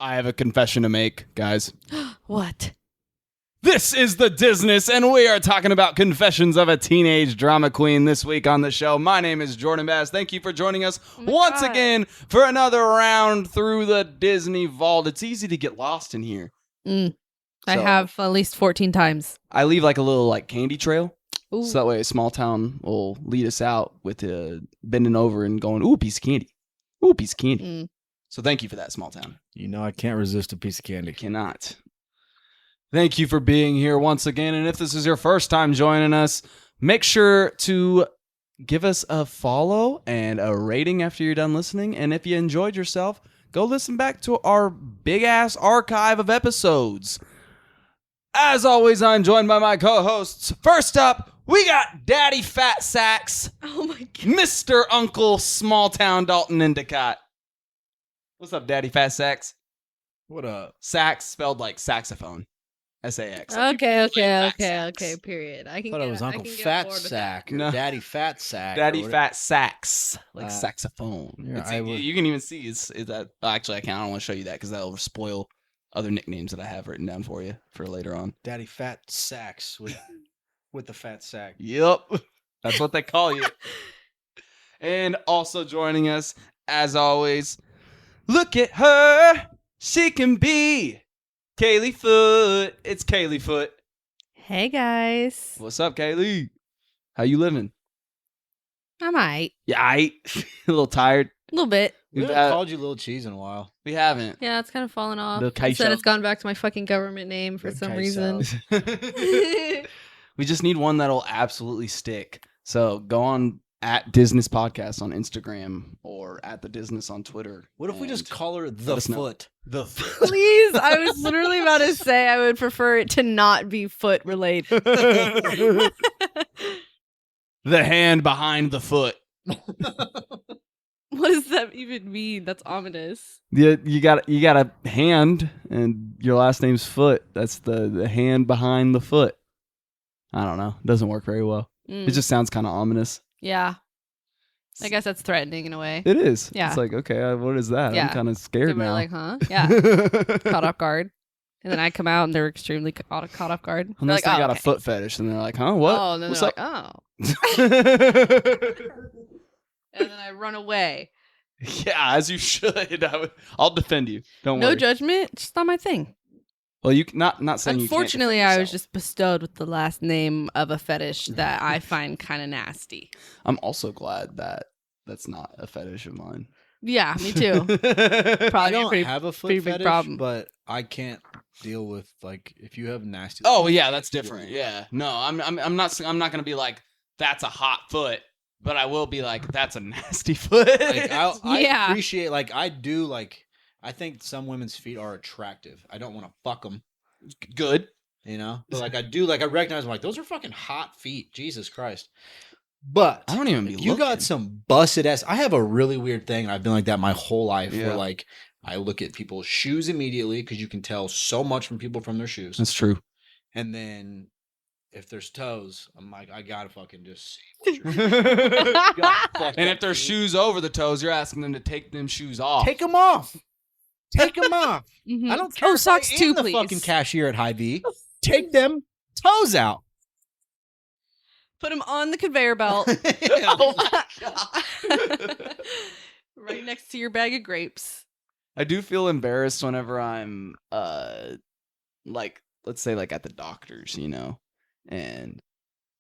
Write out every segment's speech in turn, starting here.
I have a confession to make, guys. What? This is the Disness, and we are talking about Confessions of a Teenage Drama Queen this week on the show. My name is Jordan Bass. Thank you for joining us once again for another round through the Disney Vault. It's easy to get lost in here. I have at least 14 times. I leave like a little like candy trail. Ooh. So that way a small town will lead us out with bending over and going, ooh, piece of candy. Ooh, piece of candy. So thank you for that, small town. You know I can't resist a piece of candy. Cannot. Thank you for being here once again. And if this is your first time joining us, make sure to give us a follow and a rating after you're done listening. And if you enjoyed yourself, go listen back to our big-ass archive of episodes. As always, I'm joined by my co-hosts. First up, we got Daddy Fat Sacks. Oh my God. Mr. Uncle Small Town Dalton Endicott. What's up, Daddy Fat Sacks? What up? Sax spelled like saxophone. S-A-X. Okay, period. I thought it was Uncle Fat Sack or No. Daddy Fat Sack. Daddy Fat Sax, like saxophone. Yeah, You can even see it's that. Actually, I can't. I don't want to show you that because that'll spoil other nicknames that I have written down for you for later on. Daddy Fat Sacks with the fat sack. Yep, that's what they call you. And also joining us, as always, look at her. She can be Kaylee Foot. It's Kaylee Foot. Hey, guys. What's up, Kaylee? How you living? I'm alright. Yeah, a little tired. A little bit. We haven't called you Little Cheese in a while. We haven't. Yeah, it's kind of fallen off. Little queso. Instead, it's gone back to my fucking government name for some reason. We just need one that'll absolutely stick. So go on at Disness Podcast on Instagram or at the Disness on Twitter. What if we just call her The Foot? The Foot. Please, I was literally about to say I would prefer it to not be foot related. The hand behind the foot. What does that even mean? That's ominous. You got a hand and your last name's Foot. That's the hand behind the foot. I don't know. It doesn't work very well. It just sounds kind of ominous. Yeah. I guess that's threatening in a way. It is. Yeah. It's like, okay, what is that? Yeah. I'm kind of scared People are now. like, huh? Yeah. Caught off guard. And then I come out and they're extremely caught off guard. Unless like, they got okay. a foot fetish and they're like, huh? What? Oh, and then What's they're up? like, oh. And then I run away. Yeah, as you should. I'll defend you. Don't No worry. judgment. Just not my thing. Well, you not saying. Unfortunately, you can't I was just bestowed with the last name of a fetish that I find kind of nasty. I'm also glad that that's not a fetish of mine. Yeah, me too. I Probably don't a have a foot pretty big fetish, problem. but I can't deal with like if you have nasty. Oh yeah, that's different. Yeah, no, I'm not gonna be like that's a hot foot, but I will be like that's a nasty foot. Like, I Yeah. appreciate like I do like I think some women's feet are attractive. I don't want to fuck them, Good. you know. But like I do like I recognize them like those are fucking hot feet. Jesus Christ. But I don't even be you looking. got some busted ass. I have a really weird thing. I've been like that my whole life. Yeah. Where like I look at people's shoes immediately because you can tell so much from people from their shoes. That's true. And then if there's toes, I'm like, I gotta fucking just see. What you're And if there's shoes over the toes, you're asking them to take them shoes off. take them off. Take them off. Mhm. I don't care. Oh, if socks I am too, the please. fucking cashier at Hy-Vee. Take them toes out. Put them on the conveyor belt. Oh my God. Right next to your bag of grapes. I do feel embarrassed whenever I'm like let's say like at the doctor's, you know. And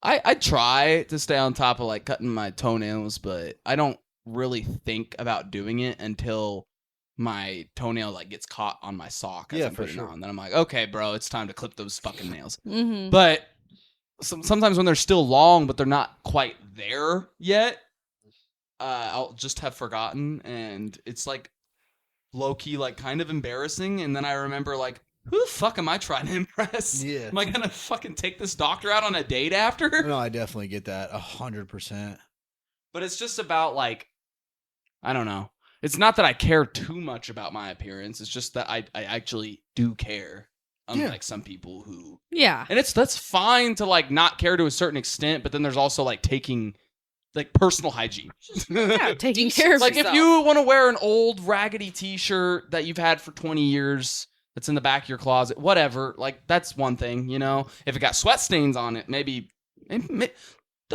I try to stay on top of like cutting my toenails, but I don't really think about doing it until my toenail like gets caught on my sock as Yeah, I'm for putting sure. it on. Then I'm like, okay, bro, it's time to clip those fucking nails. Mm-hmm. But sometimes when they're still long, but they're not quite there yet, I'll just have forgotten, and it's like low key, like kind of embarrassing. And then I remember, like, who the fuck am I trying to impress? Yeah. Am I gonna fucking take this doctor out on a date after? No, I definitely get that 100%. But it's just about like, I don't know. It's not that I care too much about my appearance. It's just that I actually do care. Unlike some people who, Yeah. and that's fine to like not care to a certain extent, but then there's also like taking like personal hygiene. Yeah, taking care of Like yourself. if you want to wear an old raggedy t-shirt that you've had for 20 years that's in the back of your closet, whatever, like that's one thing, you know. If it got sweat stains on it, maybe the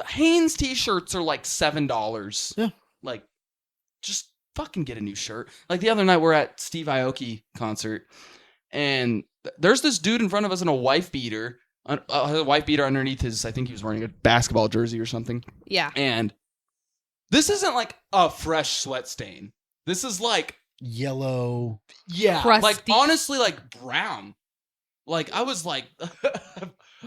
Hanes t-shirts are like $7. Yeah. Like just fucking get a new shirt. Like the other night we're at Steve Aoki concert and there's this dude in front of us in a wife beater underneath his, I think he was wearing a basketball jersey or something. Yeah. And this isn't like a fresh sweat stain. This is like Yellow. yeah, Crusty. like honestly like brown. Like I was like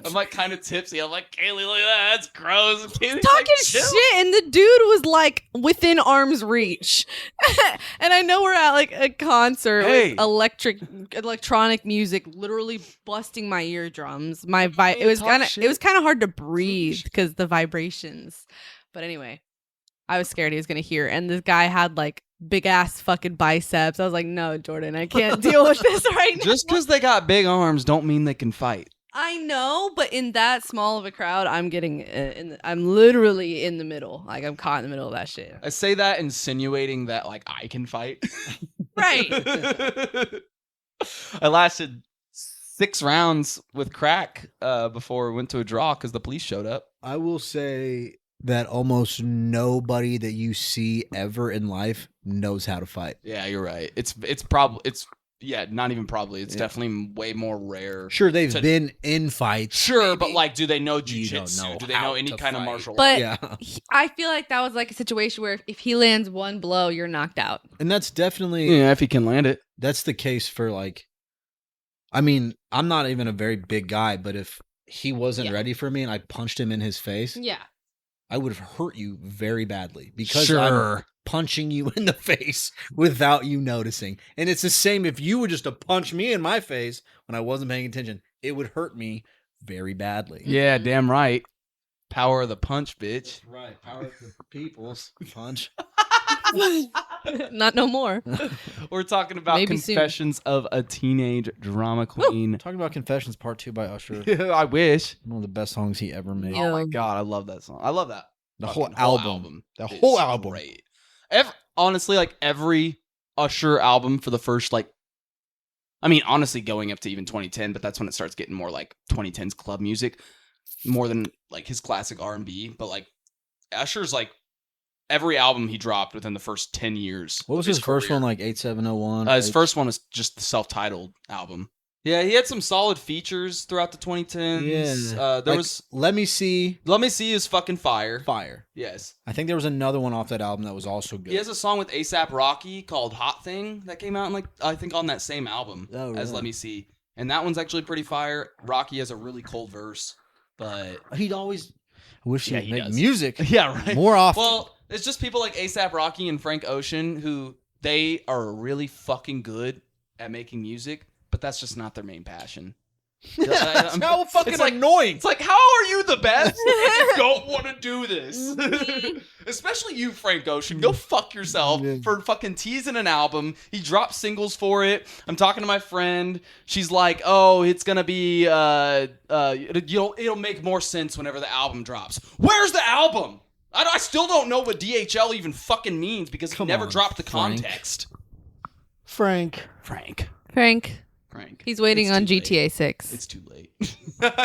I'm like kind of tipsy. I'm like, Kaylee, look at that. That's gross. Kaylee's Talking like, chill. shit, and the dude was like within arm's reach. And I know we're at like a concert Hey. with electronic music literally busting my eardrums. It Hey, was talk kind of shit. hard to breathe because the vibrations. But anyway, I was scared he was gonna hear. And this guy had like big ass fucking biceps. I was like, no, Jordan, I can't deal with this right now. Just because they got big arms don't mean they can fight. I know, but in that small of a crowd, I'm getting I'm literally in the middle. Like I'm caught in the middle of that shit. I say that insinuating that like I can fight. Right. I lasted 6 rounds with crack before we went to a draw because the police showed up. I will say that almost nobody that you see ever in life knows how to fight. Yeah, you're right. It's probably yeah, not even probably. It's Yeah. definitely way more rare. Sure, they've To- been in fights. Sure, but maybe. like, do they know You don't jujitsu? know Do they how know any to kind of fight. martial But- arts? Yeah, I feel like that was like a situation where if he lands one blow, you're knocked out. and that's definitely Yeah, if he can land it. that's the case for like. I mean, I'm not even a very big guy, but if he wasn't Yeah. ready for me and I punched him in his face, Yeah. I would have hurt you very badly because Sure. I'm punching you in the face without you noticing. And it's the same if you were just to punch me in my face when I wasn't paying attention, it would hurt me very badly. Yeah, damn right. Power of the punch, bitch. Right. Power of the people's punch. Not no more. We're talking about Maybe soon. Confessions of a Teenage Drama Queen. Talking about Confessions Part 2 by Usher. I wish. One of the best songs he ever made. Yeah. Oh my god, I love that song. I love that. The fucking whole album. The is whole album. Great. Honestly, like every Usher album for the first I mean, honestly, going up to even 2010, but that's when it starts getting more like 2010s club music, more than like his classic R&B. But like Usher's like every album he dropped within the first 10 years. What was of his first career. one, like 8701? His first one was just the self-titled album. Yeah, he had some solid features throughout the 2010s. Yeah. There Like, was Let Me See Let Me See is fucking fire. Fire. Yes. I think there was another one off that album that was also good. He has a song with A$AP Rocky called Hot Thing that came out in I think on that same album Oh, as really? Let Me See. And that one's actually pretty fire. Rocky has a really cold verse, but He'd always. I wish Yeah, he'd he make does. music yeah, right. more often. Well, it's just people like A$AP Rocky and Frank Ocean who they are really fucking good at making music, but that's just not their main passion. That's how fucking it's like- annoying. It's like, how are you the best if you don't want to do this? Especially you, Frank Ocean. Go fuck yourself Yeah. for fucking teasing an album. He dropped singles for it. I'm talking to my friend. She's like, oh, it's going to be, it'll make more sense whenever the album drops. Where's the album? I still don't know what DHL even fucking means because he Come never on, dropped the Frank. context. Frank. Frank. Frank, he's waiting It's on too late. GTA 6. It's too late.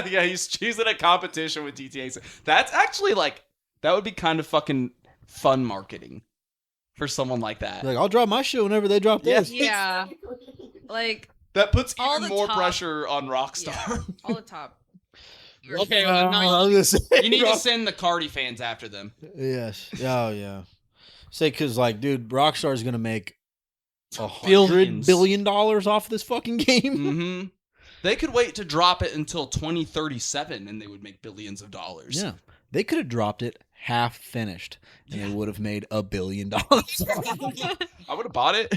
Yeah, he's in a competition with GTA. That's actually that would be kind of fucking fun marketing for someone like that. Like, I'll drop my shit whenever they drop Yeah. theirs. Yeah. Like, That puts all even the more top- pressure on Rockstar. yeah, all the top. Okay, I was gonna say, you need to send the Cardi fans after them. Yes. Oh, yeah. Say, because, like, dude, Rockstar's going to make Billions. $100 billion off this fucking game. Mm-hmm. They could wait to drop it until 2037 and they would make billions of dollars. Yeah. They could have dropped it half finished and they would have made $1 billion. I would have bought it.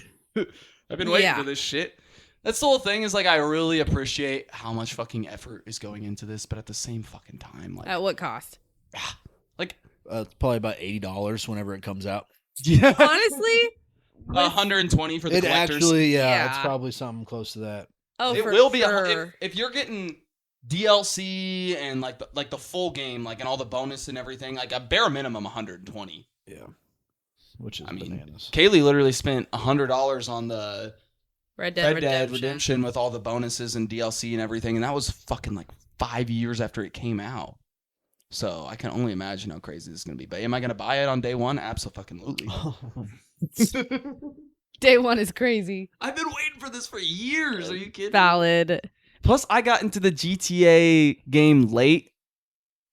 I've been waiting Yeah. for this shit. That's the whole thing is I really appreciate how much fucking effort is going into this, but at the same fucking time, At what cost? It's probably about $80 whenever it comes out. yeah, Honestly? 120 for the It collectors. actually, Yeah. it's probably something close to that. Oh, It for will be sure. if you're getting DLC and like the full game, like and all the bonus and everything, like a bare minimum 120. Yeah. Which is I mean, bananas. Kaylee literally spent $100 on the Red Dead Red Dead Redemption with all the bonuses and DLC and everything, and that was fucking like 5 years after it came out. So I can only imagine how crazy this is gonna be. But am I gonna buy it on day one? Absolutely. Day one is crazy. I've been waiting for this for years. Are you kidding? Valid. Plus, I got into the GTA game late,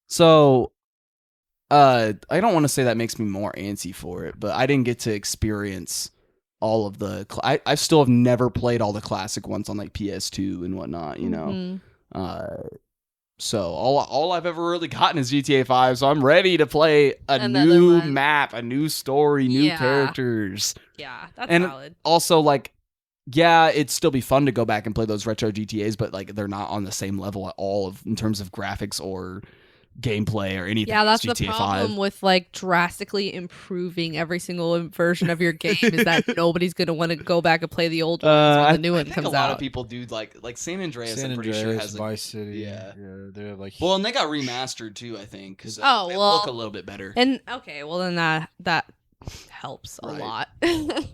so I don't want to say that makes me more antsy for it, but I didn't get to experience all of the. I still have never played all the classic ones on like PS2 and whatnot, you know. Mhm. So all I've ever really gotten is GTA 5. So I'm ready to play Another new one. map, a new story, new Yeah. characters. Yeah, that's And valid. also, like, yeah, it'd still be fun to go back and play those retro GTAs, but like they're not on the same level at all in terms of graphics or gameplay or anything. Yeah, as that's the GTA problem 5. with like drastically improving every single version of your game is that nobody's gonna want to go back and play the old ones when the new I one think comes a lot out. of people do like San Andreas. San I'm pretty sure Andreas, has Vice City. yeah. They're like. Well, and they got remastered too, I think, because Oh, they well- look a little bit better. And okay, well then that helps a Right. lot.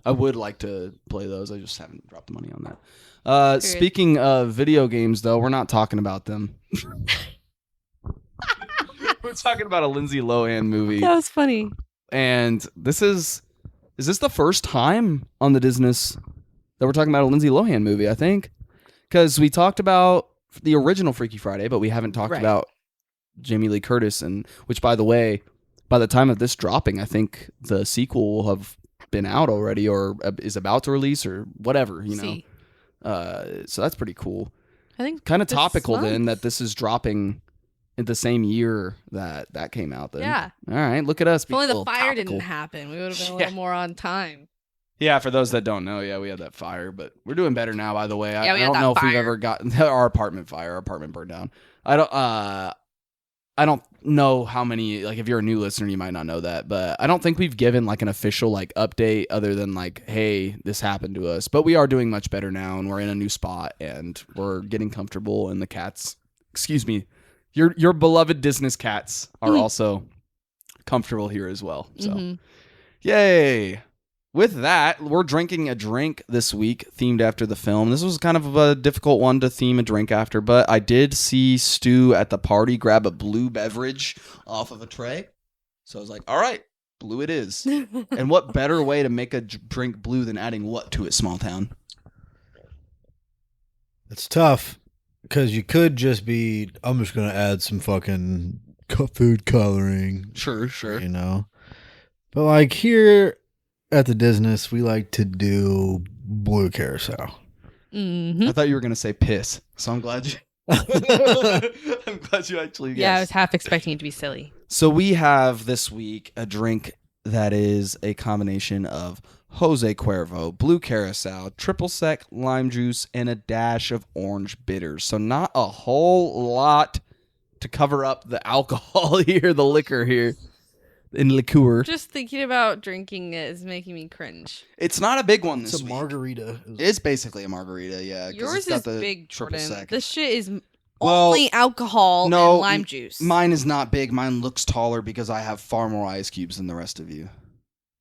I would like to play those. I just haven't dropped the money on that. Period. Speaking of video games, though, we're not talking about them. We're talking about a Lindsay Lohan movie, That was funny. and is this the first time on the Disness that we're talking about a Lindsay Lohan movie? I think because we talked about the original Freaky Friday, but we haven't talked Right. about Jamie Lee Curtis, and which, by the way, by the time of this dropping, I think the sequel will have been out already or is about to release or whatever, you know. See, So that's pretty cool. I think Kind of this topical then month. that this is dropping in the same year that came out then. Yeah. All right, look at us. If only being a the little fire topical. didn't happen, we would have been a Yeah. little more on time. Yeah, for those that don't know, yeah, we had that fire, but we're doing better now, by the way. I Yeah, we had don't that know if we've fire. ever gotten our apartment fire. Our apartment burned down. I don't know how many, like if you're a new listener, you might not know that, but I don't think we've given like an official like update other than like, hey, this happened to us. But we are doing much better now and we're in a new spot and we're getting comfortable and the cats, excuse me, your beloved Disney cats are also comfortable here as well. So Mhm. yay. With that, we're drinking a drink this week themed after the film. This was kind of a difficult one to theme a drink after, but I did see Stu at the party grab a blue beverage off of a tray. So I was like, all right, blue it is. And what better way to make a drink blue than adding what to it, small town? It's tough because you could just be. I'm just gonna add some fucking food coloring, Sure. you know. But like here at the Disness, we like to do blue carousel. Mhm. I thought you were going to say piss. So I'm glad you. I'm glad you actually Yeah, I was guessed. half expecting it to be silly. So we have this week a drink that is a combination of Jose Cuervo, Blue Carousel, triple sec lime juice, and a dash of orange bitters. So not a whole lot to cover up the alcohol here, the liquor here, in liqueur. Just thinking about drinking it is making me cringe. It's not a big one It's this a week. margarita. It's basically a margarita, yeah. 'cause Yours it's got is the big, triple Jordan. sec. This shit is Well, only alcohol no, and lime juice. Mine is not big. Mine looks taller because I have far more ice cubes than the rest of you.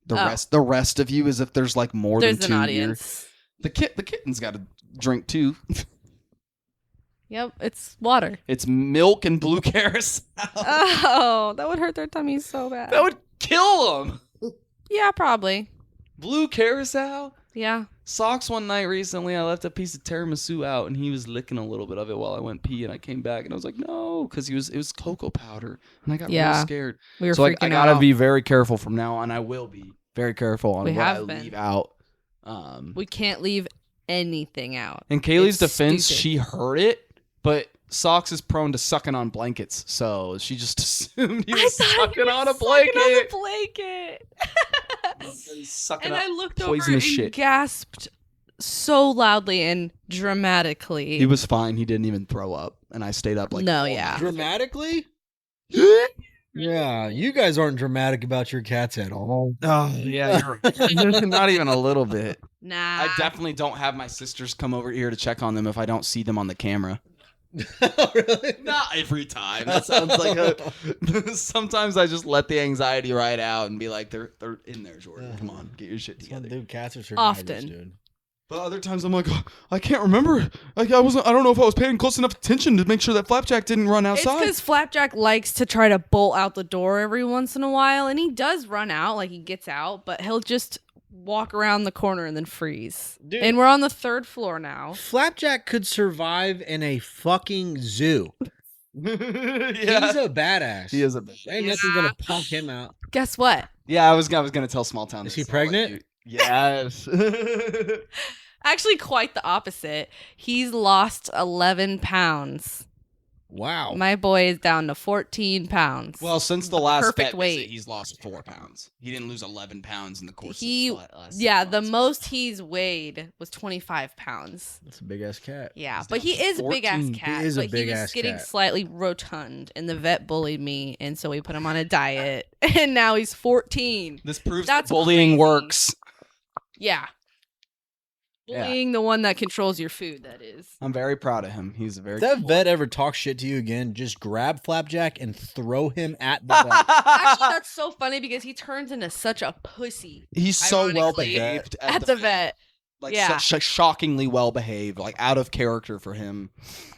The Oh. rest of you is if there's like more There's than an two here. audience. The kitten's got a drink too. Yep, it's water. It's milk and blue carousel. Oh, that would hurt their tummies so bad. That would kill them. Yeah, probably. Blue carousel. Yeah. Socks one night recently, I left a piece of tiramisu out, and he was licking a little bit of it while I went pee, and I came back, and I was like, no, because it was cocoa powder, and I got Yeah. really scared. We were So I freaking gotta out. be very careful from now on. I will be very careful on We what I have been. leave out. We can't leave anything out. In Kaylee's It's defense, stupid. she heard it, but Socks is prone to sucking on blankets, so she just assumed he was sucking on a blanket. On a blanket. He's sucking And up I looked over poisonous and shit. gasped so loudly and dramatically. He was fine. He didn't even throw up, and I stayed up like No, all yeah. night. Dramatically? Yeah, you guys aren't dramatic about your cats at all. Oh yeah, you're not even a little bit. Nah. I definitely don't have my sisters come over here to check on them if I don't see them on the camera. Really? Not every time. That sounds like a. Sometimes I just let the anxiety ride out and be like, "They're in there, Jordan. Come on, get your shit together." Dude, cats are survivors, Often. dude. But other times I'm like, oh, I can't remember. Like I don't know if I was paying close enough attention to make sure that Flapjack didn't run It's outside. because Flapjack likes to try to bolt out the door every once in a while, and he does run out, like he gets out, but he'll just walk around the corner and then freeze. Dude. And we're on the 3rd floor now. Flapjack could survive in a fucking zoo. Yeah. He's a badass. He is a Ain't nothing gonna punk him out. Guess what? Yeah, I was gonna tell Small Town. Is this. he I'll let pregnant? you- Yes. Actually, quite the opposite. He's lost 11 pounds. Wow. My boy is down to 14 pounds. Well, since the last Perfect vet weight. visit, he's lost 4 pounds. He didn't lose 11 pounds in the course He- of the last 6 yeah, the months. most he's weighed was 25 pounds. That's a big ass cat. Yeah, He's but down he to is a big ass 14. cat. He is a but he big was ass getting cat. slightly rotund, and the vet bullied me, and so we put him on a diet, and now he's 14. This proves That's that bullying crazy. works. Yeah. Yeah. Bullying the one that controls your food, that is. I'm very proud of him. He's a very If that cool vet ever talks shit to you again, just grab Flapjack and throw him at the vet. Actually, that's so funny because he turns into such a pussy He's so well ironically, behaved at the vet. Like Yeah. shockingly well behaved, like out of character for him.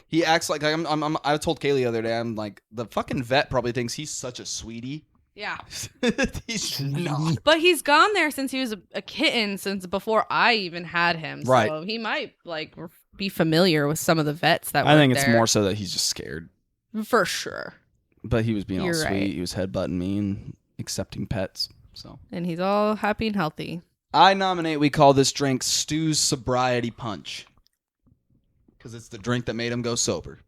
He acts like I told Kaylee the other day. I'm like, the fucking vet probably thinks he's such a sweetie. Yeah. He's not. But he's gone there since he was a kitten, since before I even had him. Right. So he might like be familiar with some of the vets that I work think it's there. more so that he's just scared. For sure. But he was being all You're sweet. right. He was headbutting me and accepting pets. So And he's all happy and healthy. I nominate we call this drink Stu's Sobriety Punch. Because it's the drink that made him go sober.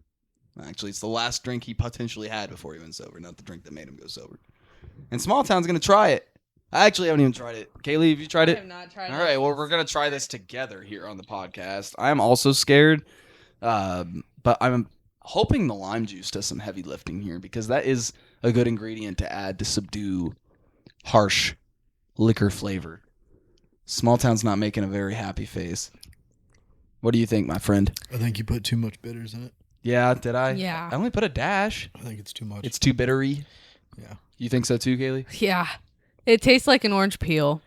Actually, it's the last drink he potentially had before he went sober, not the drink that made him go sober. And Small Town's going to try it. I actually haven't even tried it. Kaylee, have you tried I it? have not tried All right, well, we're going to try this together here on the podcast. I'm also scared, but I'm hoping the lime juice does some heavy lifting here because that is a good ingredient to add to subdue harsh liquor flavor. Small Town's not making a very happy face. What do you think, my friend? I think you put too much bitters in it. Yeah, did I? Yeah. I only put a dash. I think it's too much. It's too bittery. Yeah. You think so too, Kaylee? Yeah. It tastes like an orange peel.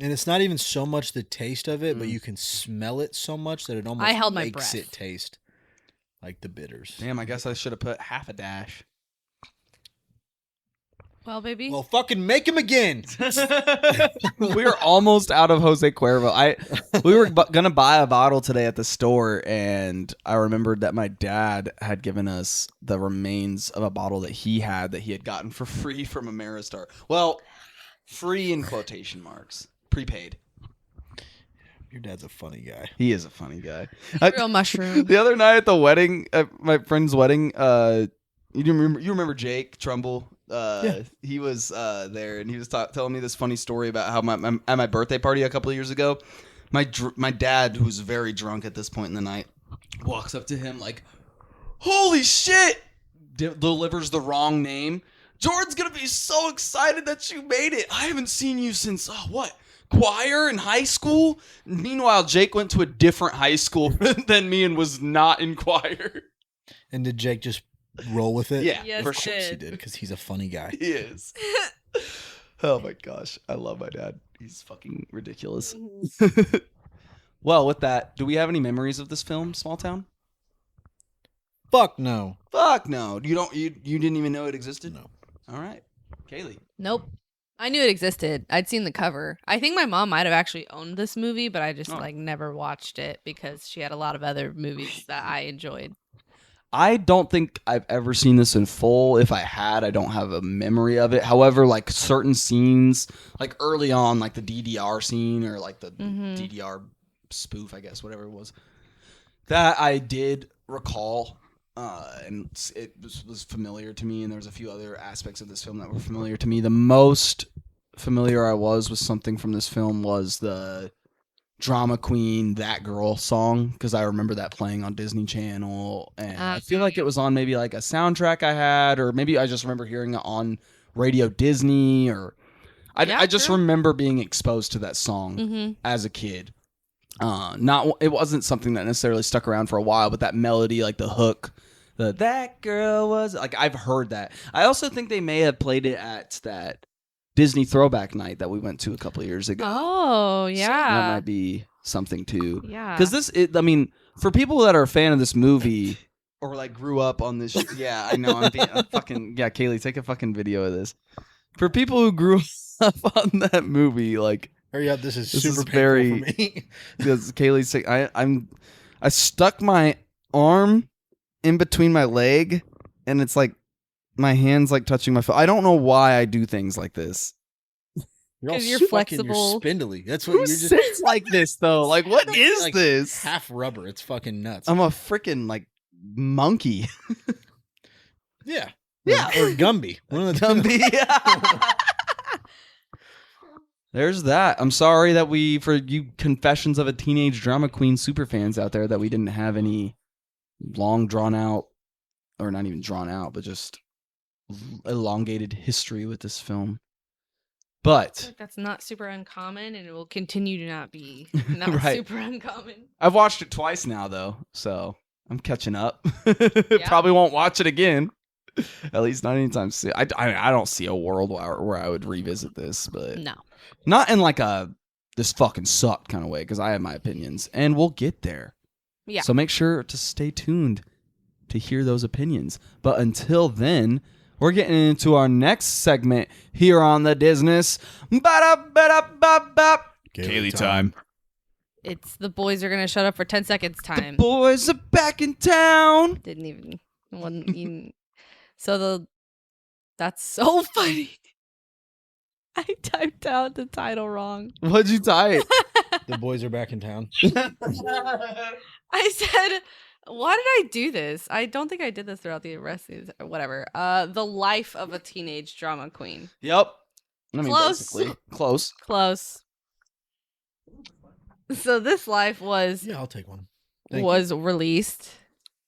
And it's not even so much the taste of it, but you can smell it so much that it almost I held my makes breath. it taste like the bitters. Damn, I guess I should have put half a dash. Well, baby. Well, fucking make him again. We were almost out of Jose Cuervo. We were gonna buy a bottle today at the store, and I remembered that my dad had given us the remains of a bottle that he had gotten for free from Ameristar. Well, free in quotation marks, prepaid. Your dad's a funny guy. He is a funny guy. Real mushroom. The other night at the wedding, at my friend's wedding, you remember Jake Trumbull? Yeah. He was there, and he was telling me this funny story about how at my birthday party a couple of years ago, my dad, who's very drunk at this point in the night, walks up to him like, "Holy shit!" delivers the wrong name. Jordan's gonna be so excited that you made it. I haven't seen you since choir in high school. Meanwhile, Jake went to a different high school than me and was not in choir. And did Jake just roll with it? Yeah, Yes, for Of sure. course he did, because he's a funny guy. He is. Oh my gosh, I love my dad. He's fucking ridiculous. Well, with that, do we have any memories of this film, Small Town? Fuck no. Fuck no. You didn't even know it existed? No. All right. Kaylee. Nope. I knew it existed. I'd seen the cover. I think my mom might have actually owned this movie, but I just never watched it because she had a lot of other movies that I enjoyed. I don't think I've ever seen this in full. If I had, I don't have a memory of it. However, like certain scenes, like early on, like the DDR scene or like the DDR spoof, I guess, whatever it was, that I did recall. And it was familiar to me, and there was a few other aspects of this film that were familiar to me. The most familiar I was with something from this film was the Drama Queen That Girl song, because I remember that playing on Disney Channel, and I feel like it was on maybe like a soundtrack I had, or maybe I just remember hearing it on Radio Disney, or I just remember being exposed to that song as a kid. It wasn't something that necessarily stuck around for a while, but that melody, like the hook, that girl was like, I've heard that. I also think they may have played it at that Disney throwback night that we went to a couple of years ago. Oh, yeah. So that might be something too. Yeah. Because for people that are a fan of this movie or like grew up on this, yeah, I know. I'm fucking, yeah, Kaylee, take a fucking video of this. For people who grew up on that movie, like, Hurry up! This is This super is painful very- for me. because Kaylee's sick. I stuck my arm in between my leg, and it's like my hand's like touching my foot. I don't know why I do things like this. You're all 'Cause you're fucking- flexible. You're spindly. That's what Who you're just sits like this though? Like, what is like this? half rubber. It's fucking nuts. I'm a freaking like monkey. Yeah. Yeah. Or Gumby. One of the two. Gumby. There's that. I'm sorry that for you Confessions of a Teenage Drama Queen super fans out there, that we didn't have any long drawn out, or not even drawn out, but just elongated history with this film. But That's not super uncommon, and it will continue to not be Right. super uncommon. I've watched it twice now, though, so I'm catching up. Yeah. Probably won't watch it again. At least not anytime soon. I don't see a world where I would revisit this, but No. not in like a this fucking sucked kind of way, because I have my opinions, and we'll get there. Yeah. So make sure to stay tuned to hear those opinions. But until then, we're getting into our next segment here on the Disness. Ba-da-ba-da-ba-ba. Kaylee time. It's the boys are gonna shut up for 10 seconds time. The boys are back in town. Wasn't even. So that's so funny. I typed out the title wrong. What'd you type? The boys are back in town. I said, why did I do this? I don't think I did this throughout the rest of these, whatever. The life of a teenage drama queen. Yep. I mean, Close. basically. Close. Close. So this life was Yeah, I'll take one. released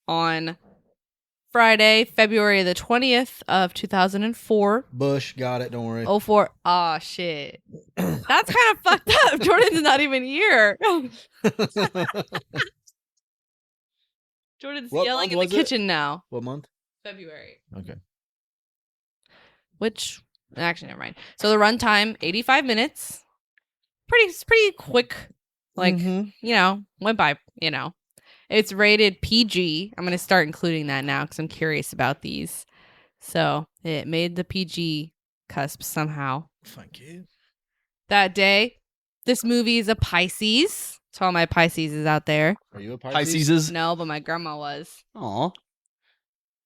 on Friday, February the 20th of 2004. Bush, got it. Don't worry. 04. Ah, shit. That's kind of fucked up. Jordan's not even here. Jordan's What yelling month in the was it? kitchen now. What month? February. Okay. Which, actually, never mind. So the runtime, 85 minutes. Pretty quick. Like, Mhm. went by, It's rated PG. I'm going to start including that now because I'm curious about these. So it made the PG cusp somehow. Thank you. That day, this movie is a Pisces. To all my Pisces is out there. Are you a Pisces is. No, but my grandma was. Aw.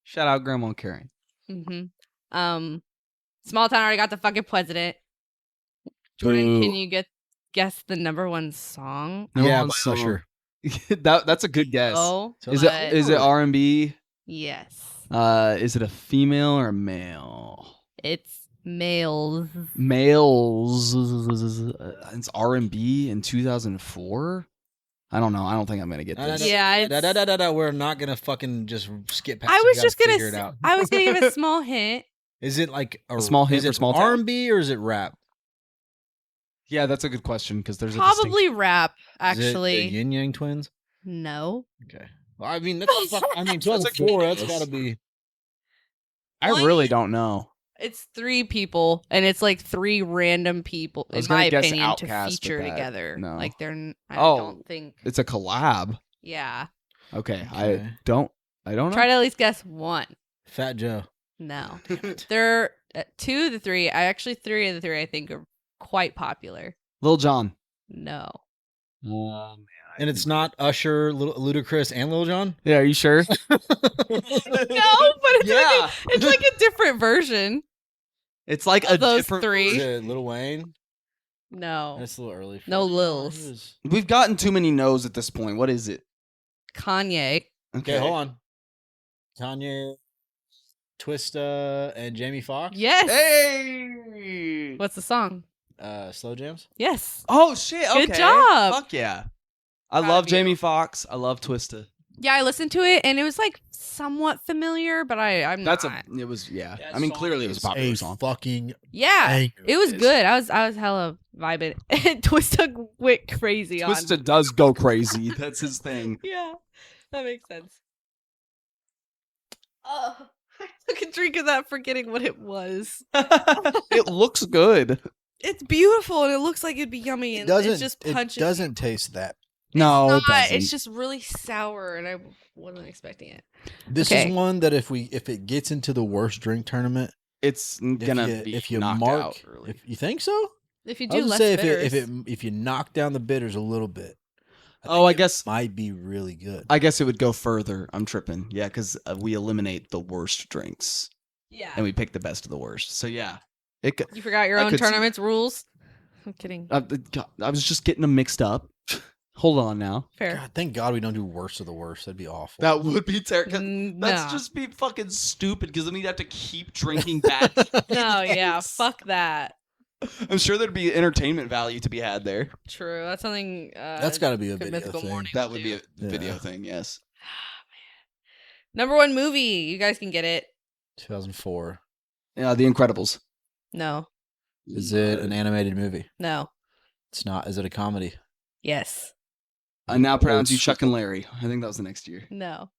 Shout out Grandma Karen. Mm-hmm. Small town already got the fucking president. Jordan, Boo. can you guess the number one song? No Yeah, one's by so- Usher. That's a good guess. Oh, Is but it R&B? yes. Is it a female or a male? It's males. Males. It's R&B in 2004. I don't know. I don't think I'm gonna get No, no, this. no. Yeah, it's, We're not gonna fucking just skip past. I it. was We gotta just gonna. figure it out. I was gonna give a small hint. Is it like A small hint is for it small town? R&B or is it rap? Yeah, that's a good question because there's Probably rap. Is it Actually, the Yin Yang Twins? no. Okay. Well, I mean, that's 2004. That's gotta be. I really don't know. It's three people, and it's like three random people, I was in my gonna guess opinion, to Outkast, but feature that- together. no. Like I Oh. don't think. It's a collab. Yeah. Okay, Okay. I don't know. Try to at least guess one. Fat Joe. No. They're two of the three. Three of the three I think are quite popular. Lil Jon. No. And it's not Usher, Ludacris, and Lil Jon? Yeah, are you sure? No, but it's like a different version. It's like a Those different. three. Is it Lil Wayne? No. That's a little early. For No it. Lils. He was- We've gotten too many no's at this point. What is it? Kanye. Okay, hold on. Kanye, Twista, and Jamie Foxx. Yes. Hey. What's the song? Slow Jams. Yes. Oh shit! Okay. Good job. Fuck yeah! I Proud love of you. Jamie Foxx. I love Twista. Yeah, I listened to it and it was like somewhat familiar, but I'm not. It was yeah. That I mean, song clearly it was a popular song. Fucking Yeah. banger. It was It is. good. I was hella vibing. And Twista went crazy on. Twista does go crazy. That's his thing. Yeah, that makes sense. Oh, I took a drink of that forgetting what it was. It looks good. It's beautiful and it looks like it'd be yummy. And it's just punching. It doesn't taste that. No, It's it not. doesn't. It's just really sour, and I wasn't expecting it. This Okay. is one that if it gets into the worst drink tournament, It's gonna be if you knocked mark, out early. if you think so, If you I do would less say bitters, if you knock down the bitters a little bit, I guess might be really good. I guess it would go further. I'm tripping. Yeah, because we eliminate the worst drinks yeah. and we pick the best of the worst. So yeah, it. You forgot your I own could see- tournament's rules. I'm kidding. I was just getting them mixed up. Hold on now. Fair. God, thank God we don't do worst of the worst. That'd be awful. That would be terrible. That's No. just be fucking stupid because then we'd have to keep drinking back. No, yeah, Yes. fuck that. I'm sure there'd be entertainment value to be had there. True. That's something. That's got to be a Good video Mythical thing. Morning. That would be a Yeah. video thing, yes. Number one movie. You guys can get it. 2004. Yeah, The Incredibles. No. Is it an animated movie? No. It's not. Is it a comedy? Yes. I now pronounce you Old Chuck and Larry. I think that was the next year. No.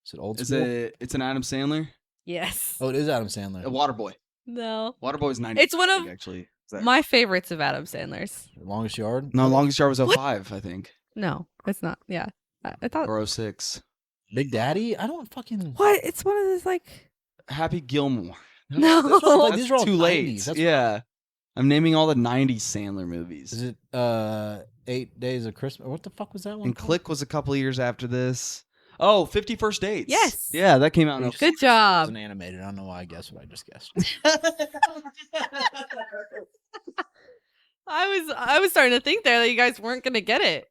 Is it old Is school? it? It's an Adam Sandler. Yes. Oh, it is Adam Sandler. A Waterboy. No. Waterboy's 90. It's one of actually. Is that- My favorites of Adam Sandler's. Longest Yard? No, Longest Yard was 05, I think, No, it's not. Yeah. I thought. or 06. Big Daddy? I don't fucking. What? It's one of those like. Happy Gilmore. No. That's what- like, That's these are all too late. 90s. That's Yeah, I'm naming all the 90s Sandler movies. Is it 8 Days of Christmas? What the fuck was that one? And called? Click was a couple of years after this. Oh, 50 First Dates. Yes. Yeah, that came out in Good It job. wasn't animated. I don't know why I guessed what I just guessed. I was starting to think there that you guys weren't gonna get it.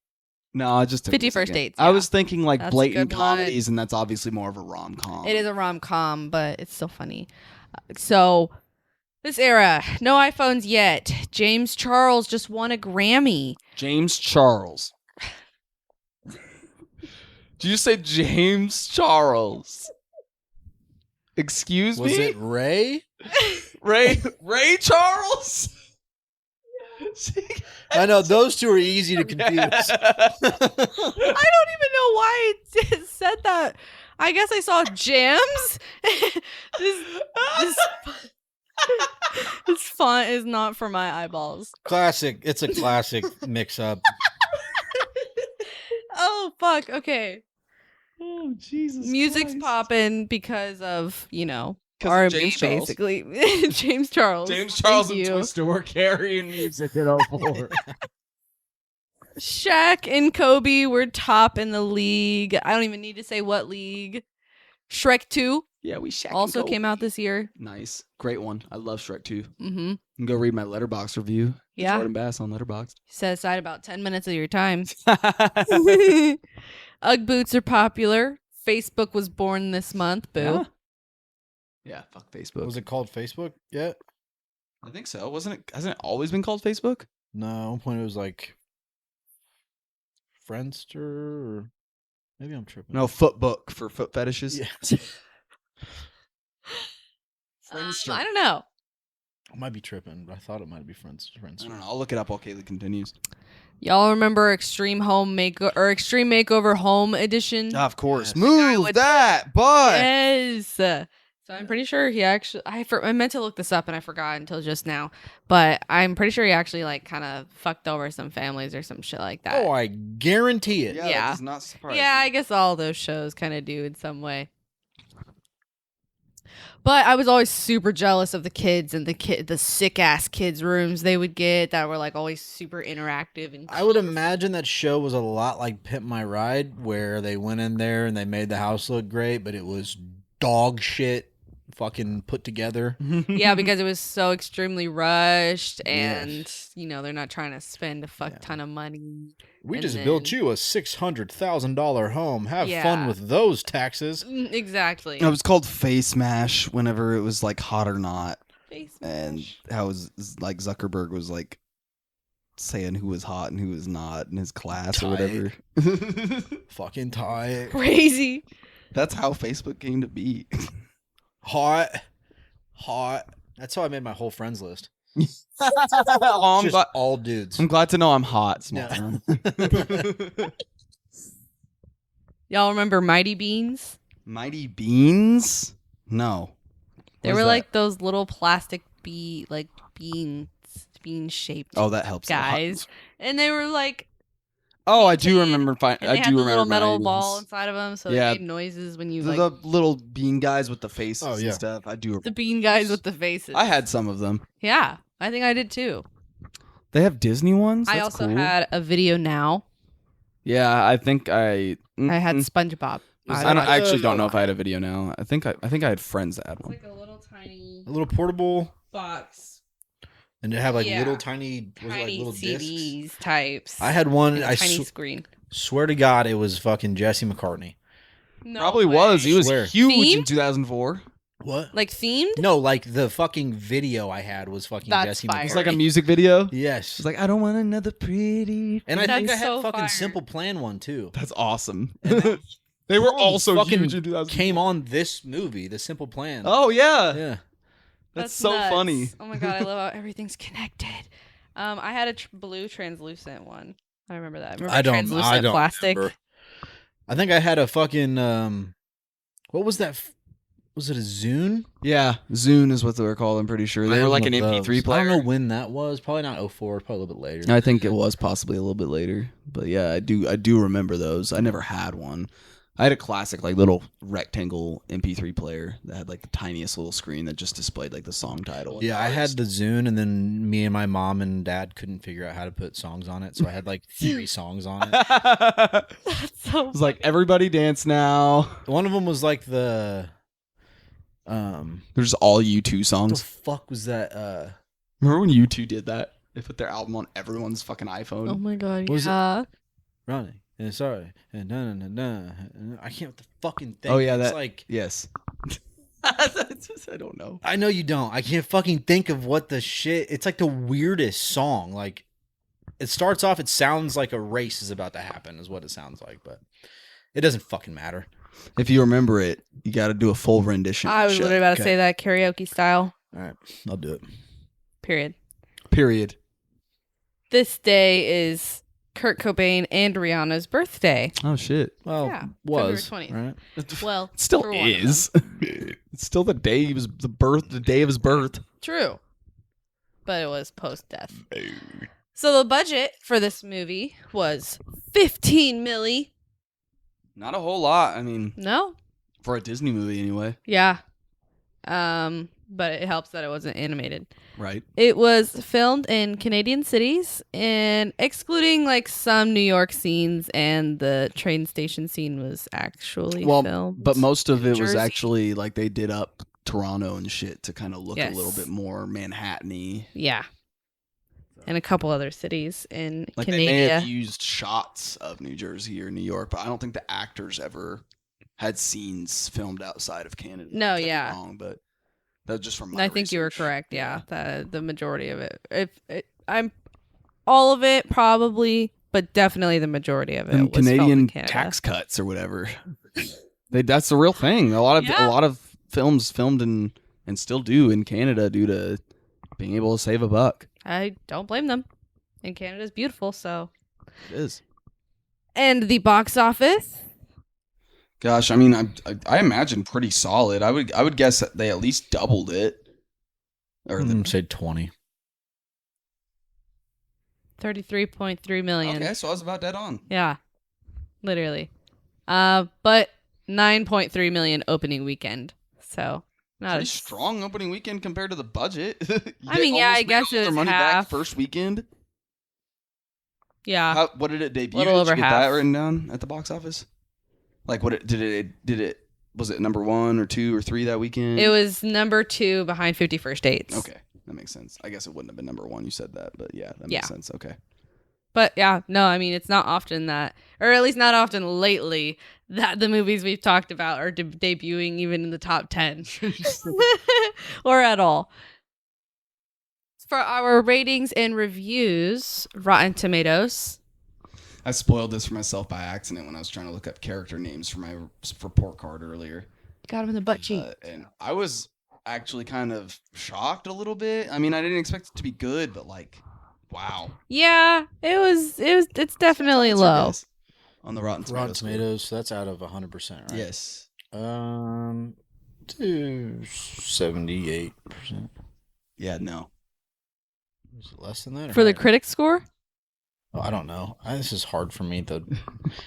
No, I just took 50 this First again. Dates, I yeah. was thinking like That's a blatant good one. comedies, and that's obviously more of a rom com. It is a rom com, but it's so funny. So this era, no iPhones yet. James Charles just won a Grammy. James Charles. Did you say James Charles? Excuse Was me? it Ray? Ray Charles? I know those two are easy to confuse. I don't even know why it said that. I guess I saw Jams. This font is not for my eyeballs. Classic. It's a classic mix-up. Oh fuck. Okay. Oh, Jesus. Music's Christ. popping because of, 'Cause of R&B James Charles. basically. James Charles. James Charles Thank and you. Twister were carrying music at 04. Shaq and Kobe were top in the league. I don't even need to say what league. Shrek 2 Yeah, we Shaq also and came out this year. Nice. Great one. I love Shrek 2. Mm-hmm. You can go read my Letterbox review. Yeah. Jordan Bass on Letterbox. Set aside about 10 minutes of your time. Ugg boots are popular. Facebook was born this month. Boo. Yeah. Yeah, fuck Facebook. Was it called Facebook yet? I think so. Wasn't it? Hasn't it always been called Facebook? No, at one point it was like Friendster or maybe I'm tripping. No, Footbook for foot fetishes. Yeah. Friendster. I don't know. I might be tripping, but I thought it might be Friendster. I don't know. I'll look it up while Kaylee continues. Y'all remember Extreme Makeover Home Edition? Of course. Yes. Move with- that butt. Yes. So I'm pretty sure he actually. I meant to look this up and I forgot until just now. But I'm pretty sure he actually like kind of fucked over some families or some shit like that. Oh, I guarantee it. Yeah, Yeah. that does not surprise Yeah, I me. guess all those shows kind of do in some way. But I was always super jealous of the kids and the sick ass kids rooms they would get that were like always super interactive and I would imagine that show was a lot like Pimp My Ride, where they went in there and they made the house look great, but it was dog shit fucking put together. yeah, because it was so extremely rushed and Yes. they're not trying to spend a fuck Yeah. ton of money. We And just then- built you a $600,000 home. Have Yeah. fun with those taxes. Exactly. It was called Face Mash whenever it was like hot or not. Face And mash. how was like Zuckerberg was like saying who was hot and who was not in his class or Tight. whatever. Fucking tight. Crazy. That's how Facebook came to be. Hot. That's how I made my whole friends list. Oh, I'm, Just glad, all dudes. I'm glad to know I'm hot. Small Yeah. town. Y'all remember Mighty Beans? Mighty Beans? No. They What were is like those little plastic bean shaped that? Oh, that helps. a lot. guys, and they were like, Oh, I do painted, remember. and I they had do the remember little metal Mighty ball Beans. inside of them, so Yeah. they made noises when you The, like the little bean guys with the faces Oh, yeah. and stuff. I do. the bean guys with the faces. I had some of them. Yeah, I think I did too. They have Disney ones. I That's also cool. had a Video Now. Yeah, I think I. I had mm, SpongeBob. I actually don't know if I had a video now. I think I had friends that had It's one. like a little tiny A little portable, box, and it had like Yeah. little tiny, was it like tiny little discs? CDs types. I had one. and a I tiny screen. swear to God, it was fucking Jesse McCartney. No Probably way. was. He was Swear. huge in Themed? 2004. What? Like themed. No, like the fucking video I had was fucking That's Jesse fire. It's McCartney. like a music video. Yes. It's like I don't want another pretty. And I think That's I had so fucking fire. Simple Plan one too. That's awesome. And that They were song also fucking huge in 2004. came on this movie, The Simple Plan. Oh yeah, yeah. that's so nuts. funny. Oh my god, I love how everything's connected. I had a blue translucent one. I remember that. Remember I don't translucent plastic. remember. I think I had a fucking what was that? Was it a Zune? Yeah, Zune is what they were called. I'm pretty sure they were like an one of MP3 those. player. I don't know when that was. Probably not 04, probably a little bit later. I think it was possibly a little bit later, but yeah, I do remember those. I never had one. I had a classic like little rectangle MP3 player that had like the tiniest little screen that just displayed like the song title. and Yeah, I artist. had the Zune, and then me and my mom and dad couldn't figure out how to put songs on it, so I had like 3 songs on it. That's so. It was like everybody dance now. One of them was like the There's all U2 what the songs. fuck was that? Remember when U2 did that? They put their album on everyone's fucking iPhone. Oh my god. Was it- Yeah. Running and sorry and I can't the fucking think. Oh, yeah, it's that- like Yes. I don't know. I know you don't. I can't fucking think of what the shit. It's like the weirdest song. Like it starts off. It sounds like a race is about to happen. Is what it sounds like, but it doesn't fucking matter. If you remember it, you got to do a full rendition. I was Shit. literally about to Okay. say that karaoke style. All right, I'll do it. Period. Period. This day is Kurt Cobain and Rihanna's birthday. Oh shit. Well, Yeah, was February 20th. right. Well, It still for one of them. is. It's still the day he was the day of his birth. True. But it was post death. So the budget for this movie was 15 milli. Not a whole lot. I mean, No? for a Disney movie anyway, Yeah. But it helps that it wasn't animated. right? It was filmed in Canadian cities and excluding like some New York scenes, and the train station scene was actually Well, filmed. but most of it was Jersey. actually like they did up Toronto and shit to kind of look Yes. a little bit more Manhattan-y. Yeah. And a couple other cities in Like they may have Canada. used shots of New Jersey or New York, but I don't think the actors ever had scenes filmed outside of Canada. No, I could be yeah. wrong, but that was just from my I think you were research. correct. Yeah, the majority of it. I'm all of it probably, but definitely the majority of it. And was filmed in Canadian Canada. tax cuts or whatever. That's the real thing. A lot Yeah. of films filmed and still do in Canada due to being able to save a buck. I don't blame them. And Canada's beautiful, so. It is. And the box office. Gosh, I mean, I imagine pretty solid. I would guess that they at least doubled it. Or I'm gonna say 20. 33.3 million. okay, so I was about dead on. Yeah. Literally. But 9.3 million opening weekend. So not Pretty as strong opening weekend compared to the budget. I mean, yeah, I guess it was money half. back first weekend. Yeah. What did it debut? Little Did over you get half. that written down at the box office? Like, what did it? Was it number 1 or 2 or 3 that weekend? It was number 2 behind 51st Dates. Okay, that makes sense. I guess it wouldn't have been number 1. You said that, but yeah, that Yeah. makes sense. Okay. But yeah, no, I mean, it's not often that, or at least not often lately, that the movies we've talked about are debuting even in the top 10 or at all. For our ratings and reviews, Rotten Tomatoes. I spoiled this for myself by accident when I was trying to look up character names for my report card earlier. Got him in the butt cheek. And I was actually kind of shocked a little bit. I mean, I didn't expect it to be good, but like, wow. Yeah, it's definitely What's your low. guess on the Rotten Tomatoes. Rotten Tomatoes, so that's out of 100%, right? Yes. 78%. Yeah. No. Is it less than that? Or For the higher? critic score? Oh, I don't know. This is hard for me. The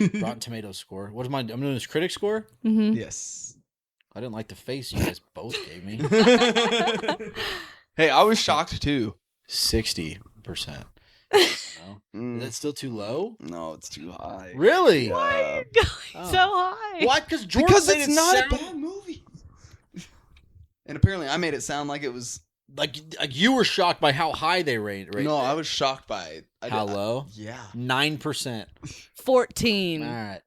Rotten Tomatoes score. What is my? I'm doing this critic score. Mm-hmm. Yes. I didn't like the face you guys both gave me. Hey, I was shocked too. 60%. Mm. Is that still too low? No, it's too high. Really? Why are you going Oh. so high? Why? Because It's not a bad movie. And apparently, I made it sound like it was. like you were shocked by how high they rate. No, I was shocked by it. How low? Yeah. 9%. 14 All right.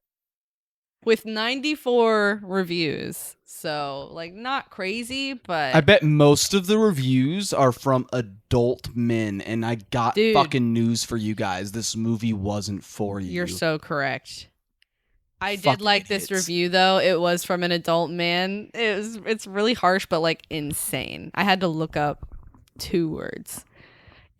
with 94 reviews. So, like, not crazy, but I bet most of the reviews are from adult men, and I got Dude. fucking news for you guys. This movie wasn't for you. you're so correct. I did Fucking like this idiots. review though. It was from an adult man. It's really harsh but like insane. I had to look up 2 words.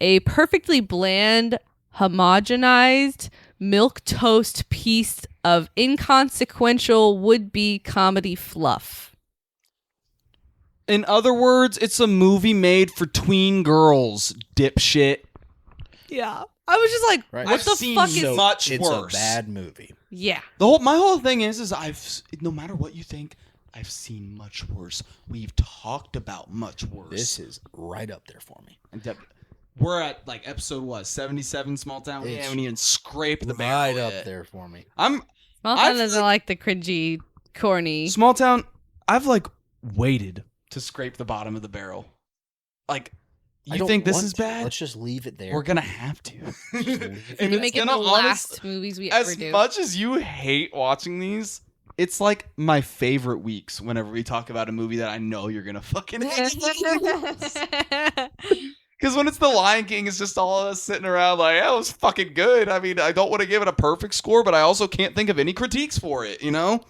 A perfectly bland, homogenized milk toast piece of inconsequential would-be comedy fluff. In other words, it's a movie made for tween girls, dipshit. Yeah. I was just like, Right. what I've the seen fuck is so much It's worse. a bad movie. Yeah. My whole thing is no matter what you think, I've seen much worse. We've talked about much worse. This is right up there for me. We're at like episode 77 Small Town. We It's haven't even scraped the Right barrel up yet. there for me. Small Town doesn't like the cringy, corny. Small Town. I've like waited to scrape the bottom of the barrel. Like, I you don't think this want is to. bad? Let's just leave it there. We're gonna have to. leave it And Can you it's make it the gonna last movies we ever As do? much as you hate watching these, it's like my favorite weeks whenever we talk about a movie that I know you're gonna fucking hate. Because when it's The Lion King, it's just all of us sitting around like, "Yeah, it was fucking good." I mean, I don't want to give it a perfect score, but I also can't think of any critiques for it, you know?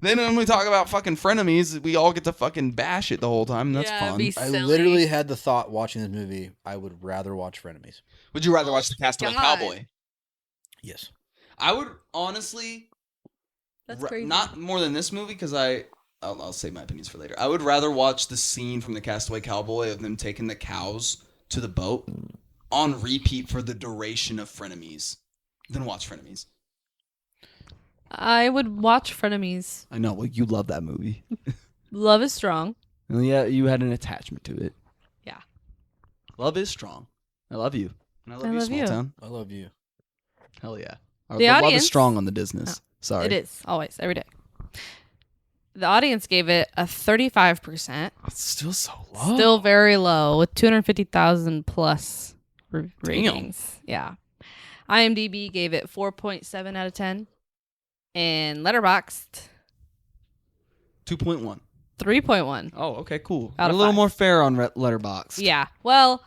Then when we talk about fucking frenemies, we all get to fucking bash it the whole time. And that's Yeah, it'd fun. be I silly. literally had the thought watching this movie, I would rather watch Frenemies. Would you rather watch The Castaway God. Cowboy? Yes. I would honestly, That's crazy. not more than this movie, because I'll save my opinions for later. I would rather watch the scene from The Castaway Cowboy of them taking the cows to the boat on repeat for the duration of Frenemies than watch Frenemies. I would watch Frenemies. I know. Well, you love that movie. Love is strong. Well, yeah, you had an attachment to it. Yeah. Love is strong. I love you. And I love you, love Small you. Town. I love you. Hell yeah. The love audience- is strong on the Disness. Sorry. It is. Always. Every day. The audience gave it a 35%. It's still so low. Still very low with 250,000 plus Damn. ratings. Yeah. IMDb gave it 4.7 out of 10. And Letterboxd, 2.1. 3.1. Oh, okay, cool. Out We're of a little 5. more fair on Letterboxd. Yeah. Well,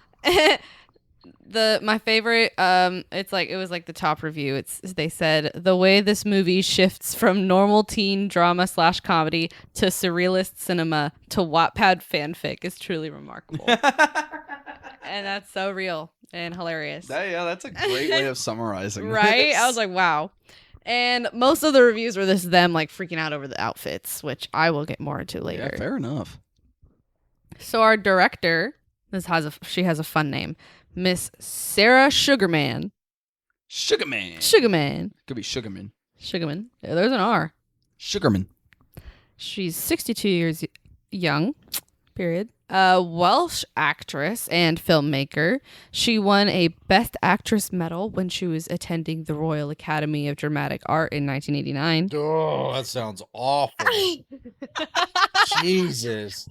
my favorite it was like the top review. They said the way this movie shifts from normal teen drama / comedy to surrealist cinema to Wattpad fanfic is truly remarkable. And that's so real and hilarious. That's a great way of summarizing Right? this. I was like, wow. And most of the reviews were them like freaking out over the outfits, which I will get more into later. Yeah, fair enough. So our director, she has a fun name, Miss Sarah Sugarman. Sugarman. Sugarman. Could be Sugarman. Sugarman. Yeah, there's an R. Sugarman. She's 62 years young. Period. A Welsh actress and filmmaker. She won a Best Actress medal when she was attending the Royal Academy of Dramatic Art in 1989. Oh, that sounds awful. Jesus.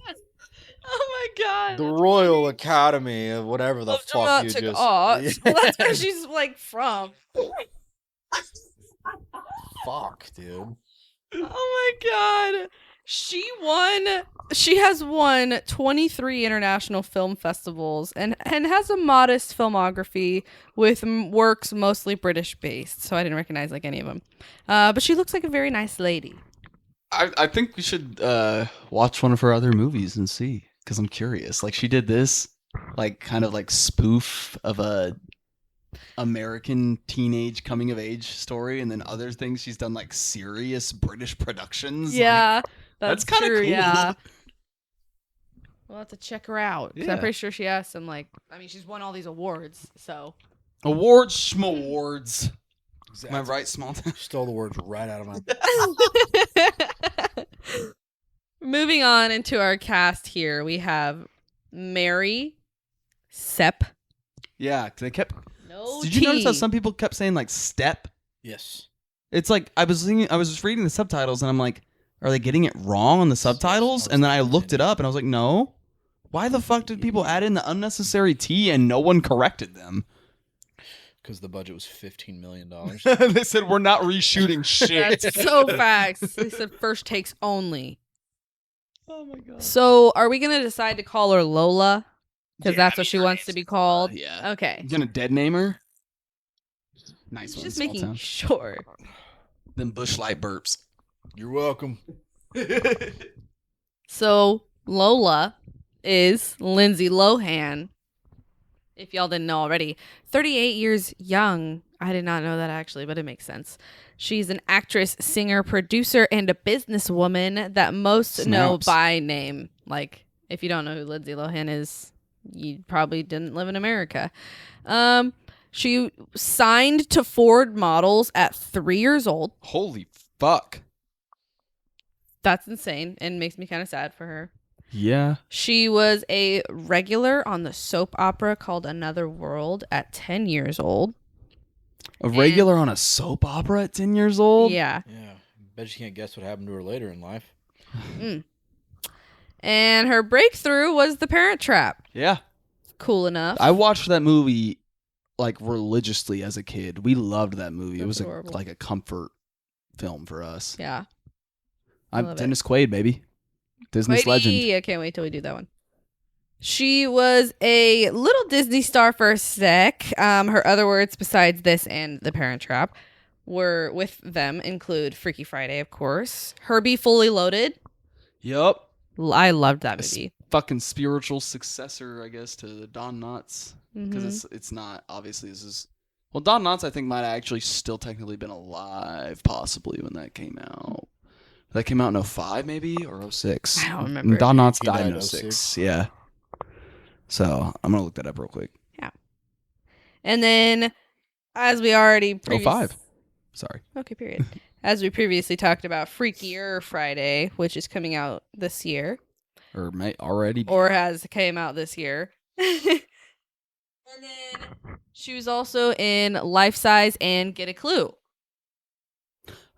Oh my god. The Royal Academy of whatever the Of fuck you Dramatic just... Art. Well, that's where she's like from. Fuck, dude. Oh my god. She has won 23 international film festivals and has a modest filmography with works mostly British based, so I didn't recognize like any of them. But she looks like a very nice lady. I think we should watch one of her other movies and see. because I'm curious. Like she did this, like kind of like spoof of a American teenage coming of age story, and then other things she's done like serious British productions. Yeah, that's that's kinda true. cool. Yeah, we'll have to check her out. 'Cause Yeah. I'm pretty sure she has some like. I mean, she's won all these awards, so. Awards, schmawards. Am I right, small town? Stole the words right out of my. Moving on into our cast here, we have Mary, Sepp. Yeah, because they kept. No Did you notice how T. some people kept saying like step? Yes. It's like I was reading the subtitles and I'm like, are they getting it wrong on the subtitles? And then I looked it up and I was like, no. Why the fuck did people add in the unnecessary T and no one corrected them? Because the budget was $15 million. They said we're not reshooting shit. That's so facts. They said first takes only. Oh my god. So, are we gonna decide to call her Lola? Because Yeah, that's what she wants to be called. Yeah. Okay. You gonna dead name her? Nice one. Just small making town. sure. Them bushlight burps. You're welcome. So Lola is Lindsay Lohan. If y'all didn't know already, 38 years young. I did not know that actually, but it makes sense. She's an actress, singer, producer, and a businesswoman that most know Snaps. by name. Like, if you don't know who Lindsay Lohan is, you probably didn't live in America. She signed to Ford Models at 3 years old. Holy fuck. That's insane and makes me kind of sad for her. Yeah. She was a regular on the soap opera called Another World at 10 years old. A regular on a soap opera at 10 years old? Yeah. Yeah. Bet you can't guess what happened to her later in life. And her breakthrough was The Parent Trap. Yeah. Cool enough. I watched that movie like religiously as a kid. We loved that movie. It That's was adorable. like a comfort film for us. Yeah. I'm love it. Dennis Quaid, baby. Disney's Quaiddy. legend. I can't wait till we do that one. She was a little Disney star for a sec. Her other words besides this and The Parent Trap were with them include Freaky Friday, of course. Herbie Fully Loaded. Yup. I loved that It's movie. fucking spiritual successor, I guess, to the Don Knotts. Because Mhm. it's not, obviously, this is. Well, Don Knotts, I think, might have actually still technically been alive, possibly, when that came out. That came out in 05, maybe, or 06. I don't remember. And Don Knotts He died died in in 06. 06. Yeah. So, I'm going to look that up real quick. And then, as we already 05. Sorry. Okay, period. As we previously talked about, Freakier Friday, which is coming out this year, Or may already be. or has came out this year. And then she was also in Life Size and Get a Clue.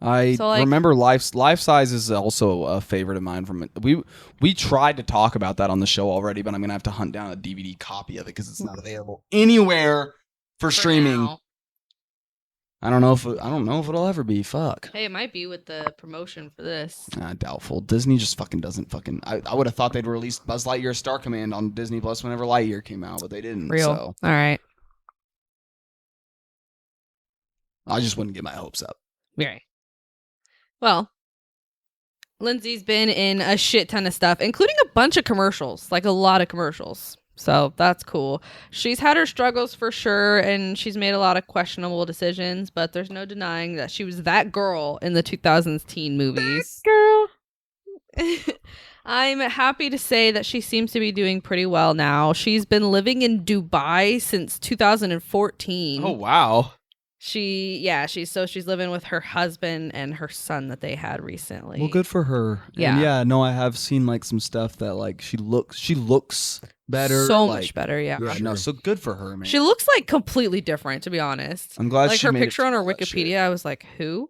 I So, like- remember Life Size is also a favorite of mine. From we tried to talk about that on the show already, but I'm gonna have to hunt down a DVD copy of it because it's not available anywhere for streaming. now. I don't know if it'll ever be. Fuck. Hey, it might be with the promotion for this. Doubtful. Disney just fucking doesn't fucking. I would have thought they'd release Buzz Lightyear Star Command on Disney Plus whenever Lightyear came out, but they didn't. Real. So All right. I just wouldn't get my hopes up. Right. Well, Lindsay's been in a shit ton of stuff, including a bunch of commercials, like a lot of commercials. So that's cool. She's had her struggles for sure, and she's made a lot of questionable decisions, but there's no denying that she was that girl in the 2000s teen movies. Girl. I'm happy to say that she seems to be doing pretty well now. She's been living in Dubai since 2014. Oh wow. She's living with her husband and her son that they had recently. Well, good for her. Yeah. And yeah, no, I have seen like some stuff that like she looks better. So like, much better, yeah. Yeah, no, so good for her, man. She looks like completely different, to be honest. I'm glad Like she her made it picture on her through that shit. Wikipedia, I was like, who?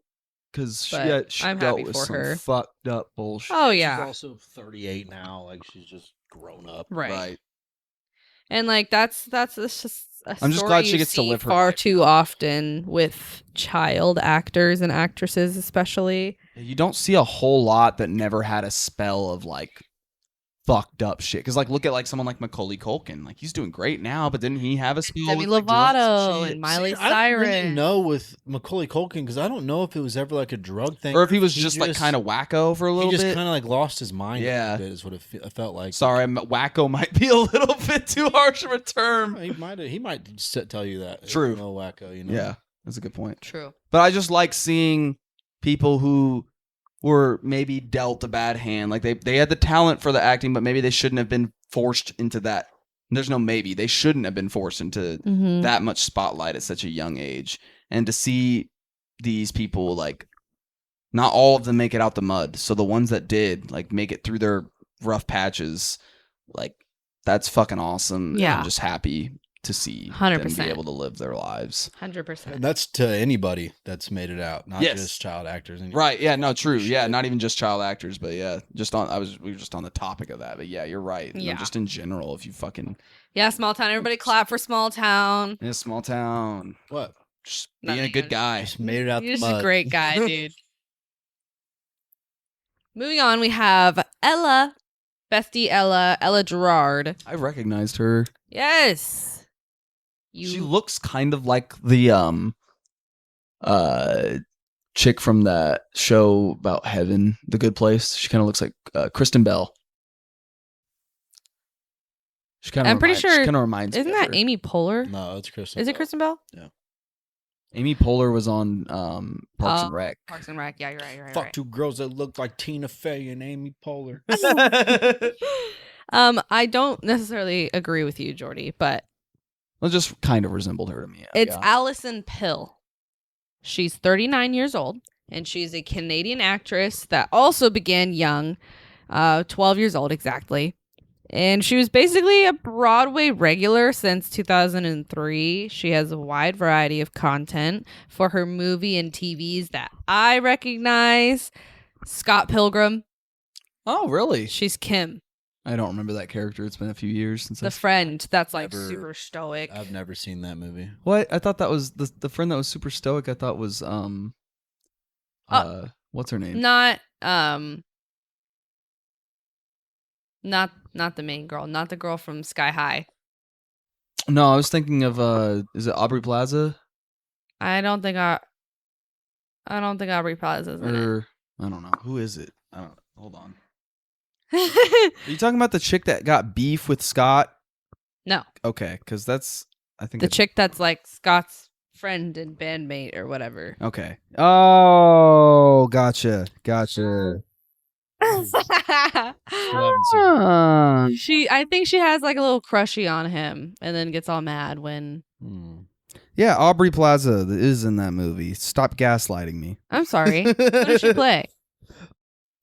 Because But she I'm dealt happy with for some her. fucked up bullshit. Oh She's yeah, also 38 now. Like, she's just grown up. right. And like that's just a I'm just story glad she you gets to see live her far life. too often with child actors and actresses, especially. You don't see a whole lot that never had a spell of like fucked up shit. Because like look at like someone like Macaulay Culkin. Like he's doing great now, but didn't he have a spell Demi with, like, drugs Lovato shit? and Miley I don't really Cyrus. know with Macaulay Culkin because I don't know if it was ever like a drug thing Or if he was just like kind of wacko for a little He just bit. kind of like lost his mind. Yeah. A bit is what it felt like. Sorry, wacko might be a little bit too harsh of a term. He might tell you that. True. No wacko. You know. Yeah, that's a good point. True. But I just like seeing people who were maybe dealt a bad hand. Like they had the talent for the acting, but maybe they shouldn't have been forced into that. There's no maybe. They shouldn't have been forced into Mm-hmm. that much spotlight at such a young age. And to see these people, like, not all of them make it out the mud. So the ones that did, like, make it through their rough patches, like, that's fucking awesome. Yeah. I'm just happy to see 100%. them be able to live their lives. 100%. And that's to anybody that's made it out, not Yes. just child actors. Right. Yeah. No. True. Yeah. Not even just child actors, but yeah. We were just on the topic of that. But yeah, you're right. You know, Yeah. just in general, if you fucking Yeah, small town. Everybody clap for small town. in a small town, What? just Nothing. being a good guy. Just made it out You're the just mud. a great guy, dude. Moving on, we have Ella, bestie Ella Gerard. I recognized her. Yes. She looks kind of like the chick from that show about heaven, The Good Place. She kind of looks like Kristen Bell. She kind of. I'm pretty sure- She kind of reminds me. Isn't of that her. Amy Poehler? No, it's Kristen. Is it Bell. Kristen Bell? Amy Poehler was on Parks and Rec. Parks and Rec. Yeah, you're right. You're right. Fuck two girls that look like Tina Fey and Amy Poehler. I don't necessarily agree with you, Jordy, but Well, just kind of resembled her to me. it's yeah. Allison Pill. She's 39 years old, and she's a Canadian actress that also began young, 12 years old exactly. And she was basically a Broadway regular since 2003. She has a wide variety of content for her movie and TVs that I recognize. Scott Pilgrim. Oh, really? She's Kim, I don't remember that character. It's been a few years since. the friend that's like Never- super stoic. I've never seen that movie. What? I thought that was the friend that was super stoic. I thought was what's her name? Not the main girl, not the girl from Sky High. No, I was thinking of is it Aubrey Plaza I don't think Aubrey Plaza's in or I don't know who is it? I don't. Hold on. it. Are you talking about the chick that got beef with Scott? No, Okay, because that's I think the it's- chick that's like Scott's friend and bandmate or whatever. Okay. Oh, gotcha. I think she has like a little crushy on him, and then gets all mad when. Yeah, Aubrey Plaza is in that movie. Stop gaslighting me. I'm sorry. What does she play?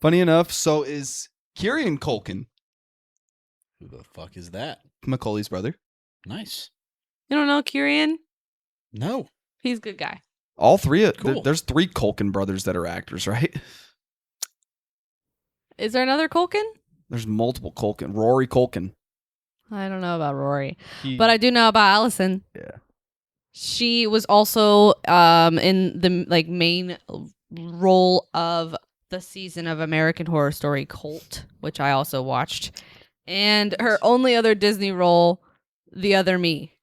Funny enough, so is Kieran Culkin, Who the fuck is that? Macaulay's brother. Nice. You don't know Kyrian? No. He's a good guy. All three. Cool. There's 3 Culkin brothers that are actors, right? Is there another Culkin? There's multiple Culkin. Rory Culkin. I don't know about Rory, He- but I do know about Allison. Yeah. She was also in the like main role of the season of American Horror Story Cult, which I also watched, and her only other Disney role, The Other Me.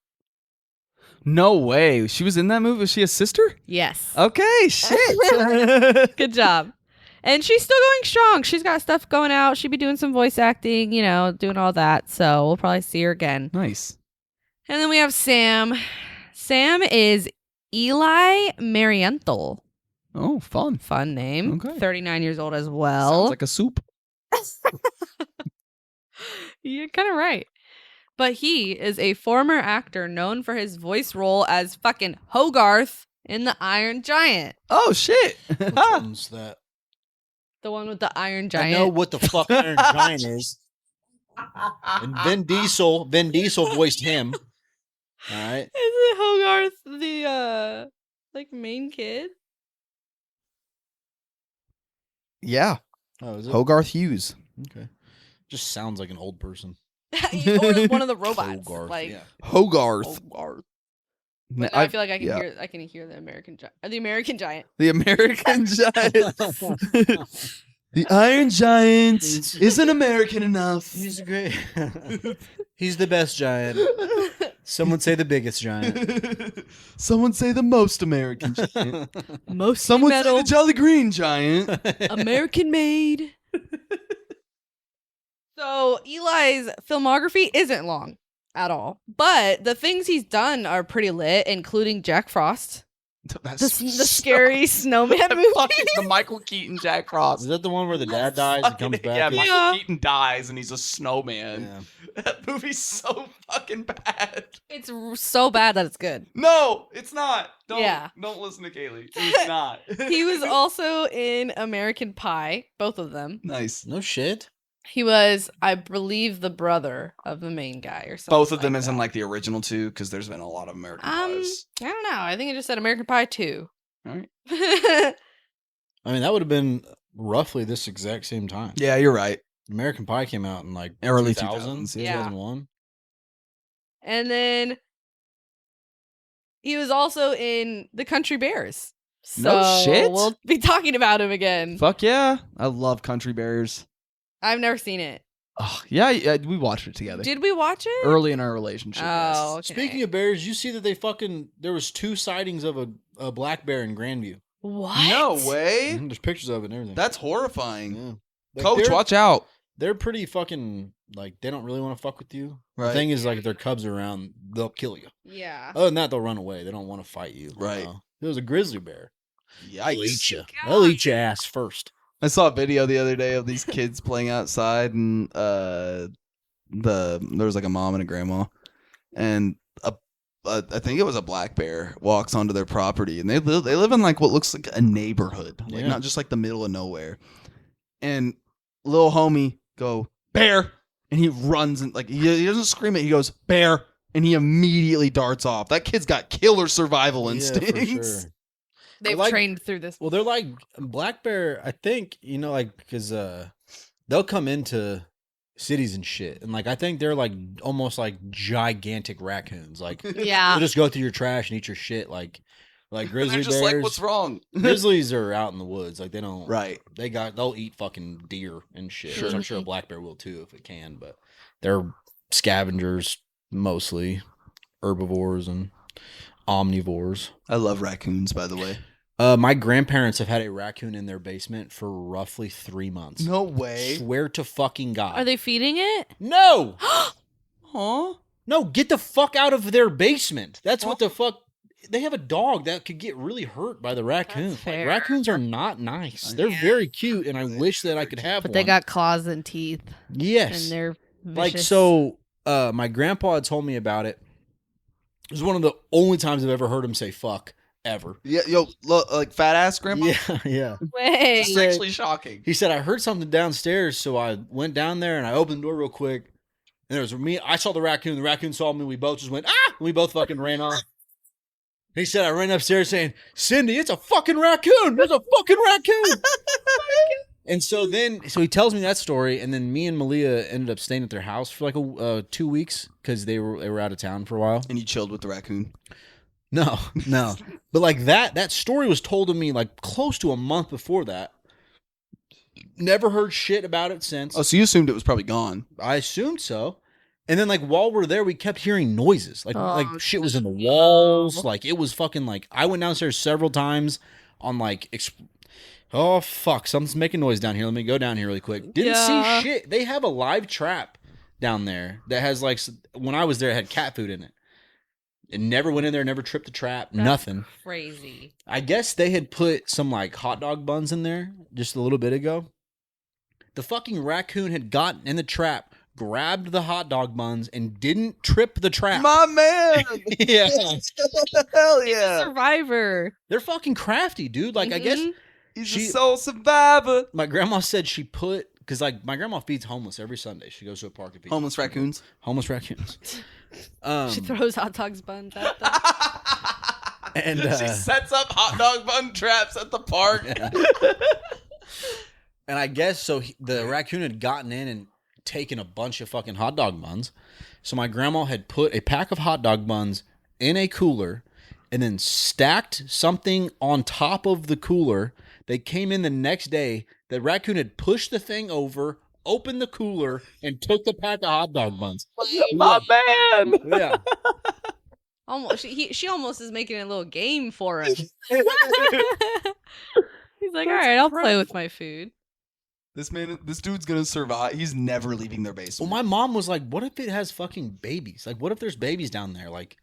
No way. She was in that movie. Was she a sister? Yes. Okay, shit. Good job. And she's still going strong. She's got stuff going out. She'd be doing some voice acting, doing all that. So we'll probably see her again. Nice. And then we have Sam. Sam is Eli Marienthal. Oh, fun. Fun name. Okay. 39 years old as well. Sounds like a soup. You're kind of right. But he is a former actor known for his voice role as fucking Hogarth in The Iron Giant. Oh, shit. Which one's that? The one with the Iron I Giant. know what the fuck Iron Giant is. And Vin Diesel voiced him. All right. Is it Hogarth the main kid? Yeah. Oh, is it? Hogarth Hughes. Okay. Just sounds like an old person. Or one of the robots. Hogarth, like yeah. Hogarth. Hogarth. But now I feel like I can hear the American Giant. The American Giant. The American Giant. The Iron Giant isn't American enough. He's great. He's the best giant. Some would say the biggest giant. Someone say the most American giant. Most Someone metal, say the Jolly Green Giant. American made. So Eli's filmography isn't long at all, but the things he's done are pretty lit, including Jack Frost, That's the scary snowman movie. the Michael Keaton Jack Frost. Is that the one where the dad dies and comes back? Yeah, in? Michael Yeah. Keaton dies and he's a snowman. Yeah. That movie's so fucking bad. It's so bad that it's good. No, it's not. Yeah. Don't listen to Kaylee. It's not. He was also in American Pie, both of them. nice. No shit. He was, I believe, the brother of the main guy or something. Both of them like isn't that. like the original two because there's been a lot of American Pies. I don't know. I think it just said American Pie 2. All right. I mean, that would have been roughly this exact same time. Yeah, you're right. American Pie came out in like Early 2000s, 2000s, yeah. 2001. And then he was also in The Country Bears. So No shit? we'll be talking about him again. Fuck yeah. I love Country Bears. I've never seen it. Oh, yeah, we watched it together. Did we watch it? Early in our relationship. Oh, yes. okay. Speaking of bears, you see that there was 2 sightings of a black bear in Grandview. What? No way. There's pictures of it and everything. That's horrifying. yeah. Like, Coach, they're- watch out. They're pretty fucking, like, they don't really want to fuck with you. Right. The thing is, like, if their cubs are around, they'll kill you. Yeah. Other than that, they'll run away. They don't want to fight you. Right. It was a grizzly bear. Yikes. They'll eat you. God. They'll eat your ass first. I saw a video the other day of these kids playing outside, and there was like a mom and a grandma, and I think it was a black bear walks onto their property, and they live in like what looks like a neighborhood, like Yeah. not just like the middle of nowhere. And little homie go bear, and he runs and like he doesn't scream it, he goes bear, and he immediately darts off. That kid's got killer survival instincts. Yeah, for sure. They've like- trained through this. Well, they're like black bear. I think like because they'll come into cities and shit, and like I think they're like almost like gigantic raccoons. Like Yeah. they'll just go through your trash and eat your shit. Like And grizzly they're just bears. like, what's wrong? Grizzlies are out in the woods. Like they don't. Right. They'll eat fucking deer and shit. Sure. Which I'm sure a black bear will too if it can. But they're scavengers mostly, herbivores and omnivores. I love raccoons, by the way. My grandparents have had a raccoon in their basement for roughly 3 months. No way. Swear to fucking God. Are they feeding it? No! Huh? No, get the fuck out of their basement. That's what the fuck. They have a dog that could get really hurt by the raccoon. That's Like, fair. raccoons are not nice. They're very cute, and I wish that I could have But one. they got claws and teeth, yes. and they're Like, vicious. so, my grandpa had told me about it. It was one of the only times I've ever heard him say fuck, ever. Yeah, yo, look, like fat ass grandpa. Yeah, yeah. Wait. It's actually shocking. He said, I heard something downstairs, so I went down there and I opened the door real quick. And there was me. I saw the raccoon saw me. We both just went, ah! And we both fucking ran off. He said, I ran upstairs saying, Cindy, it's a fucking raccoon. There's a fucking raccoon. And so he tells me that story. And then me and Malia ended up staying at their house for like 2 weeks because they were out of town for a while. And you chilled with the raccoon. No. But like that story was told to me like close to a month before that. Never heard shit about it since. Oh, so you assumed it was probably gone. I assumed so. And then like while we're there, we kept hearing noises. Like Oh, shit was in the walls. Like it was fucking like I went downstairs several times on like oh fuck, something's making noise down here. Let me go down here really quick. Didn't Yeah. see shit. They have a live trap down there that has like when I was there it had cat food in it. It never went in there, never tripped the trap, That's nothing. Crazy. I guess they had put some like hot dog buns in there just a little bit ago. The fucking raccoon had gotten in the trap, grabbed the hot dog buns, and didn't trip the trap. My man. Yeah. Hell yeah. Survivor. They're fucking crafty, dude. Like, I guess Mhm. He's She- a soul survivor. my grandma said she put, because like my grandma feeds homeless every Sunday. She goes to a park and feeds Homeless raccoons. Homeless raccoons. She throws hot dogs buns at them. And she sets up hot dog bun traps at the park. and I guess so the raccoon had gotten in and taken a bunch of fucking hot dog buns. So my grandma had put a pack of hot dog buns in a cooler and then stacked something on top of the cooler They came in the next day. The raccoon had pushed the thing over, opened the cooler, and took the pack of hot dog buns. My man. Yeah. Almost, she almost is making a little game for him. He's like, all right, I'll play with my food. This dude's gonna survive. He's never leaving their Well, basement. my mom was like, "What if it has fucking babies? Like, what if there's babies down there? Like,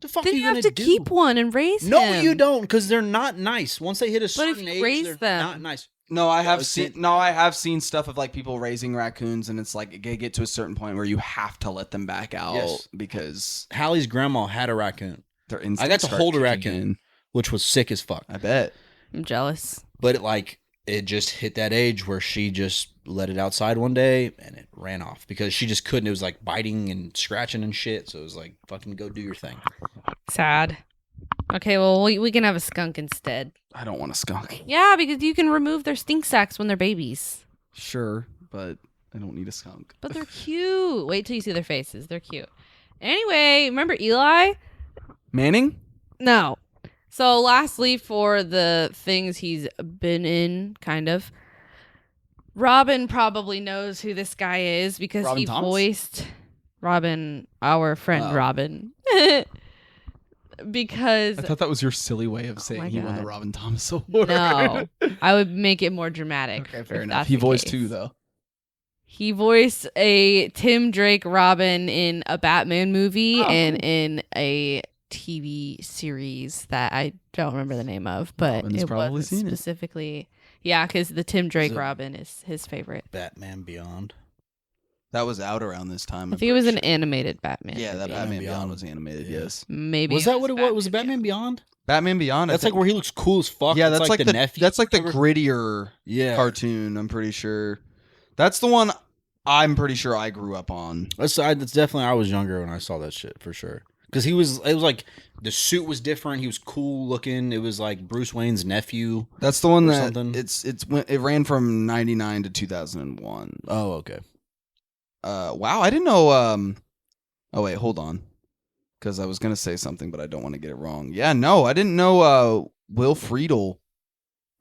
the fuck Then are you you have gonna to do?" keep one and raise No, him. you don't, because they're not nice. Once they hit a But if certain you age, raise they're them- not nice. No, I have was seen. it- No, I have seen stuff of like people raising raccoons, and it's like they get to a certain point where you have to let them back out Yes. because Hallie's grandma had a raccoon, their I instincts got to start hold a kicking raccoon. in. which was sick as fuck. I bet. I'm jealous. But it just hit that age where she just let it outside one day and it ran off because she just couldn't. It was like biting and scratching and shit. So it was like, fucking go do your thing. Sad. Okay, well, we can have a skunk instead. I don't want a skunk. Yeah, because you can remove their stink sacs when they're babies. Sure, but I don't need a skunk. But they're cute. Wait till you see their faces. They're cute. Anyway, remember Eli? Manning? No. So lastly, for the things he's been in, kind of, Robin probably knows who this guy is because Robin he Thomas? voiced Robin, our friend Oh. Robin. Because I thought that was your silly way of my saying he won the God. Robin Thomas Award. no, I would make it more dramatic. Okay, fair if enough. that's He the voiced case. two though. He voiced a Tim Drake Robin in a Batman movie Oh, and cool. in a TV series that I don't remember the name of, but Robin's it probably was seen it. specifically, yeah, because the Tim Drake it- Robin is his favorite. Batman Beyond. That was out around this time. I think it was an animated Batman. Yeah, that movie. Batman Beyond. Beyond was animated. Yeah. Yes, Maybe Was it that what it was? Was it Batman Beyond? Batman Beyond. I That's like think- where he looks cool as fuck. Yeah, It's that's like the nephew. that's like the cover. grittier Yeah. cartoon. I'm pretty sure. That's the one. I'm pretty sure I grew up on. That's definitely. I was younger when I saw that shit for sure. Because it was like the suit was different. He was cool looking. It was like Bruce Wayne's nephew. That's the one Or that something. it ran from 99 to 2001. Oh, okay. Wow, I didn't know. Oh wait, hold on, because I was gonna say something, but I don't want to get it wrong. Yeah, no, I didn't know. Will Friedle,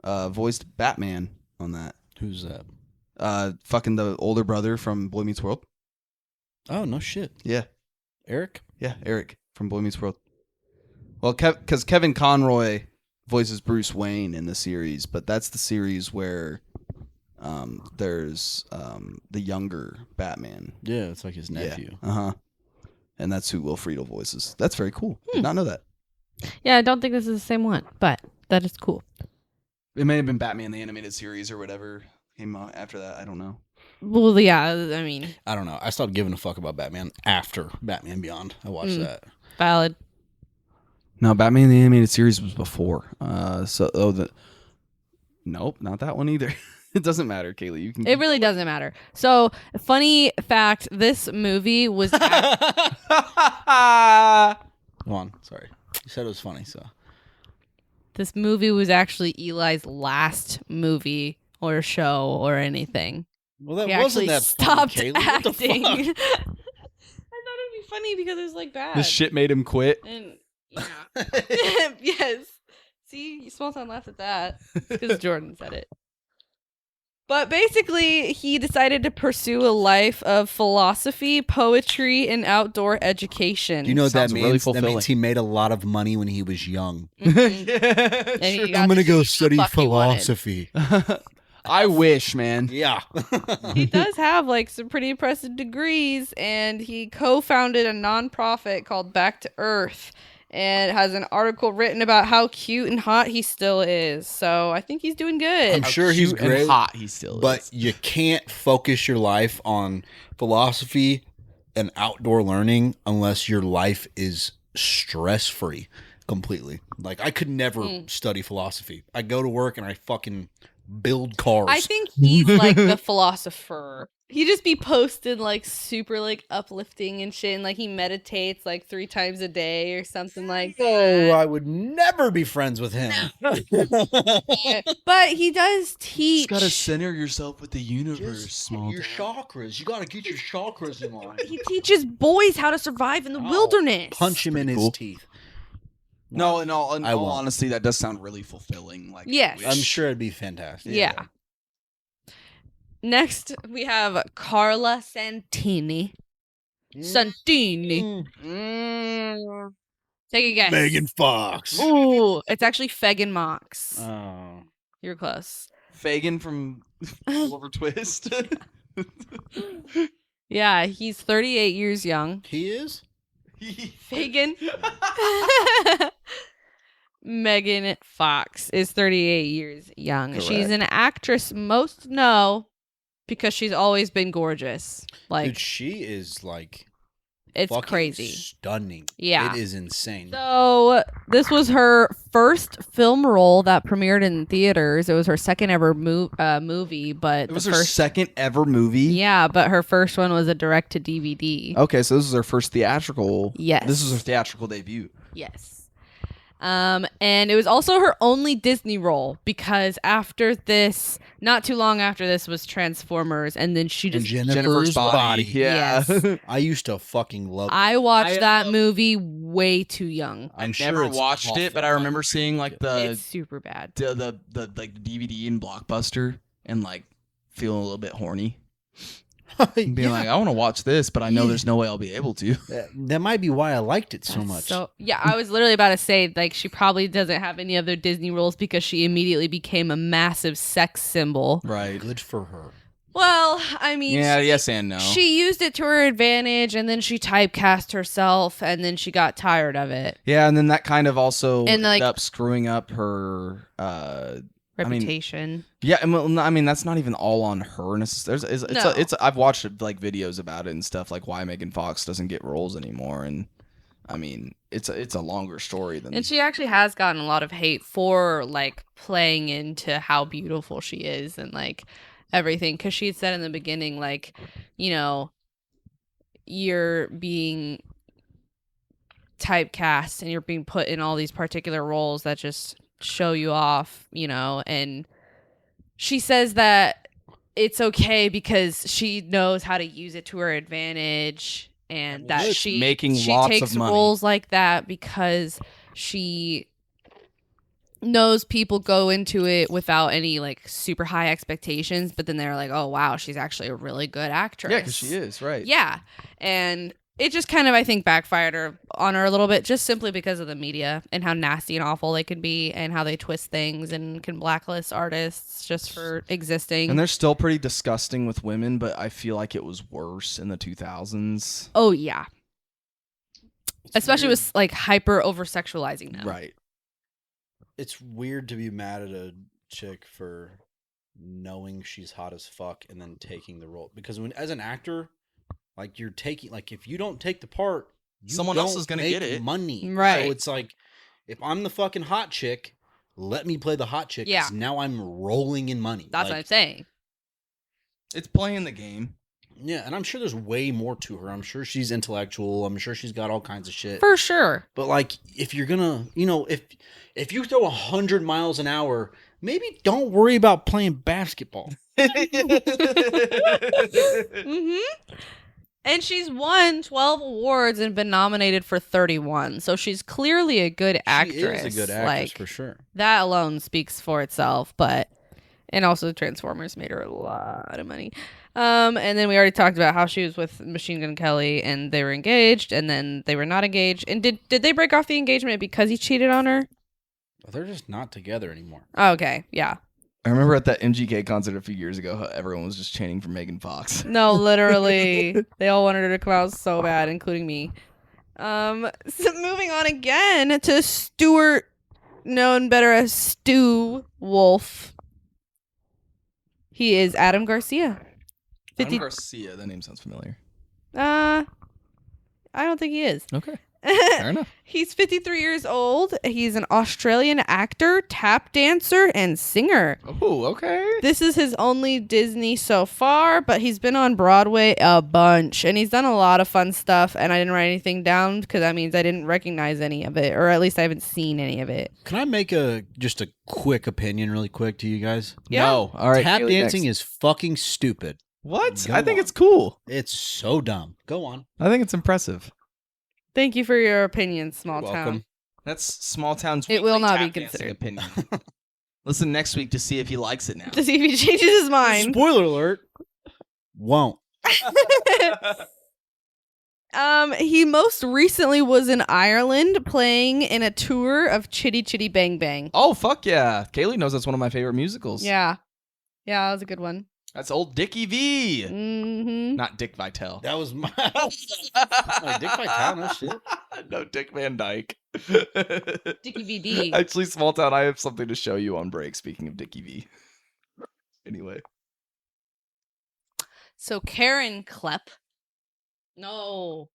voiced Batman on that. Who's that? Fucking the older brother from Boy Meets World. Oh, no shit. Yeah, Eric? yeah, Eric from Boy Meets World. Well, because Kevin Conroy voices Bruce Wayne in the series, but that's the series where there's the younger Batman. Yeah, it's like his nephew. Yeah. Uh-huh. And that's who Will Friedle voices. That's very cool. Did not know that. Yeah, I don't think this is the same one, but that is cool. It may have been Batman the Animated Series or whatever came out after that. I don't know. Well, yeah, I mean, I don't know. I stopped giving a fuck about Batman after Batman Beyond. I watched that. valid. No, Batman the Animated Series was before. Nope, not that one either. It doesn't matter, Kaylee. You can. It really doesn't matter. So, funny fact, this movie was Go on. Sorry. You said it was funny, so. this movie was actually Eli's last movie or show or anything. Well, that He wasn't actually that stopped funny, Kaylee. What the acting. fuck? I thought it'd be funny because it was like bad. This shit made him quit. And yeah. Yes. See, Small Town laughed at that because Jordan said it. But basically, he decided to pursue a life of philosophy, poetry, and outdoor education. Do you know what that Sounds means? really That fulfilling. means he made a lot of money when he was young. Mhm. And he got to do what the fuck he wanted. I wish, man. Yeah. He does have like some pretty impressive degrees, and he co-founded a nonprofit called Back to Earth, and has an article written about how cute and hot he still is. So I think he's doing good. I'm sure he's Cute and great, hot. He still but is. you can't focus your life on philosophy and outdoor learning unless your life is stress-free completely. Like, I could never study philosophy. I go to work and I fucking build cars. I think he's like the philosopher. He just be posted like super like uplifting and shit, and like he meditates like 3 times a day or something like Oh, that. I would never be friends with him. But he does teach. center yourself with the universe, small. Your chakras. You gotta get your chakras in line. He teaches boys how to survive in the wilderness. Punch him in pretty his cool. teeth. No, in all I won't. honesty, that does sound really fulfilling. Like, Yes. wish- I'm sure it'd be fantastic. Yeah. Next, we have Carla Santini. Santini. Take a guess. Megan Fox. Ooh, it's actually Fegan Mox. Oh. You're close. Fagin from Oliver Twist. Yeah, he's 38 years young. He is? Fagin. Megan Fox is 38 years young. She's an actress most know because she's always been gorgeous. Like, Dude, she is like it's fucking crazy. stunning. Yeah. It is insane. So this was her first film role that premiered in theaters. It was her second ever movie, but It was her second ever movie. Yeah, but her first one was a direct to DVD. Okay, so this is her first theatrical. Yes. This is her theatrical debut. Yes. And it was also her only Disney role because after this, not too long after this was Transformers, and then she just Jennifer's body. Yeah. Yes. I used to fucking love I watched that movie way too young. I sure never it's watched awful. it, but I remember seeing like It's super bad. the like DVD in Blockbuster and like feeling a little bit horny. And being like, I want to watch this, but I know there's no way I'll be able to. that might be why I liked it so That's much. So yeah, I was literally about to say like she probably doesn't have any other Disney roles because she immediately became a massive sex symbol. Right. Good for her. Well, I mean, Yeah, yes and no. she used it to her advantage, and then she typecast herself, and then she got tired of it. Yeah, and then that kind of also And, ended like- up screwing up her Reputation. yeah, and well, I mean that's not even all on her. It's I've watched like videos about it and stuff like why Megan Fox doesn't get roles anymore, and I mean it's a longer story than. And she actually has gotten a lot of hate for like playing into how beautiful she is and like everything, because she had said in the beginning like, you know, you're being typecast and you're being put in all these particular roles that just show you off, you know. And she says that it's okay because she knows how to use it to her advantage, and that It's she making she lots takes of money. roles like that because she knows people go into it without any like super high expectations, but then they're like, oh wow, she's actually a really good actress. Yeah, because she is right. Yeah. And it just kind of, I think, backfired on her a little bit just simply because of the media and how nasty and awful they can be and how they twist things and can blacklist artists just for existing. And they're still pretty disgusting with women, but I feel like it was worse in the 2000s. Oh, yeah. It's Especially weird. with like hyper over sexualizing them. Right. It's weird to be mad at a chick for knowing she's hot as fuck and then taking the role, because when as an actor, like you're taking, like if you don't take the part, Someone else is gonna make get it. money, Right. So it's like, if I'm the fucking hot chick, let me play the hot chick. 'cause Yeah. now I'm rolling in money. That's what I'm saying. It's playing the game. Yeah, and I'm sure there's way more to her. I'm sure she's intellectual. I'm sure she's got all kinds of shit. For sure. But like, if you're gonna, you know, if you throw 100 miles an hour, maybe don't worry about playing basketball. Mm-hmm. And she's won 12 awards and been nominated for 31. So she's clearly a good actress. She is a good actress Like, for sure. that alone speaks for itself. But, and also Transformers made her a lot of money. And then we already talked about how she was with Machine Gun Kelly and they were engaged and then they were not engaged. And did they break off the engagement because he cheated on her? They're just not together anymore. Oh, okay. Yeah. I remember at that MGK concert a few years ago, how everyone was just chanting for Megan Fox. No, literally. They all wanted her to come out so bad, including me. So moving on again to Stuart, known better as Stu Wolf. He is Adam Garcia. Adam Garcia, that name sounds familiar. I don't think he is. Okay, fair enough. He's 53 years old. He's an Australian actor, tap dancer, and singer. Oh, okay. This is his only Disney so far, but he's been on Broadway a bunch, and he's done a lot of fun stuff, and I didn't write anything down because that means I didn't recognize any of it, or at least I haven't seen any of it. Can I make just a quick opinion really quick to you guys? Yeah. No, all right. Tap Haley, dancing next. is fucking stupid. What? Go I think on. it's cool. It's so dumb. Go on. I think it's impressive. Thank you for your opinion, small You're town. welcome. That's small town's. It will weekly not be tap dancing considered. Opinion. Listen next week to see if he likes it now. To see if he changes his mind. Spoiler alert. Won't. He most recently was in Ireland playing in a tour of Chitty Chitty Bang Bang. Oh, fuck yeah. Kaylee knows that's one of my favorite musicals. Yeah. Yeah, that was a good one. That's old Dickie V. Mm-hmm. Not Dick Vitale. That was my. Like, Dick Vitale, no shit. No, Dick Van Dyke. Dickie VD. Actually, Small Town, I have something to show you on break, speaking of Dickie V. Anyway. So Karen Klepp. No.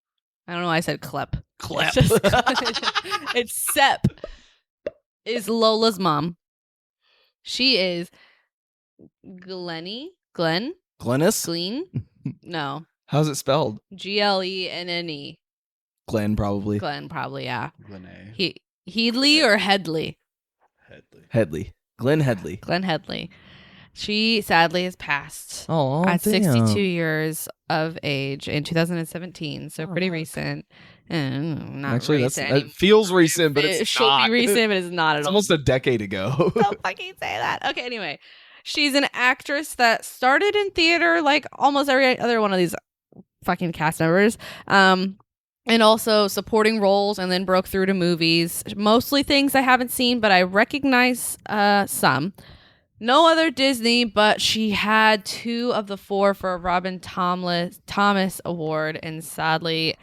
I don't know why I said Klepp. Klepp. It's, just, it's Sepp. Is Lola's mom. She is Glennie? Glenn? Glennis? Gleen? No. How's it spelled? Glenne. Glenn, probably. Glenn, probably, yeah. Glenn Headley or Headley? Headley. Glenn Headley. Glenn Headley. She sadly has passed Oh, at 62 years of age in 2017, so pretty recent. Not Actually, recent. that feels recent, but It it's should not. be recent, but it's not at It's all. almost a decade ago. Don't fucking say that. Okay, anyway. She's an actress that started in theater like almost every other one of these fucking cast members. And also supporting roles, and then broke through to movies. Mostly things I haven't seen, but I recognize some. No other Disney, but she had 2 of the 4 for a Robin Thomas Award, and sadly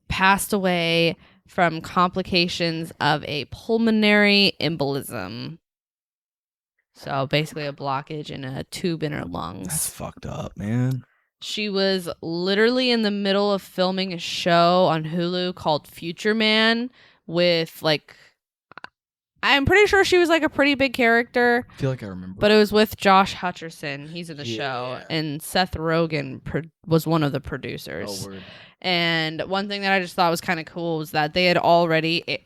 passed away from complications of a pulmonary embolism. So basically a blockage in a tube in her lungs. That's fucked up, man. She was literally in the middle of filming a show on Hulu called Future Man with like, I'm pretty sure she was like a pretty big character, I feel like I remember. but it was with Josh Hutcherson. He's in the show, Yeah. and Seth Rogen was one of the producers. Oh, word. And one thing that I just thought was kind of cool was that they had already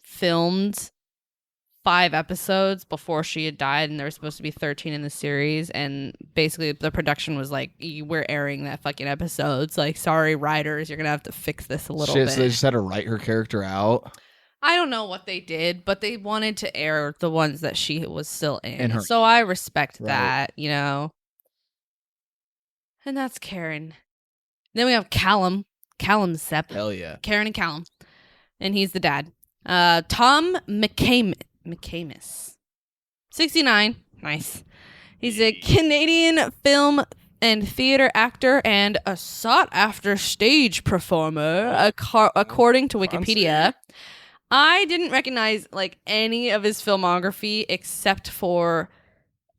filmed 5 episodes before she had died, and there were supposed to be 13 in the series. And basically, the production was like, "We're airing that fucking episode. It's like, sorry, writers, you're gonna have to fix this a little Shit, bit." so they just had to write her character out. I don't know what they did, but they wanted to air the ones that she was still in. In her- So I respect Right. that, you know. And that's Karen. Then we have Callum Sepp. Hell yeah. Karen and Callum. And he's the dad. Tom McCamus. 69. Nice. He's a Canadian film and theater actor and a sought-after stage performer, according to Wikipedia. I didn't recognize like any of his filmography except for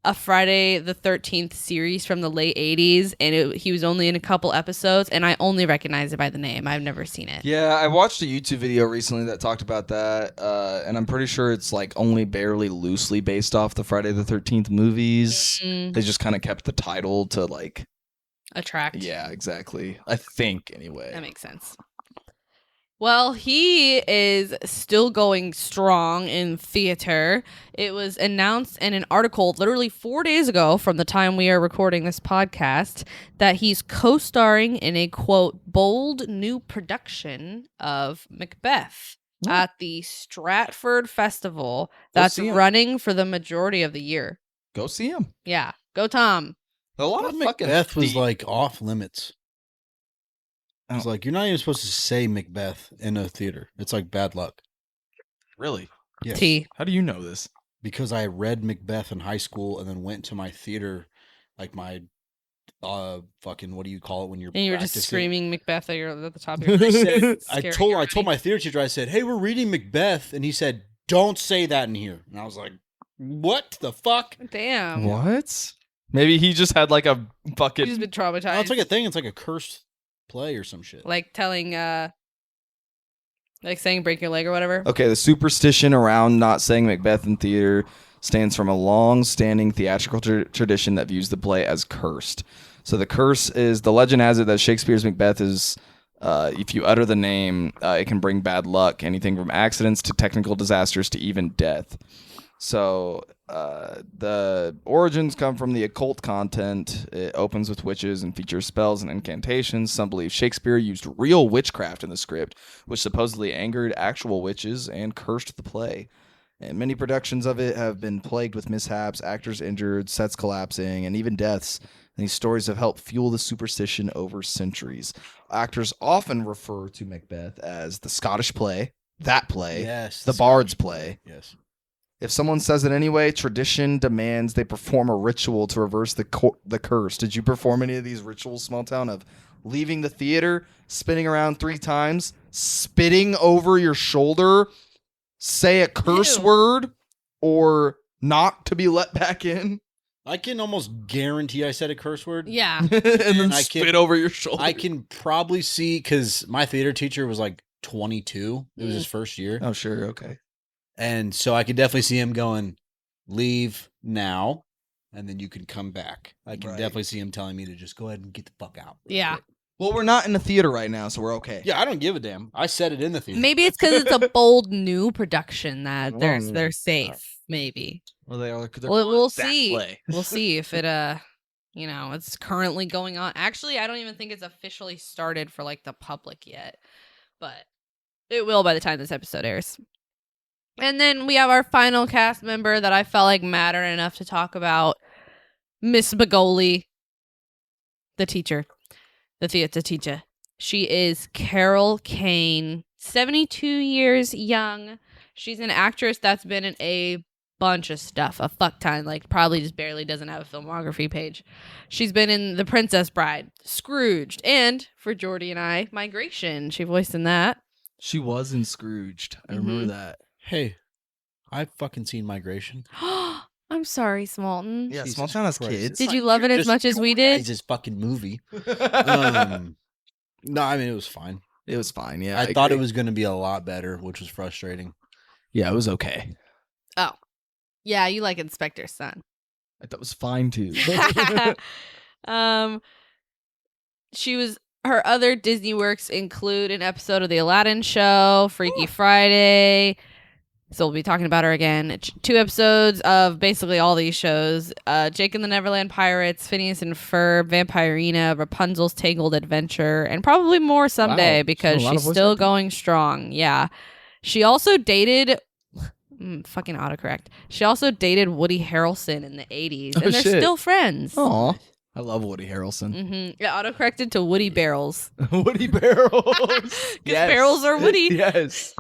a Friday the 13th series from the late 80s, and he was only in a couple episodes, and I only recognize it by the name. I've never seen it. Yeah, I watched a YouTube video recently that talked about that, and I'm pretty sure it's like only barely loosely based off the Friday the 13th movies. Mm, They just kind of kept the title to like, attract. yeah, exactly. I think anyway. That makes sense. Well, he is still going strong in theater. It was announced in an article literally 4 days ago from the time we are recording this podcast that he's co-starring in a, quote, bold new production of Macbeth at the Stratford Festival that's see him. running for the majority of the year. Go see him. Yeah. Go, Tom. A lot of fucking Macbeth was thieves. like off limits. It's like you're not even supposed to say Macbeth in a theater. It's like bad luck. Really? Yes. T. How do you know this? Because I read Macbeth in high school and then went to my theater, like my fucking what do you call it when you're And you were just practicing? screaming Macbeth at the top of your I said, head. I Scaring told everybody. my theater teacher, I said, "Hey, we're reading Macbeth," and he said, "Don't say that in here." And I was like, "What the fuck?" Damn. What? Maybe he just had like a You've fucking. just been traumatized. No, it's like a thing. It's like a cursed play or some shit. Like telling, like saying break your leg or whatever. Okay, the superstition around not saying Macbeth in theater stands from a long-standing theatrical tradition that views the play as cursed. So the curse is, the legend has it that Shakespeare's Macbeth is, if you utter the name, it can bring bad luck, anything from accidents to technical disasters to even death. So The origins come from the occult content. It opens with witches and features spells and incantations. Some believe Shakespeare used real witchcraft in the script, which supposedly angered actual witches and cursed the play. And many productions of it have been plagued with mishaps, actors injured, sets collapsing, and even deaths. And these stories have helped fuel the superstition over centuries. Actors often refer to Macbeth as the Scottish play, that play, Yes. the Bard's play. Yes. If someone says it anyway, tradition demands they perform a ritual to reverse the curse. Did you perform any of these rituals, Small Town, of leaving the theater, spinning around 3 times, spitting over your shoulder, say a curse Ew. word, or not to be let back in, I can almost guarantee I said a curse word. Yeah. and then I spit can- over your shoulder? I can probably see, because my theater teacher was like 22. It was his first year. Oh, sure, okay. And so I could definitely see him going, leave now, and then you can come back. I can Right. definitely see him telling me to just go ahead and get the fuck out. Yeah. Well, we're not in the theater right now, so we're okay. Yeah, I don't give a damn. I said it in the theater. Maybe it's because it's a bold new production that they're Well, they're safe. Maybe. Well, they're We'll that see. play. We'll see if it it's currently going on. Actually, I don't even think it's officially started for like the public yet, but it will by the time this episode airs. And then we have our final cast member that I felt like mattered enough to talk about, Miss Bagoli, the teacher, the theater teacher. She is Carol Kane, 72 years young. She's an actress that's been in a bunch of stuff, a fuck ton, like probably just barely doesn't have a filmography page. She's been in The Princess Bride, Scrooged, and for Jordy and I, Migration. She voiced in that. She was in Scrooged. I remember that. Hey, I've fucking seen Migration. I'm sorry, Smalton. Yeah, Jesus Small Town has Christ. kids. Did you love it as much as we did? It's this fucking movie. No, I mean, it was fine. It was fine, yeah. I thought it agree. was going to be a lot better, which was frustrating. Yeah, it was okay. Oh. Yeah, you like Inspector's Son. I thought it was fine, too. She was her other Disney works include an episode of The Aladdin Show, Freaky Friday. So we'll be talking about her again. 2 episodes of basically all these shows. Jake and the Neverland Pirates, Phineas and Ferb, Vampirina, Rapunzel's Tangled Adventure, and probably more someday Wow. because So a lot she's of voice still acting. going strong. Yeah. She also dated fucking autocorrect. She also dated Woody Harrelson in the 80s. Oh, And they're shit. still friends. Aw. I love Woody Harrelson. Yeah, autocorrected to Woody Barrels. Woody Barrels. Because barrels are Woody. Yes.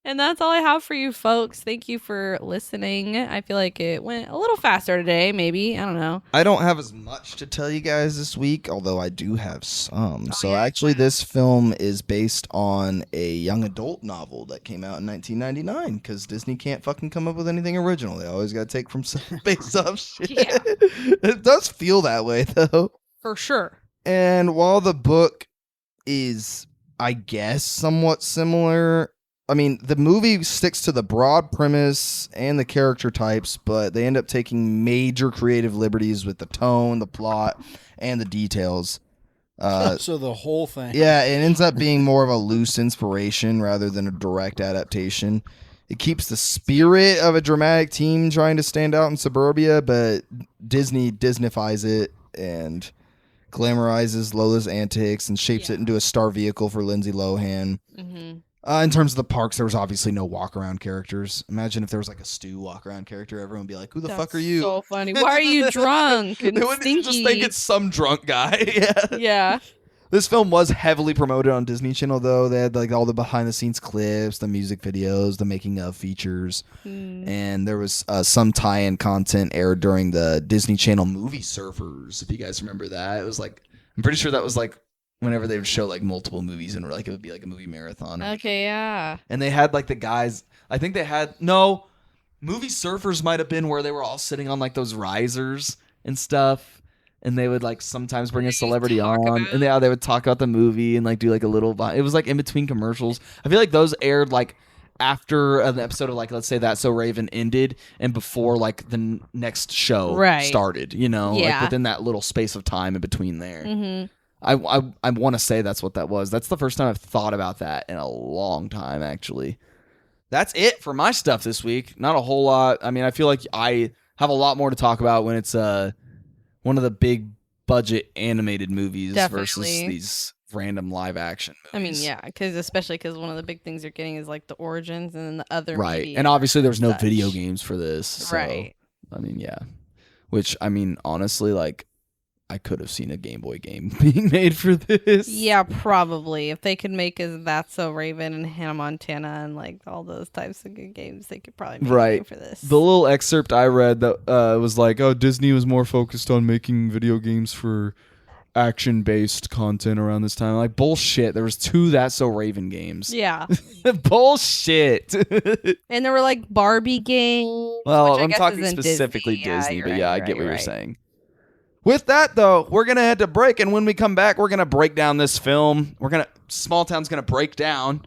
And that's all I have for you folks. Thank you for listening. I feel like it went a little faster today, maybe. I don't know. I don't have as much to tell you guys this week, although I do have some. So yeah, actually, this film is based on a young adult novel that came out in 1999 because Disney can't fucking come up with anything original. They always got to take from based off shit. Yeah. It does feel that way, though. For sure. And while the book is, I guess, somewhat similar, I mean, the movie sticks to the broad premise and the character types, but they end up taking major creative liberties with the tone, the plot, and the details. So the whole thing. Yeah, it ends up being more of a loose inspiration rather than a direct adaptation. It keeps the spirit of a dramatic teen trying to stand out in suburbia, but Disney Disneyfies it and glamorizes Lola's antics and shapes it into a star vehicle for Lindsay Lohan. Mm-hmm. In terms of the parks, there was obviously no walk-around characters. Imagine if there was like a Stu walk-around character. Everyone would be like, who the fuck are you? So funny. Why are you drunk and They wouldn't even stinky? just think it's some drunk guy. Yeah. Yeah. This film was heavily promoted on Disney Channel, though. They had like all the behind-the-scenes clips, the music videos, the making-of features, and there was some tie-in content aired during the Disney Channel movie Surfers. If you guys remember that, it was like I'm pretty sure that was like whenever they would show like multiple movies and like it would be like a movie marathon. Okay, yeah. And they had like the guys. I think they had no movie Surfers might have been where they were all sitting on like those risers and stuff. And they would like sometimes bring a celebrity on, and they would talk about the movie and like do like a little. It was like in between commercials. I feel like those aired like after an episode of like let's say That's So Raven ended, and before like the next show started. You know, like within that little space of time in between there. Mm-hmm. I want to say that's what that was. That's the first time I've thought about that in a long time. Actually, that's it for my stuff this week. Not a whole lot. I mean, I feel like I have a lot more to talk about when it's one of the big budget animated movies versus Definitely. these random live action movies. I mean, yeah, especially because one of the big things you're getting is like the origins and then the other Right. media And obviously there's no such. video games for this. So, Right. I mean, yeah. Which, I mean, honestly, like, I could have seen a Game Boy game being made for this. Yeah, probably. If they could make a That's So Raven and Hannah Montana and like all those types of good games, they could probably make a Right. game for this. The little excerpt I read that was like, oh, Disney was more focused on making video games for action-based content around this time. Like, bullshit. There was 2 That's So Raven games. Yeah. Bullshit. And there were like Barbie games. Well, which I I'm guess talking isn't specifically Disney, you're but right, yeah, I you're get right, what you're right. saying. With that, though, we're going to head to break, and when we come back, we're going to break down this film. Small Town's going to break down,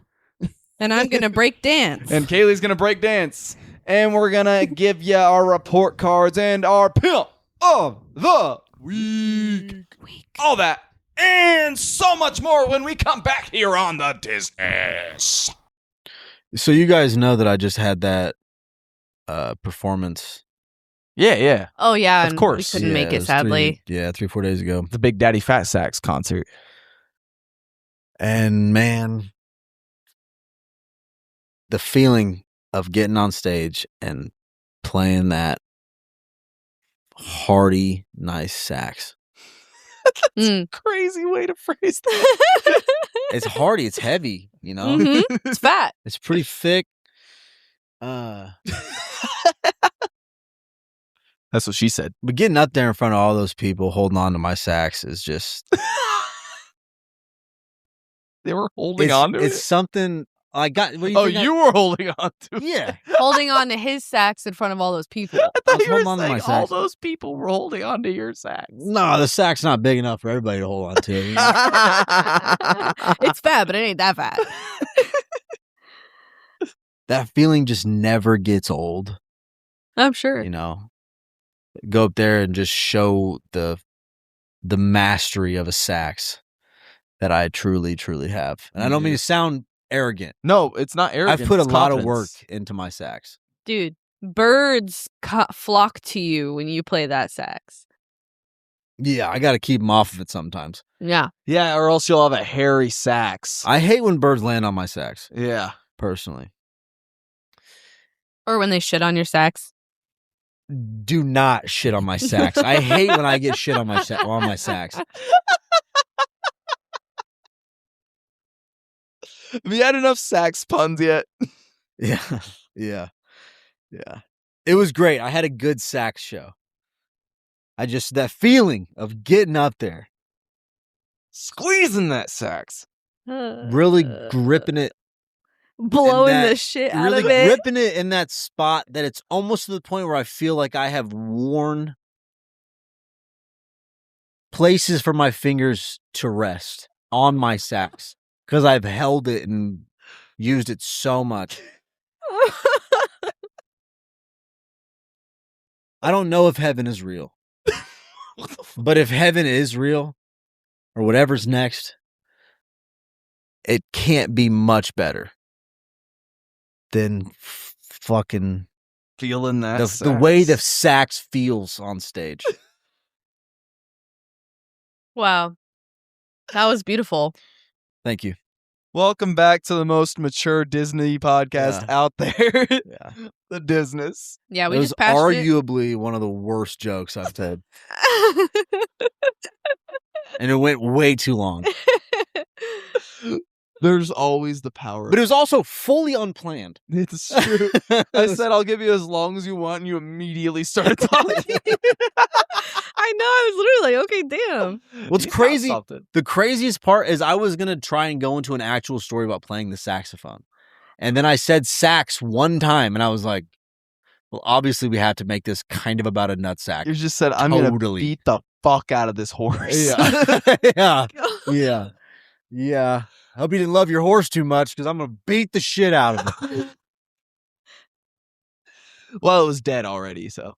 And I'm gonna break dance. and Kaylee's going to break dance, and we're going to give you our report cards and our pimp of the week. All that and so much more when we come back here on the Disney. So you guys know that I just had that performance. Yeah. Oh yeah, Of and course. we couldn't make it it was sadly. 3-4 days ago. The Big Daddy Fat Sax concert. And man, the feeling of getting on stage and playing that hearty, nice sax. Mm. Crazy way to phrase that. It's hearty, it's heavy, you know? Mhm. It's fat. It's pretty thick. That's what she said. But getting up there in front of all those people holding on to my sax is just They were holding on to it's it. something I got. What do you Oh, think you were holding on to it. yeah. Holding on to his sax in front of all those people. I thought was you were holding on to my saying all sax. those people were holding on to your sax. No, the sack's not big enough for everybody to hold on to. You know? It's fat, but it ain't that fat. That feeling just never gets old. I'm sure. You know, go up there and just show the mastery of a sax that I truly, truly have. And I don't mean to sound arrogant. No, it's not arrogant. I've put a it's lot of work confidence. into my sax. Dude, birds flock to you when you play that sax. Yeah, I got to keep them off of it sometimes. Yeah. Yeah, or else you'll have a hairy sax. I hate when birds land on my sax, Yeah. personally. Or when they shit on your sax. Do not shit on my sax. I hate when I get shit on my sax. Have you had enough sax puns yet? Yeah. Yeah. Yeah. It was great. I had a good sax show. That feeling of getting up there, Squeezing that sax. really gripping it, Blowing that- the shit out really of it. gripping it in that spot that it's almost to the point where I feel like I have worn places for my fingers to rest on my sax because I've held it and used it so much. I don't know if heaven is real, but if heaven is real or whatever's next, it can't be much better than fucking Feeling that the way the sax feels on stage. Wow. That was beautiful. Thank you. Welcome back to the most mature Disney podcast out there. Yeah. The Disness. Yeah, we It was just passed arguably one of the worst jokes I've said, and it went way too long. There's always the power. But it was also fully unplanned. It's true. I said I'll give you as long as you want, and you immediately started talking. I know. I was literally like, okay, damn. What's You got crazy? something. The craziest part is I was gonna try and go into an actual story about playing the saxophone, and then I said sax one time, and I was like, "Well, obviously we have to make this kind of about a nutsack." You just said I'm gonna Totally. beat the fuck out of this horse. Yeah, yeah, yeah. I hope you didn't love your horse too much because I'm gonna beat the shit out of it. Well, it was dead already, so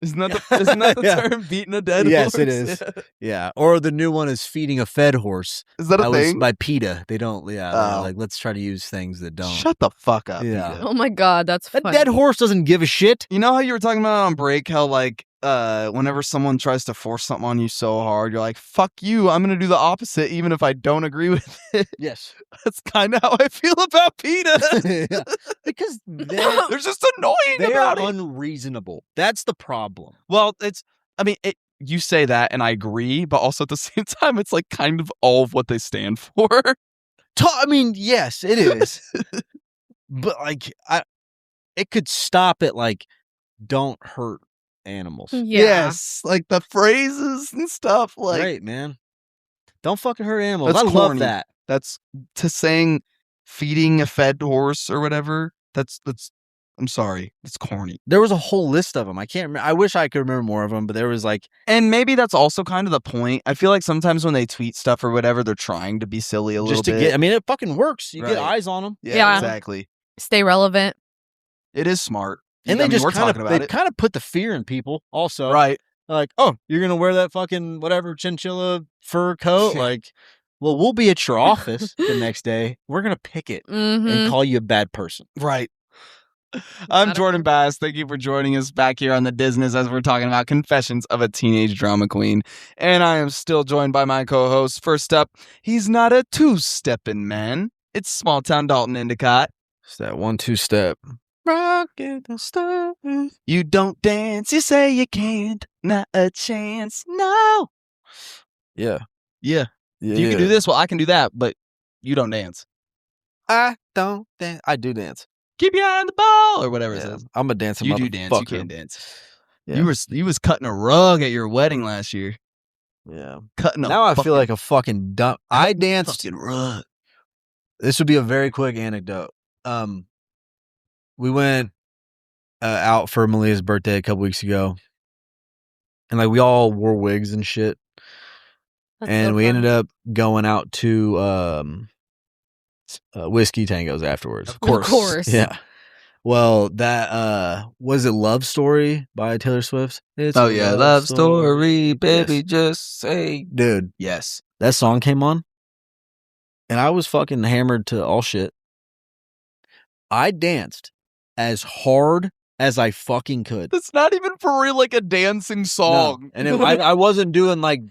Isn't that the Yeah. term? Beating a dead Yes, horse? it is. Yeah. Yeah. Or the new one is feeding a fed horse. Is that a That was thing? by PETA. They don't. Yeah. they're Oh. like, let's try to use things that don't. Shut the fuck up. Yeah. Peter. Oh my god, that's A funny. dead horse doesn't give a shit. You know how you were talking about on break, how like whenever someone tries to force something on you so hard, you're like, fuck you, I'm gonna do the opposite even if I don't agree with it. Yes. That's kind of how I feel about PETA. Yeah. Because they're They're just annoying about it. unreasonable. That's the problem. Well, you say that and I agree, but also at the same time, it's like kind of all of what they stand for. I mean, yes, it is. But like, it could stop at like, don't hurt animals. Yeah. Yes, like the phrases and stuff. Like Great, man. Don't fucking hurt animals. That's I love corny. that. that's to saying feeding a fed horse or whatever. That's I'm sorry, it's corny. There was a whole list of them. I can't remember. I wish I could remember more of them, but there was like, And maybe that's also kind of the point. I feel like sometimes when they tweet stuff or whatever, they're trying to be silly a little just to bit. get, I mean, it fucking works. You get Right. eyes on them. Yeah. Exactly. Stay relevant. It is smart. And I they mean, just we're kind talking of, about they it. kind of put the fear in people also. Right. Like, oh, you're going to wear that fucking whatever chinchilla fur coat? Like, well, we'll be at your office the next day. We're going to pick it Mm-hmm. and call you a bad person. Right. I'm Not a Jordan fan. Bass. Thank you for joining us back here on the Disney's as we're talking about Confessions of a Teenage Drama Queen. And I am still joined by my co-host. First up, he's not a two-stepping man. It's Small Town Dalton Endicott. It's that 1-2 step. Rockin' the stuff. You don't dance, you say you can't. Not a chance, no. Yeah. Yeah. If you can do this, well, I can do that, but you don't dance. I don't dance. I do dance. Keep your eye on the ball, or whatever it Yeah. says. I'm a dancing You motherfucker. do dance, you can dance. Yeah. You was cutting a rug at your wedding last year. Yeah. Cutting a Now I fucking- feel like a fucking dumb. I danced. fucking rug. This would be a very quick anecdote. We went out for Malia's birthday a couple weeks ago, and like we all wore wigs and shit, and we ended up going out to whiskey tangos afterwards. Of course. Yeah. Well, that was it Love Story by Taylor Swift? It's Oh a yeah, love story, baby. Yes. Just say Dude, yes. that song came on, and I was fucking hammered to all shit. I danced as hard as I fucking could. That's not even for real, like a dancing No. song. And I wasn't doing like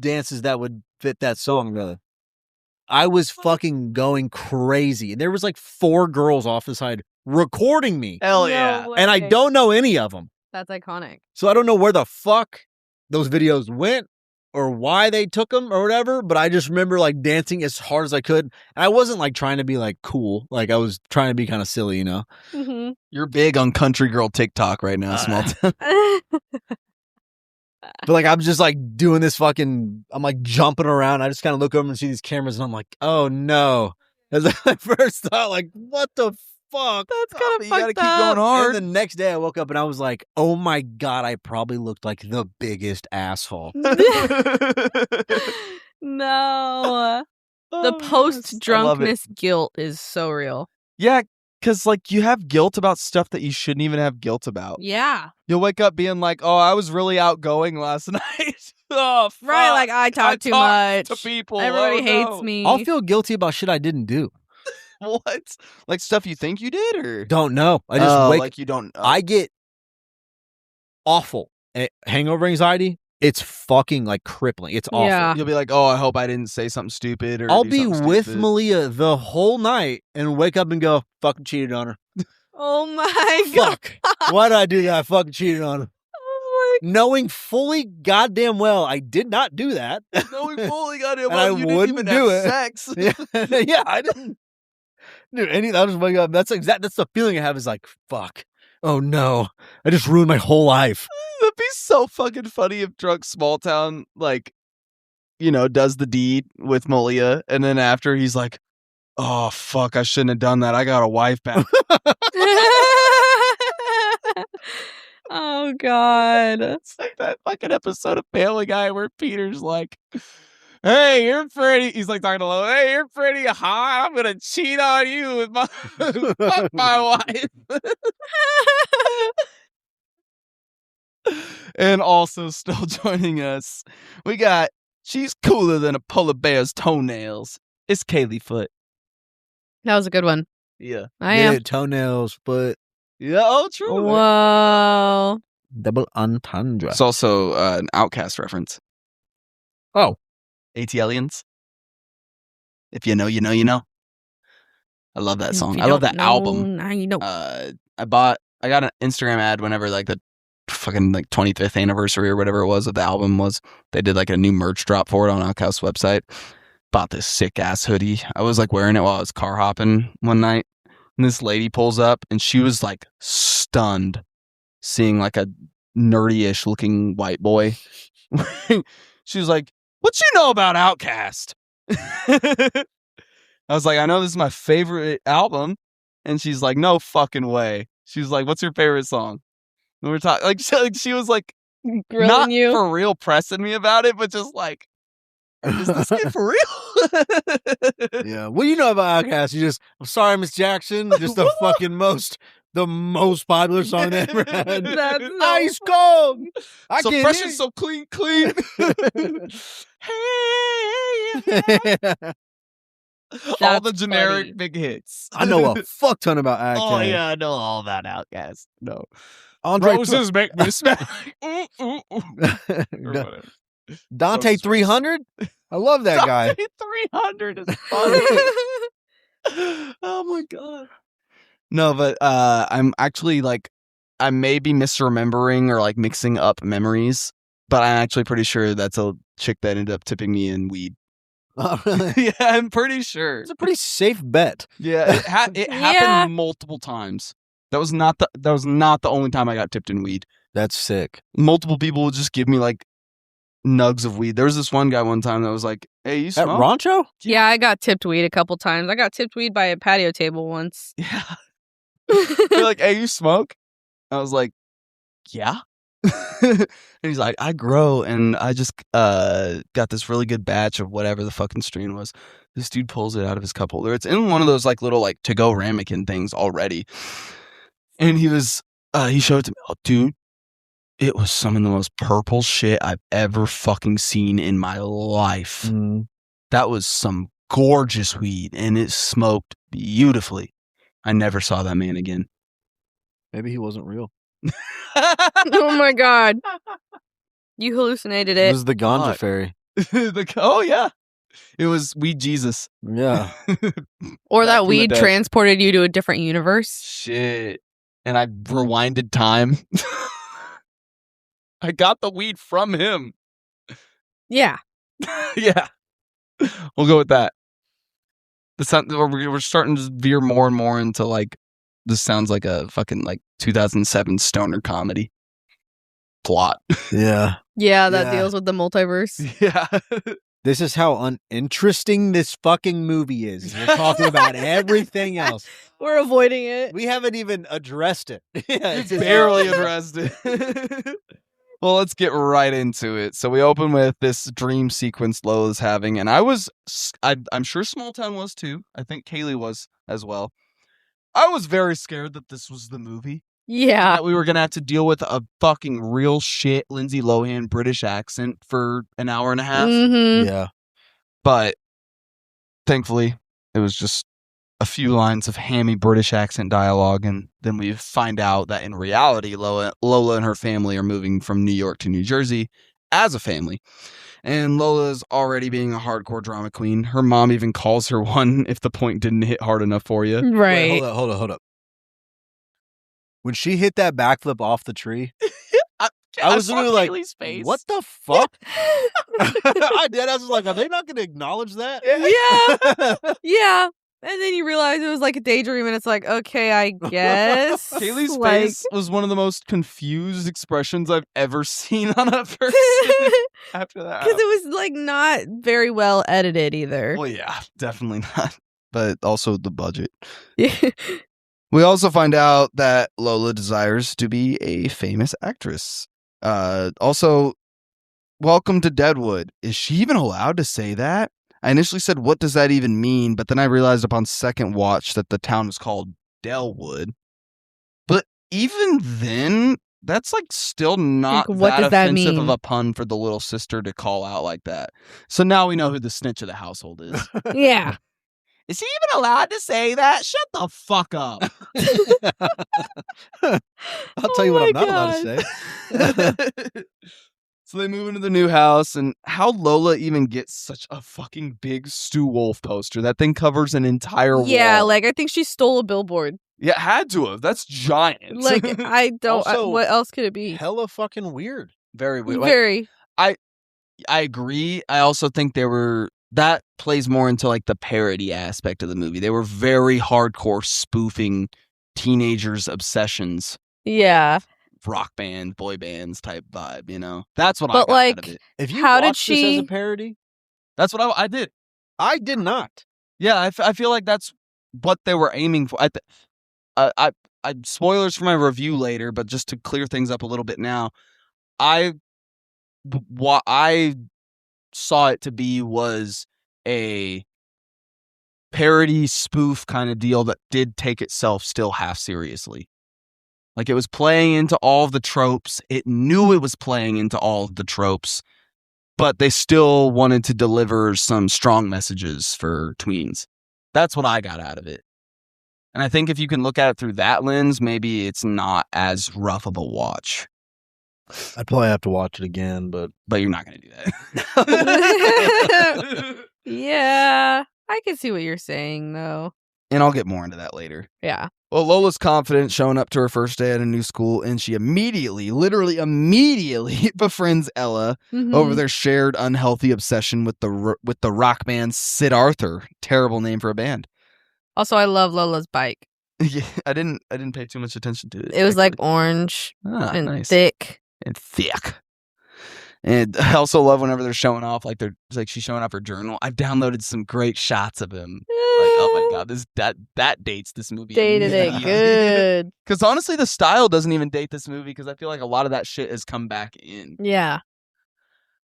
dances that would fit that song, brother. I was fucking going crazy. And there was like 4 girls off the side recording me. Hell yeah. And I don't know any of them. That's iconic. So I don't know where the fuck those videos went or why they took them or whatever, but I just remember like dancing as hard as I could. And I wasn't like trying to be like cool. Like I was trying to be kind of silly, you know? Mm-hmm. You're big on country girl TikTok right now, Small Town. But like I'm just like doing this fucking, I'm like jumping around. I just kind of look over and see these cameras and I'm like, oh no. As I first thought, like, what the fuck? That's Oh, kind but of you gotta fucked keep up. going hard. And the next day I woke up and I was like, oh my God, I probably looked like the biggest asshole. No. The Oh, post yes. I love it. drunkenness guilt is so real. Yeah, because like you have guilt about stuff that you shouldn't even have guilt about. Yeah. You'll wake up being like, "Oh, I was really outgoing last night." Oh, fuck. Right. Like I talk too talked much. to people. Everybody Oh, hates no. me. I'll feel guilty about shit I didn't do. What? Like stuff you think you did, or Don't know. I just wake like you don't. I get awful hangover anxiety. It's fucking like crippling. It's awful. Yeah. You'll be like, "Oh, I hope I didn't say something stupid." Or I'll do be something with stupid." Malia the whole night and wake up and go, fucking cheated on her. Oh my god. Fuck. Why did I do that? I fucking cheated on her. Oh Knowing fully goddamn well I did not do that. Knowing fully goddamn And I well you didn't wouldn't even do have it. sex. Yeah, I didn't do any. I just wake up. That's the feeling I have is like, fuck. Oh no. I just ruined my whole life. That'd be so fucking funny if drunk Small Town, like, you know, does the deed with Malia, and then after he's like, "Oh fuck, I shouldn't have done that. I got a wife back." Oh god. It's like that fucking episode of Family Guy where Peter's like, "Hey, you're pretty." He's like talking to Lois. "Hey, you're pretty hot. I'm gonna cheat on you with my fuck my wife." And also still joining us, we got she's cooler than a polar bear's toenails. It's Kaylee Foot. That was a good one. Yeah. I am. Yeah, toenails, but Yeah, oh true. man. Whoa. double entendre. It's also an Outcast reference. Oh. ATLians. If you know, you know, you know. I love that song. If you I love don't that album. Now you know. I got an Instagram ad whenever like the fucking like 25th anniversary or whatever it was of the album was. They did like a new merch drop for it on Outcast's website. Bought this sick ass hoodie. I was like wearing it while I was car hopping one night, and this lady pulls up and she was like stunned seeing like a nerdy-ish looking white boy. She was like, "What you know about Outkast?" I was like, "I know this is my favorite album." And she's like, "No fucking way." She's like, "What's your favorite song?" And we're talking like she was like Grilling not you. for real pressing me about it, but just like, is this kid for real? Yeah. What do you know about Outkast? You just, I'm sorry, Miss Jackson. Just the most popular song they ever had. That's so Ice cold. I So can't fresh hear and so clean. All That's the generic funny. big hits. I know a fuck ton about Outkast. Oh yeah, I know all about Outkast. No. Andre Roses make me smell. Ooh, ooh, ooh. Or whatever. Dante So 300. I love that guy. Dante 300 is funny. Oh my god. No, but I'm actually like, I may be misremembering or like mixing up memories, but I'm actually pretty sure that's a chick that ended up tipping me in weed. Oh, really? Yeah, I'm pretty sure. It's a pretty safe bet. Yeah, it Yeah. happened multiple times. That was not the only time I got tipped in weed. That's sick. Multiple people would just give me like nugs of weed. There was this one guy one time that was like, "Hey, you At smoke?" Rancho? Yeah, I got tipped weed a couple times. I got tipped weed by a patio table once. Yeah. They're like, "Hey, you smoke?" I was like, "Yeah." And he's like, "I grow and I just got this really good batch of whatever the fucking strain was." This dude pulls it out of his cup holder. It's in one of those like little like to go ramekin things already. And he showed it to me. Oh, dude, it was some of the most purple shit I've ever fucking seen in my life. Mm. That was some gorgeous weed and it smoked beautifully. I never saw that man again. Maybe he wasn't real. Oh my god. You hallucinated It it. was the ganja Fuck. fairy. Oh yeah, it was weed Jesus. Yeah. Or Back that from the weed dead. transported you to a different universe. Shit. And I rewinded time. I got the weed from him. Yeah. Yeah, we'll go with that. We're starting to veer more and more into like, this sounds like a fucking like 2007 stoner comedy plot. Yeah. Yeah, that Yeah. deals with the multiverse. Yeah. This is how uninteresting this fucking movie is. We're talking about everything else. We're avoiding it. We haven't even addressed it. Yeah, it's just- Barely addressed it. Well, let's get right into it. So we open with this dream sequence Lola's having, and I'm sure Small Town was too. I think Kaylee was as well. I was very scared that this was the movie. Yeah. That we were gonna have to deal with a fucking real shit Lindsay Lohan British accent for an hour and a half. Mm-hmm. Yeah. But thankfully, it was just a few lines of hammy British accent dialogue, and then we find out that in reality, Lola and her family are moving from New York to New Jersey as a family. And Lola's already being a hardcore drama queen. Her mom even calls her one if the point didn't hit hard enough for you. Right. Wait, hold up. When she hit that backflip off the tree, I was saw literally like, Kaylee's face. what the fuck? I did. I was like, are they not going to acknowledge that? Yeah. Yeah. And then you realize it was like a daydream, and it's like, okay, I guess. Kaylee's like... face was one of the most confused expressions I've ever seen on a person after that. Because it was like not very well edited either. Well, yeah, definitely not. But also the budget. Yeah. We also find out that Lola desires to be a famous actress. Also, welcome to Deadwood. Is she even allowed to say that? I initially said, what does that even mean? But then I realized upon second watch that the town is called Delwood. But even then, that's like still not Like, what that does that offensive of mean? a pun for the little sister to call out like that. So now we know who the snitch of the household is. Yeah. Is he even allowed to say that? Shut the fuck up. I'll tell you what I'm not allowed to say. So they move into the new house, and how Lola even gets such a fucking big Stu Wolf poster. That thing covers an entire Yeah, wall. like I think she stole a billboard. Yeah, it had to have. That's giant. Like I don't. Also, what else could it be? Hella fucking weird. Very weird. Very. I agree. I also think that plays more into like the parody aspect of the movie. They were very hardcore spoofing teenagers' obsessions, Yeah. rock band, boy bands type vibe, you know? That's what I But, got out of like, it. If you How did watched this as she- a parody, That's what I did. I did not. Yeah, I feel like that's what they were aiming for. I spoilers for my review later, but just to clear things up a little bit now, what I saw it to be was a parody spoof kind of deal that did take itself still half seriously. Like it was playing into all of the tropes. It knew it was playing into all of the tropes, but they still wanted to deliver some strong messages for tweens. That's what I got out of it. And I think if you can look at it through that lens, maybe it's not as rough of a watch. I'd probably have to watch it again, but But you're not going to do that. Yeah. I can see what you're saying, though. And I'll get more into that later. Yeah. Well, Lola's confident showing up to her first day at a new school, and she literally immediately befriends Ella Mhm. over their shared unhealthy obsession with the rock band Sid Arthur. Terrible name for a band. Also, I love Lola's bike. Yeah, I didn't pay too much attention to it. It was like actually. orange and Nice. thick. And thick. And I also love whenever they're showing off, like she's showing off her journal. I've downloaded some great shots of him. Like, oh my god, that dates this movie. Dated it good. Because honestly, the style doesn't even date this movie because I feel like a lot of that shit has come back in. Yeah.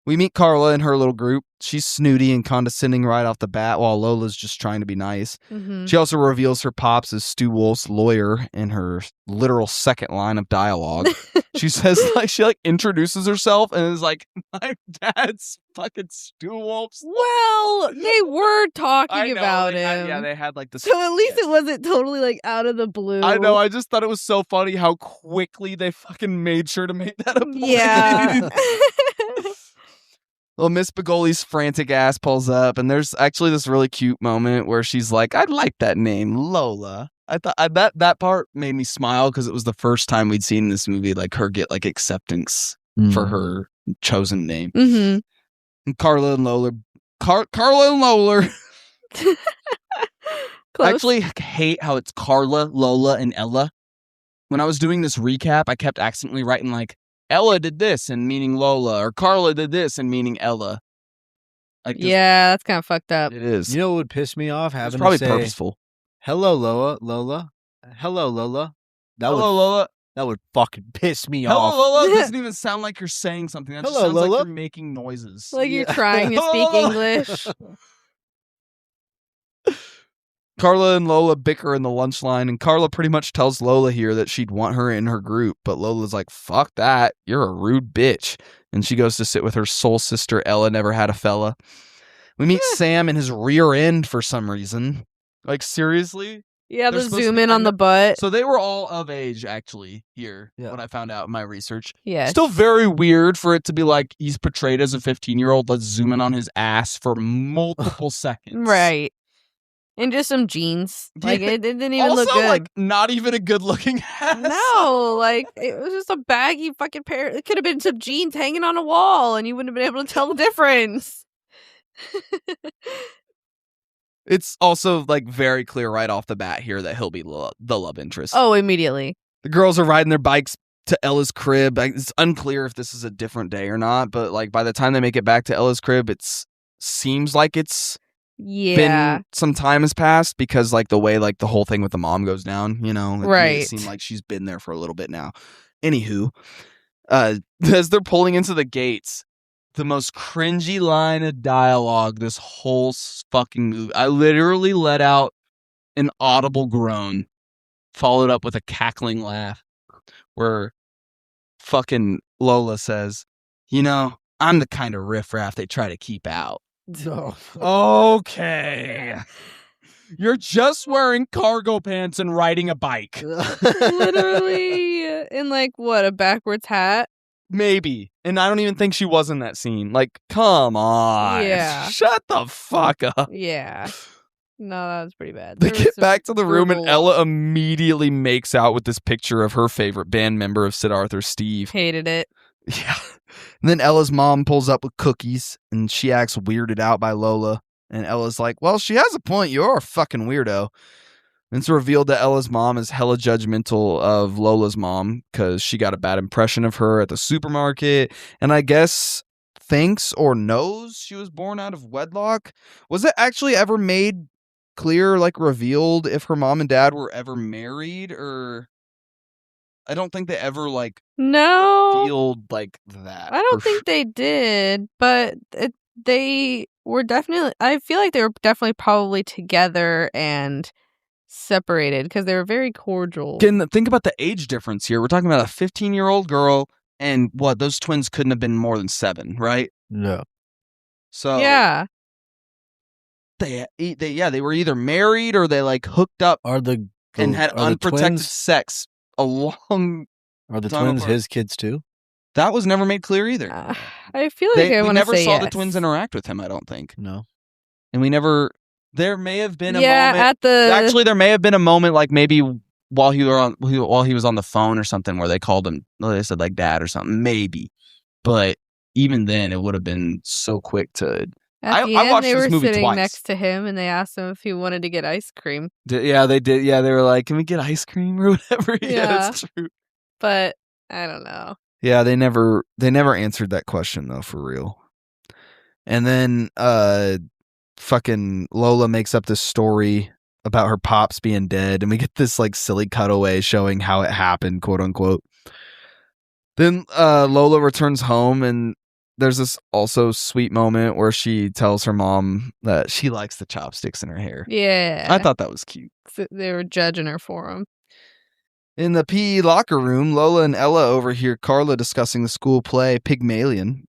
We meet Carla and her little group. She's snooty and condescending right off the bat, while Lola's just trying to be nice. Mm-hmm. She also reveals her pops as Stu Wolf's lawyer in her literal second line of dialogue. She says, she introduces herself and is like, my dad's fucking Stu Wolf's. Well, they were talking about him. They had like this. So at least it wasn't totally out of the blue. I know. I just thought it was so funny how quickly they fucking made sure to make that a point. Yeah. Well, Miss Begoli's frantic ass pulls up, and there's actually this really cute moment where she's like, "I like that name, Lola." I thought that part made me smile because it was the first time we'd seen in this movie her get acceptance for her chosen name. Mm-hmm. And Carla and Lola. I actually hate how it's Carla, Lola, and Ella. When I was doing this recap, I kept accidentally writing Ella did this and meaning Lola, or Carla did this and meaning Ella. Yeah, that's kind of fucked up. It is. you know what would piss me off? It's Having probably to say, purposeful. "Hello, Lola. Hello, Lola." Hello, Lola. That would fucking piss me Hello, off. Lola doesn't even sound like you're saying something. That just Hello, sounds like Lola. you're making noises. Like you're Yeah. trying to speak English. Carla and Lola bicker in the lunch line, and Carla pretty much tells Lola here that she'd want her in her group, but Lola's like, fuck that, you're a rude bitch. And she goes to sit with her soul sister, Ella Never Had a Fella. We meet Sam in his rear end for some reason. Seriously? Yeah, They're the supposed zoom to in on kind the butt. So they were all of age, actually, here, Yeah. when I found out in my research. Yeah. Still very weird for it to be he's portrayed as a 15-year-old. Let's zoom in on his ass for multiple seconds. Right. And just some jeans. Yeah. It didn't even Also, look good. not even a good-looking ass. No, it was just a baggy fucking pair. It could have been some jeans hanging on a wall, and you wouldn't have been able to tell the difference. It's also very clear right off the bat here that he'll be the love interest. Oh, immediately. The girls are riding their bikes to Ella's crib. It's unclear if this is a different day or not, but by the time they make it back to Ella's crib, seems like it's Yeah. been some time has passed because the way the whole thing with the mom goes down, it made it Right. seem like she's been there for a little bit now. Anywho, as they're pulling into the gates, the most cringy line of dialogue this whole fucking movie. I literally let out an audible groan, followed up with a cackling laugh, where fucking Lola says, you know, I'm the kind of riffraff they try to keep out. Okay. You're just wearing cargo pants and riding a bike. Literally in like what, a backwards hat? Maybe. And I don't even think she was in that scene. Like, come on. Yeah. Shut the fuck up. Yeah. No, that was pretty bad. They There was get some back to the room and verbal- Ella immediately makes out with this picture of her favorite band member of Sid Arthur, Steve. Hated it. Yeah. And then Ella's mom pulls up with cookies and she acts weirded out by Lola. And Ella's like, well, she has a point. You're a fucking weirdo. And it's revealed that Ella's mom is hella judgmental of Lola's mom because she got a bad impression of her at the supermarket. And I guess thinks or knows she was born out of wedlock. Was it actually ever made clear, like revealed, if her mom and dad were ever married? Or I don't think they ever like No. revealed like that. I don't for think they did, but they were definitely, I feel like they were definitely probably together and separated because they were very cordial. Again, think about the age difference here. We're talking about a 15-year-old girl, and what, those twins couldn't have been more than 7, right? No. So Yeah. they were either married or they like hooked up Are the and had are the unprotected twins, sex a long. are the time twins apart. his kids too? That was never made clear either. I feel like I We want to never say saw yes. the twins interact with him. I don't think, No. and we never. There may have been a Yeah, moment. at the Actually, there may have been a moment like maybe while he was on the phone or something where they called him. They said like dad or something, maybe. But even then, it would have been so quick to. at the I end watched they this were movie sitting twice. next to him and they asked him if he wanted to get ice cream. Yeah, they did. Yeah, they were like, "Can we get ice cream or whatever?" Yeah, Yeah. that's true. But I don't know. Yeah, they never answered that question though, for real. And then fucking Lola makes up this story about her pops being dead, and we get this like silly cutaway showing how it happened, quote unquote. Then Lola returns home, and there's this also sweet moment where she tells her mom that she likes the chopsticks in her hair. Yeah. I thought that was cute. They were judging her for him. In the PE locker room, Lola and Ella overhear Carla discussing the school play Pygmalion.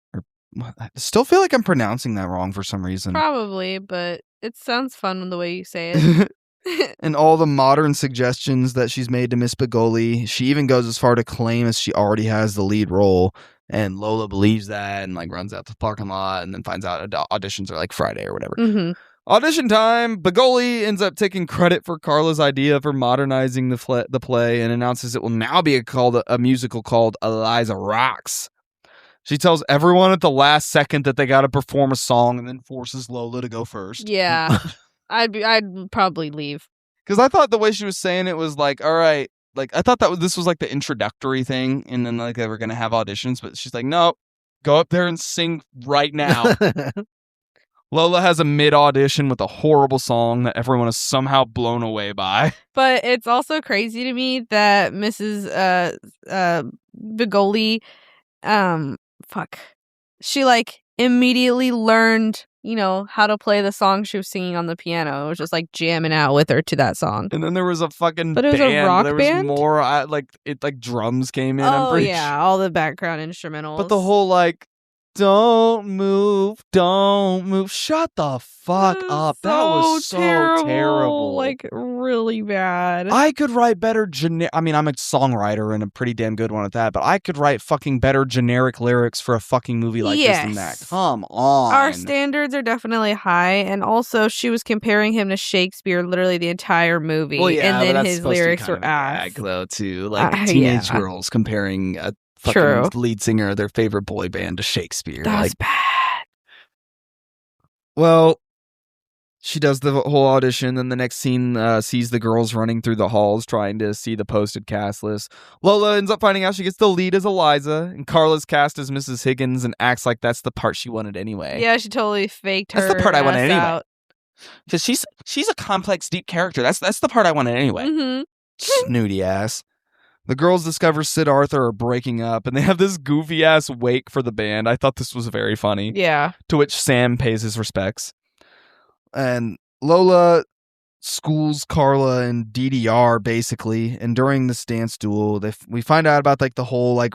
I still feel like I'm pronouncing that wrong for some reason. Probably, but it sounds fun the way you say it. And all the modern suggestions that she's made to Miss Bigoli. She even goes as far to claim as she already has the lead role. And Lola believes that and like runs out to the parking lot and then finds out auditions are like Friday or whatever. hmm Audition time. Bigoli ends up taking credit for Carla's idea for modernizing the play and announces it will now be a musical called Eliza Rocks. She tells everyone at the last second that they got to perform a song and then forces Lola to go first. Yeah. I'd probably leave. Because I thought the way she was saying it was like, all right, like I thought this was like the introductory thing and then like they were going to have auditions, but she's like, no, go up there and sing right now. Lola has a mid-audition with a horrible song that everyone is somehow blown away by. But it's also crazy to me that Mrs. Bigoli, she like immediately learned, how to play the song she was singing on the piano. It was just like jamming out with her to that song. And then there was a fucking But it was a band. rock there was band? more, drums came in, I'm Oh pretty yeah, sure. all the background instrumentals. But the whole like, don't move, shut the fuck up. That was so terrible. Like really bad. I could write better I mean, I'm a songwriter and a pretty damn good one at that, but I could write fucking better generic lyrics for a fucking movie like this than that. Yes. Come on. Our standards are definitely high, and also she was comparing him to Shakespeare literally the entire movie, Well, yeah, and but then that's his supposed to be lyrics kind were of a ass. gag, though, too. Like teenage yeah. girls comparing a fucking True. lead singer of their favorite boy band to Shakespeare. That was Like, bad. well, she does the whole audition, then the next scene sees the girls running through the halls trying to see the posted cast list. Lola ends up finding out she gets the lead as Eliza, and Carla's cast as Mrs. Higgins and acts like that's the part she wanted anyway. Yeah, she totally faked her. That's the part I wanted ass anyway. out. Because she's a complex, deep character. That's the part I wanted anyway. Mhm. Snooty ass. The girls discover Sid Arthur are breaking up, and they have this goofy ass wake for the band. I thought this was very funny. Yeah. To which Sam pays his respects. And Lola schools Carla and DDR basically. And during this dance duel, we find out about like the whole like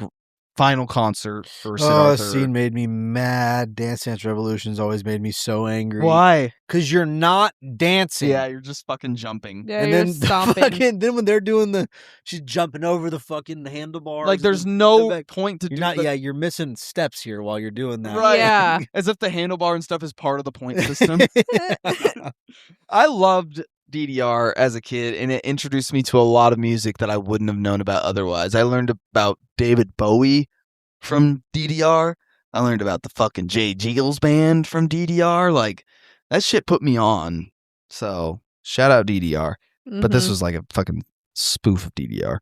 final concert for Sid Oh, Arthur. scene made me mad. Dance Dance Revolution's always made me so angry. Why? Because you're not dancing. Yeah, you're just fucking jumping. Yeah, And you're then stomping. then when they're doing she's jumping over the fucking handlebars. Like, and there's then no back. point to You're do not. the- Yeah, you're missing steps here while you're doing that. Right. Yeah. As if the handlebar and stuff is part of the point system. I loved DDR as a kid, and it introduced me to a lot of music that I wouldn't have known about otherwise. I learned about David Bowie from DDR. I learned about the fucking Jay Jiggles band from DDR. Like, that shit put me on. So, shout out DDR. But this Mhm. was like a fucking spoof of DDR.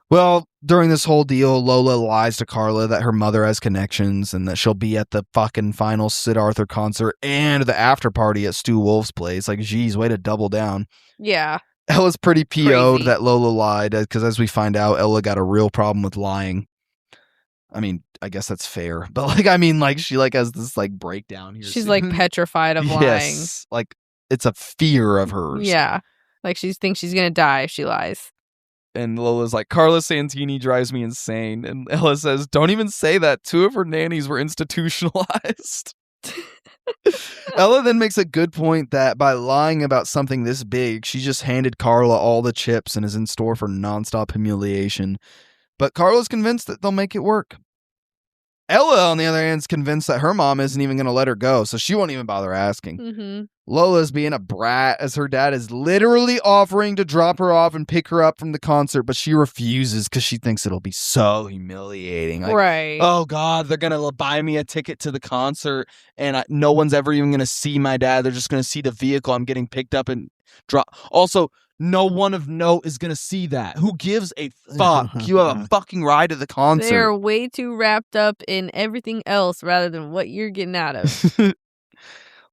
Well, during this whole deal, Lola lies to Carla that her mother has connections and that she'll be at the fucking final Sid Arthur concert and the after party at Stu Wolf's place. Like, geez, way to double down. Yeah. Ella's pretty PO'd Crazy. that Lola lied because, as we find out, Ella got a real problem with lying. I mean, I guess that's fair, but like, I mean, like, she like has this like breakdown here. She's soon. like petrified of lying. Yes, like it's a fear of hers. Yeah. Like she thinks she's gonna die if she lies. And Lola's like, Carla Santini drives me insane. And Ella says, don't even say that. 2 of her nannies were institutionalized. Ella then makes a good point that by lying about something this big, she just handed Carla all the chips and is in store for nonstop humiliation. But Carla's convinced that they'll make it work. Ella, on the other hand, is convinced that her mom isn't even going to let her go, so she won't even bother asking. Mm-hmm. Lola's being a brat as her dad is literally offering to drop her off and pick her up from the concert, but she refuses because she thinks it'll be so humiliating. Like, Right. oh God, they're gonna buy me a ticket to the concert, and no one's ever even gonna see my dad. They're just gonna see the vehicle I'm getting picked up and drop. Also, no one of note is gonna see that. Who gives a fuck? You have a fucking ride to the concert. They're way too wrapped up in everything else rather than what you're getting out of.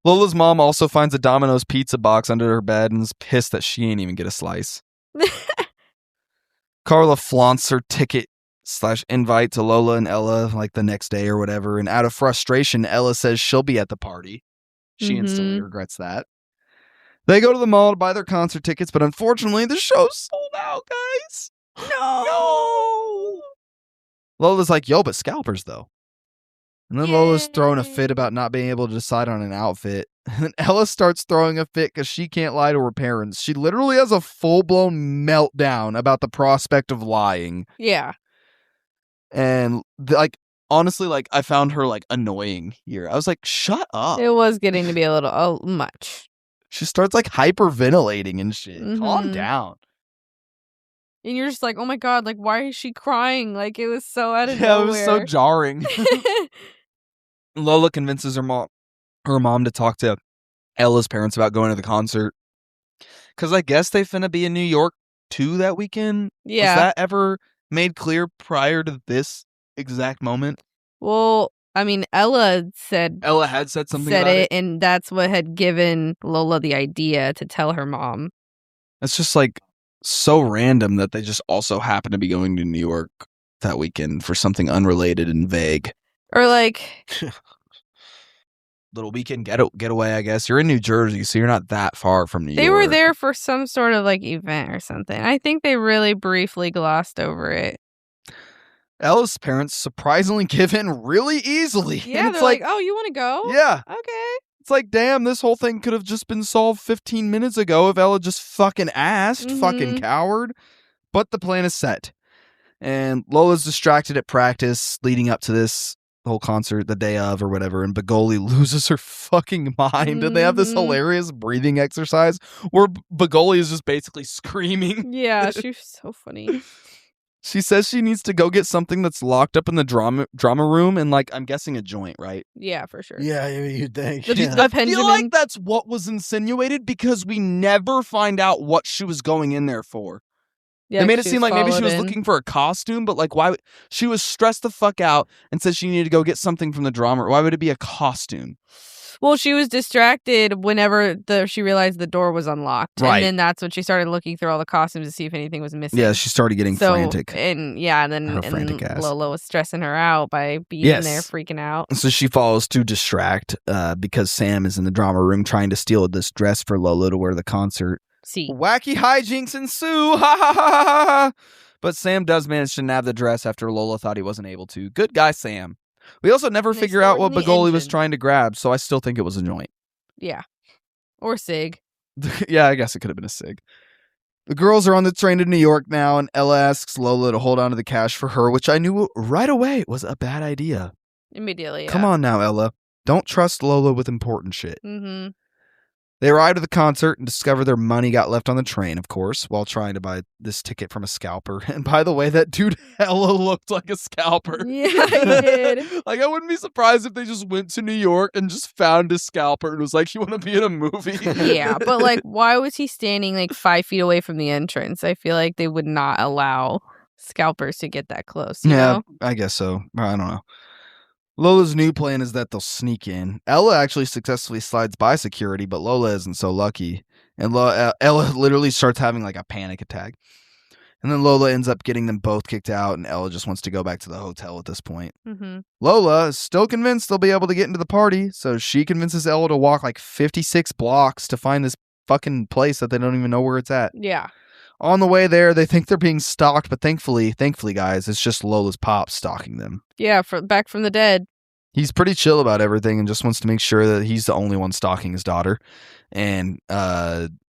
Lola's mom also finds a Domino's pizza box under her bed and is pissed that she ain't even get a slice. Carla flaunts her ticket/invite to Lola and Ella like the next day or whatever, and out of frustration, Ella says she'll be at the party. She instantly regrets that. They go to the mall to buy their concert tickets, but unfortunately, the show's sold out, guys. No! Lola's like, yo, but scalpers, though. And then Lola's throwing a fit about not being able to decide on an outfit. And then Ella starts throwing a fit because she can't lie to her parents. She literally has a full-blown meltdown about the prospect of lying. Yeah. And, like, honestly, like, I found her, like, annoying here. I was like, shut up. It was getting to be a little much. She starts, like, hyperventilating and shit. Calm Mhm. down. And you're just like, oh my God, like, why is she crying? Like, it was so out of Yeah, it nowhere. was so jarring. Lola convinces her mom to talk to Ella's parents about going to the concert. Because I guess they finna be in New York, too, that weekend. Yeah. Was that ever made clear prior to this exact moment? Well, I mean, Ella Ella had said something said about it, it. and that's what had given Lola the idea to tell her mom. It's just, like, so random that they just also happen to be going to New York that weekend for something unrelated and vague. Or like, Little weekend getaway, I guess. You're in New Jersey, so you're not that far from New York. they were there for some sort of like event or something. I think they really briefly glossed over it. Ella's parents surprisingly give in really easily. Yeah, And they're like, oh, you want to go? yeah. Okay. It's like, damn, this whole thing could have just been solved 15 minutes ago if Ella just fucking asked. Fucking Mhm. coward. But the plan is set. And Lola's distracted at practice leading up to this whole concert the day of or whatever, and Bagoli loses her fucking mind. And they have this Mhm. hilarious breathing exercise where Bagoli is just basically screaming. Yeah, she was so funny. She says she needs to go get something that's locked up in the drama room and, like, I'm guessing a joint, right? Yeah, for sure. Yeah, you'd think. The- Yeah. the I feel Benjamin- like that's what was insinuated because we never find out what she was going in there for. Yeah, They made it she seem like maybe she followed was in. looking for a costume, but like, why would she was stressed the fuck out and said she needed to go get something from the drama? Why would it be a costume? Well, she was distracted whenever she realized the door was unlocked. Right. And then that's when she started looking through all the costumes to see if anything was missing. Yeah, she started getting frantic. And yeah, and Her then frantic ass. Lola was stressing her out by being Yes. there freaking out. So she follows to distract because Sam is in the drama room trying to steal this dress for Lola to wear the concert. See. Wacky hijinks ensue. Ha ha ha ha ha. But Sam does manage to nab the dress after Lola thought he wasn't able to. Good guy, Sam. We also never And they figure out stored what in the Begoli was engine. trying to grab, so I still think it was a joint. Yeah. Or Sig. Yeah, I guess it could have been a cig. The girls are on the train to New York now, and Ella asks Lola to hold on to the cash for her, which I knew right away was a bad idea. Immediately, yeah. Come on now, Ella. Don't trust Lola with important shit. Mm-hmm. They arrive at the concert and discover their money got left on the train, of course, while trying to buy this ticket from a scalper. And by the way, that dude hella looked like a scalper. Yeah, he did. Like, I wouldn't be surprised if they just went to New York and just found a scalper and was like, you want to be in a movie? Yeah, but like, why was he standing like 5 feet away from the entrance? I feel like they would not allow scalpers to get that close. You know? I guess so. I don't know. Lola's new plan is that they'll sneak in. Ella actually successfully slides by security, but Lola isn't so lucky. And Ella literally starts having like a panic attack. And then Lola ends up getting them both kicked out, and Ella just wants to go back to the hotel at this point. Mm-hmm. Lola is still convinced they'll be able to get into the party, so she convinces Ella to walk like 56 blocks to find this fucking place that they don't even know where it's at. Yeah. On the way there, they think they're being stalked, but thankfully, guys, it's just Lola's pop stalking them. Yeah, back from the dead. He's pretty chill about everything and just wants to make sure that he's the only one stalking his daughter. And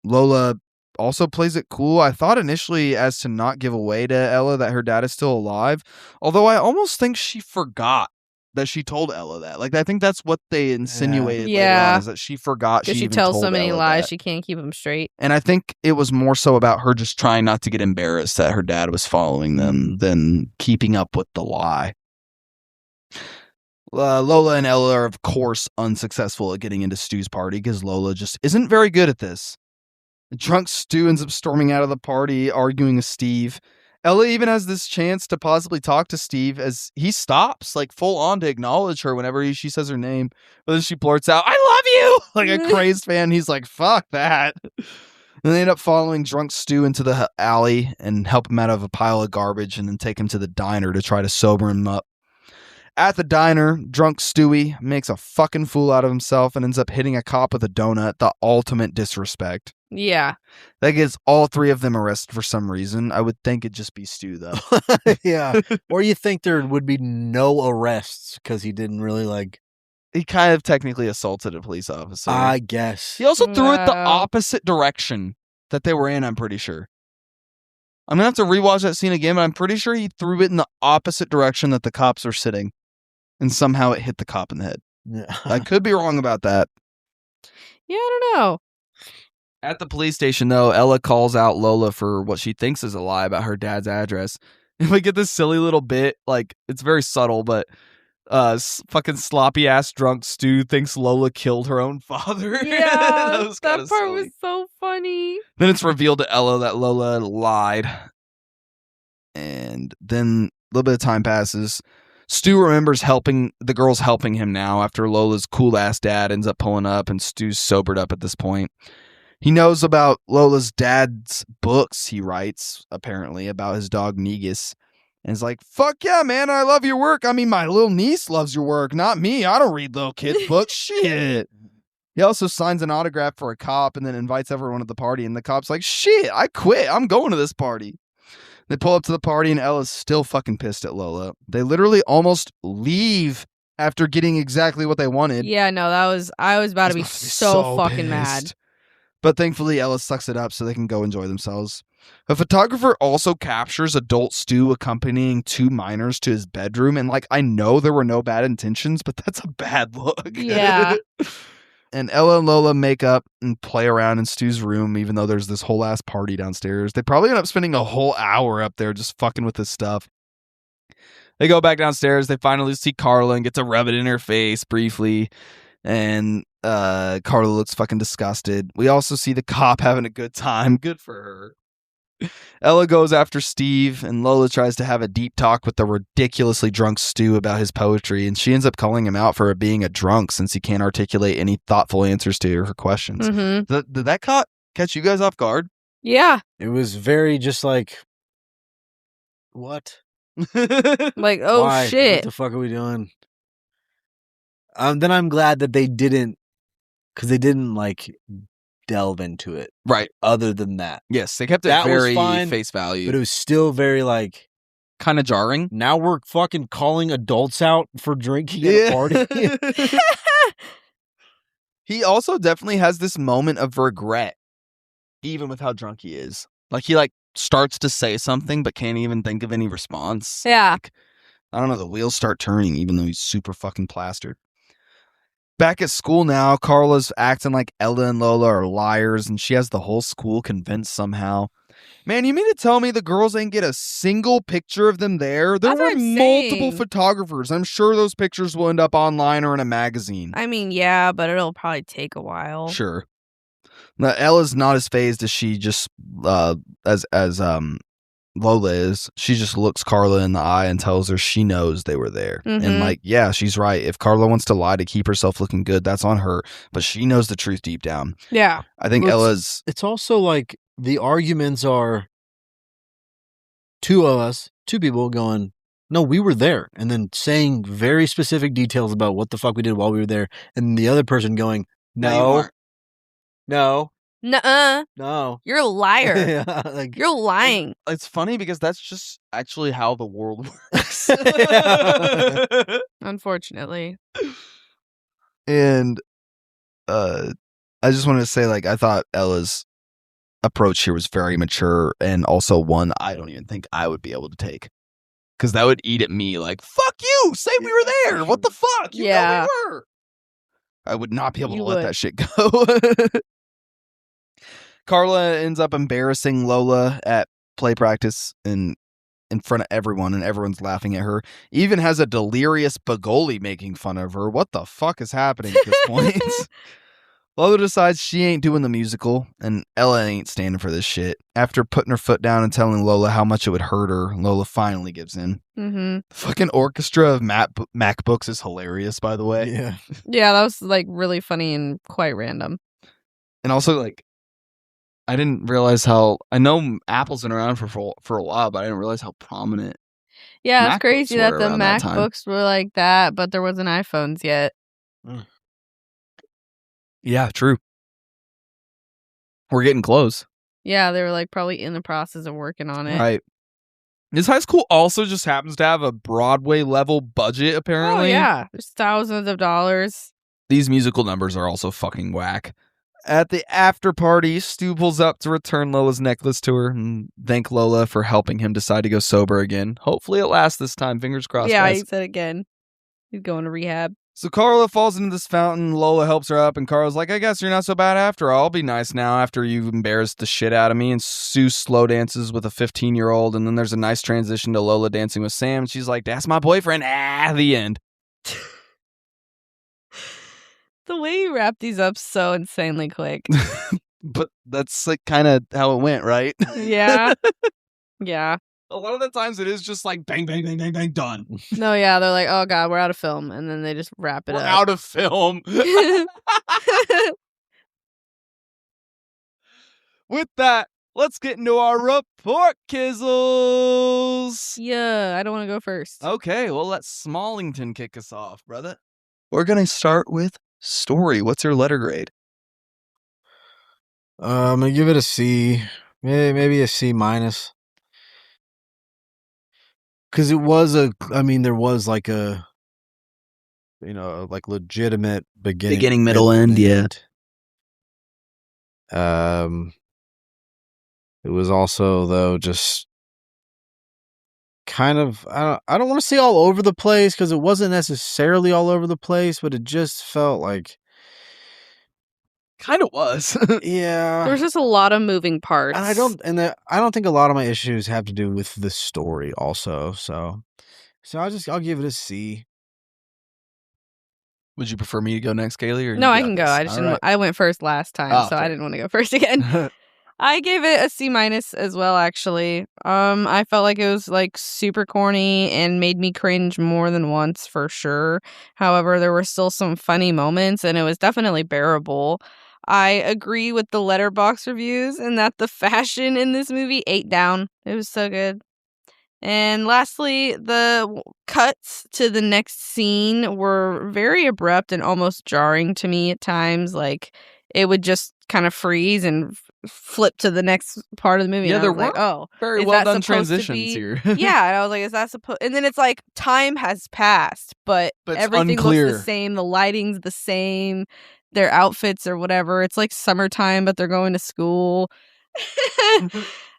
Lola also plays it cool. I thought initially as to not give away to Ella that her dad is still alive, although I almost think she forgot that she told Ella that. Like, I think that's what they insinuated later on, is that she forgot she Because she even tells told so many Ella lies, that. she can't keep them straight. And I think it was more so about her just trying not to get embarrassed that her dad was following them than keeping up with the lie. Lola and Ella are, of course, unsuccessful at getting into Stu's party because Lola just isn't very good at this. The drunk Stu ends up storming out of the party, arguing with Steve. Ella even has this chance to possibly talk to Steve as he stops, like full on to acknowledge her whenever she says her name. But then she blurts out, "I love you!" Like a crazed fan. He's like, "Fuck that." And they end up following drunk Stu into the alley and help him out of a pile of garbage and then take him to the diner to try to sober him up. At the diner, drunk Stewie makes a fucking fool out of himself and ends up hitting a cop with a donut, the ultimate disrespect. Yeah. That gets all three of them arrested for some reason. I would think it'd just be Stu, though. Yeah. Or you think there would be no arrests because he didn't really like. He kind of technically assaulted a police officer. I guess. He also threw it the Wow. opposite direction that they were in, I'm pretty sure. I'm going to have to rewatch that scene again, but I'm pretty sure he threw it in the opposite direction that the cops were sitting. And somehow it hit the cop in the head. Yeah. I could be wrong about that. Yeah, I don't know. At the police station, though, Ella calls out Lola for what she thinks is a lie about her dad's address. And we get this silly little bit, like, it's very subtle, but fucking sloppy ass drunk Stu thinks Lola killed her own father. Yeah, was that kinda part silly. was so funny. Then it's revealed to Ella that Lola lied. And then a little bit of time passes. Stu remembers the girls helping him now after Lola's cool ass dad ends up pulling up and Stu's sobered up at this point. He knows about Lola's dad's books he writes, apparently, about his dog Negus. And is like, "Fuck yeah, man, I love your work. I mean, my little niece loves your work, not me. I don't read little kids' books. Shit." He also signs an autograph for a cop and then invites everyone to the party. And the cop's like, "Shit, I quit. I'm going to this party." They pull up to the party and Ella's still fucking pissed at Lola. They literally almost leave after getting exactly what they wanted. Yeah, no, I was about to be so fucking mad. pissed. But thankfully, Ella sucks it up so they can go enjoy themselves. A photographer also captures adult Stu accompanying two minors to his bedroom. And, like, I know there were no bad intentions, but that's a bad look. Yeah. And Ella and Lola make up and play around in Stu's room, even though there's this whole ass party downstairs. They probably end up spending a whole hour up there just fucking with this stuff. They go back downstairs. They finally see Carla and get to rub it in her face briefly. And Carla looks fucking disgusted. We also see the cop having a good time. Good for her. Ella goes after Steve, and Lola tries to have a deep talk with the ridiculously drunk Stu about his poetry, and she ends up calling him out for being a drunk since he can't articulate any thoughtful answers to her questions. Mm-hmm. Did that catch you guys off guard? Yeah. It was very just like, what? Like, oh Why? What shit. the fuck are we doing? Then I'm glad that they didn't, because they didn't like delve into it. Right. Other than that, Yes, they kept it That was very fine, face value. but it was still very like. Kind of jarring. Now we're fucking calling adults out for drinking at a party. He also definitely has this moment of regret, even with how drunk he is. Like he starts to say something but can't even think of any response. Yeah. Like, I don't know, the wheels start turning even though he's super fucking plastered. Back at school now, Carla's acting like Ella and Lola are liars and she has the whole school convinced somehow. Man, you mean to tell me the girls ain't get a single picture of them there? There That's what were I'm multiple saying. photographers. I'm sure those pictures will end up online or in a magazine. I mean, yeah, but it'll probably take a while. Sure. Now, Ella's not as phased as she just as Lola is. She just looks Carla in the eye and tells her she knows they were there. And Mhm. yeah, she's right. If Carla wants to lie to keep herself looking good, that's on her. But she knows the truth deep down. Yeah. I think Well, Ella's It's also like the arguments are two people going, no, we were there. And then saying very specific details about what the fuck we did while we were there. And the other person going, no, Nuh-uh. no. You're a liar. Yeah, like, You're lying. It's funny because that's just actually how the world works. Unfortunately. And I just wanted to say, I thought Ella's approach here was very mature and also one I don't even think I would be able to take. Because that would eat at me like, fuck you! Say we were there! What the fuck? You know we were! I would not be able You to let would. that shit go. Carla ends up embarrassing Lola at play practice in front of everyone, and everyone's laughing at her. Even has a delirious Bagoli making fun of her. What the fuck is happening at this point? Lola decides she ain't doing the musical, and Ella ain't standing for this shit. After putting her foot down and telling Lola how much it would hurt her, Lola finally gives in. Mm-hmm. The fucking orchestra of MacBooks is hilarious, by the way. yeah. Yeah, that was really funny and quite random. And also, I didn't realize how... I know Apple's been around for a while, but I didn't realize how prominent... Yeah, it's MacBooks crazy were that the around that time. MacBooks were like that, but there wasn't iPhones yet. Yeah, true. We're getting close. Yeah, they were probably in the process of working on it. Right. This high school also just happens to have a Broadway level budget, Oh, apparently. yeah. There's thousands of dollars. These musical numbers are also fucking whack. At the after party, Stu pulls up to return Lola's necklace to her and thank Lola for helping him decide to go sober again. Hopefully it lasts this time. Fingers crossed, Yeah, guys. he said again. He's going to rehab. So Carla falls into this fountain. Lola helps her up, and Carla's like, I guess you're not so bad after all. I'll be nice now after you've embarrassed the shit out of me. And Sue slow dances with a 15-year-old, and then there's a nice transition to Lola dancing with Sam. And she's like, that's my boyfriend. The end. The way you wrap these up so insanely quick. But that's kind of how it went, right? Yeah. Yeah. A lot of the times it is just bang, bang, bang, bang, bang, done. No, yeah, they're like, oh god, we're out of film, and then they just wrap it We're up. out of film. With that, let's get into our report, Kizzles. Yeah, I don't want to go first. Okay, well, let Smallington kick us off, brother. We're going to start with story. What's your letter grade? I'm gonna give it a C, maybe a C minus. Because there was a legitimate Beginning, middle, end, yeah. It was also though just kind of I don't want to say all over the place because it wasn't necessarily all over the place, but it just felt like Kind of was. yeah. There's just a lot of moving parts. And I don't think a lot of my issues have to do with the story also. So I'll give it a C. Would you prefer me to go next, Kaylee? Or No, you I got can go. this? I just All didn't, right. I went first last time, Oh, so I fair. didn't want to go first again. I gave it a C minus as well, actually. I felt like it was super corny and made me cringe more than once for sure. However, there were still some funny moments and it was definitely bearable. I agree with the Letterboxd reviews and that the fashion in this movie ate down. It was so good. And lastly, the cuts to the next scene were very abrupt and almost jarring to me at times. It would just kind of freeze and flip to the next part of the movie. Yeah, and I there was like, oh, Very is well that done supposed to transitions be- here. yeah, and I was like, is that supposed? And then it's like time has passed, but But it's everything looks unclear. the same. The lighting's the same. Their outfits or whatever. It's like summertime, but they're going to school.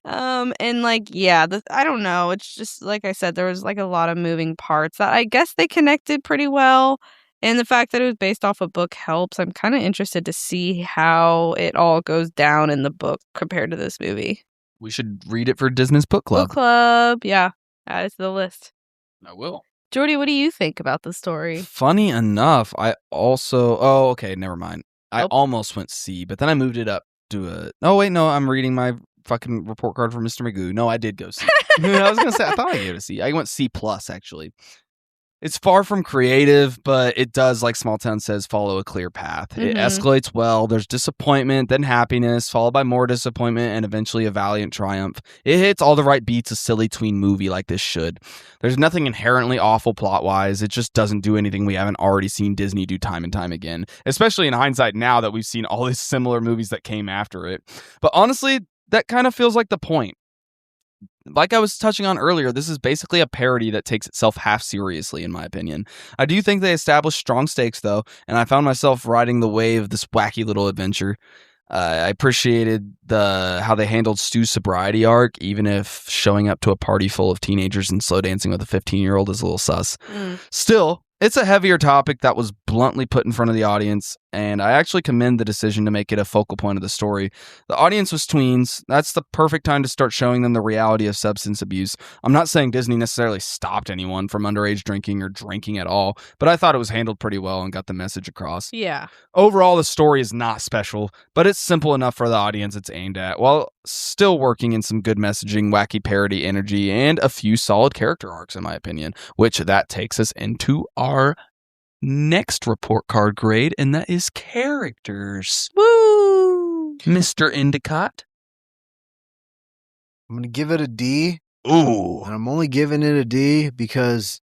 And like, yeah, I don't know. It's just like I said, there was like a lot of moving parts that I guess they connected pretty well. And the fact that it was based off a book helps. I'm kind of interested to see how it all goes down in the book compared to this movie. We should read it for Disney's Book Club. Book club, yeah, add it to the list. I will. Jordy, what do you think about the story? Funny enough, I also. Oh, okay, never mind. I Oh. almost went C, but then I moved it up to a. Oh wait, no, I'm reading my fucking report card for Mr. Magoo. No, I did go C. I was gonna say I thought I gave it a C. I went C plus actually. It's far from creative, but it does, like Small Town says, follow a clear path. It Mhm. escalates well. There's disappointment, then happiness, followed by more disappointment, and eventually a valiant triumph. It hits all the right beats a silly tween movie like this should. There's nothing inherently awful plot-wise. It just doesn't do anything we haven't already seen Disney do time and time again, especially in hindsight now that we've seen all these similar movies that came after it. But honestly, that kind of feels like the point. Like I was touching on earlier, this is basically a parody that takes itself half seriously, in my opinion. I do think they established strong stakes, though, and I found myself riding the wave of this wacky little adventure. I appreciated how they handled Stu's sobriety arc, even if showing up to a party full of teenagers and slow dancing with a 15-year-old is a little sus. Still, it's a heavier topic that was bluntly put in front of the audience, and I actually commend the decision to make it a focal point of the story. The audience was tweens. That's the perfect time to start showing them the reality of substance abuse. I'm not saying Disney necessarily stopped anyone from underage drinking or drinking at all, but I thought it was handled pretty well and got the message across. Yeah. Overall, the story is not special, but it's simple enough for the audience it's aimed at, while still working in some good messaging, wacky parody energy, and a few solid character arcs, in my opinion, which that takes us into our next report card grade, and that is characters. Woo! Mr. Endicott. I'm gonna give it a D, Ooh. and I'm only giving it a D because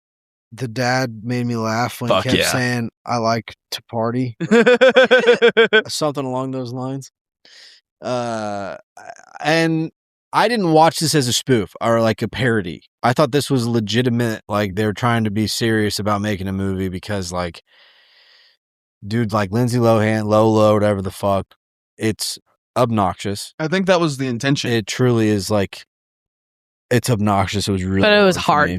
the dad made me laugh when Fuck he kept yeah. saying, "I like to party," something along those lines. And I didn't watch this as a spoof or like a parody. I thought this was legitimate. Like they were trying to be serious about making a movie because, like, dude, like Lindsay Lohan, Lolo, whatever the fuck, it's obnoxious. I think that was the intention. It truly is. Like, it's obnoxious. It was really, But it was hard for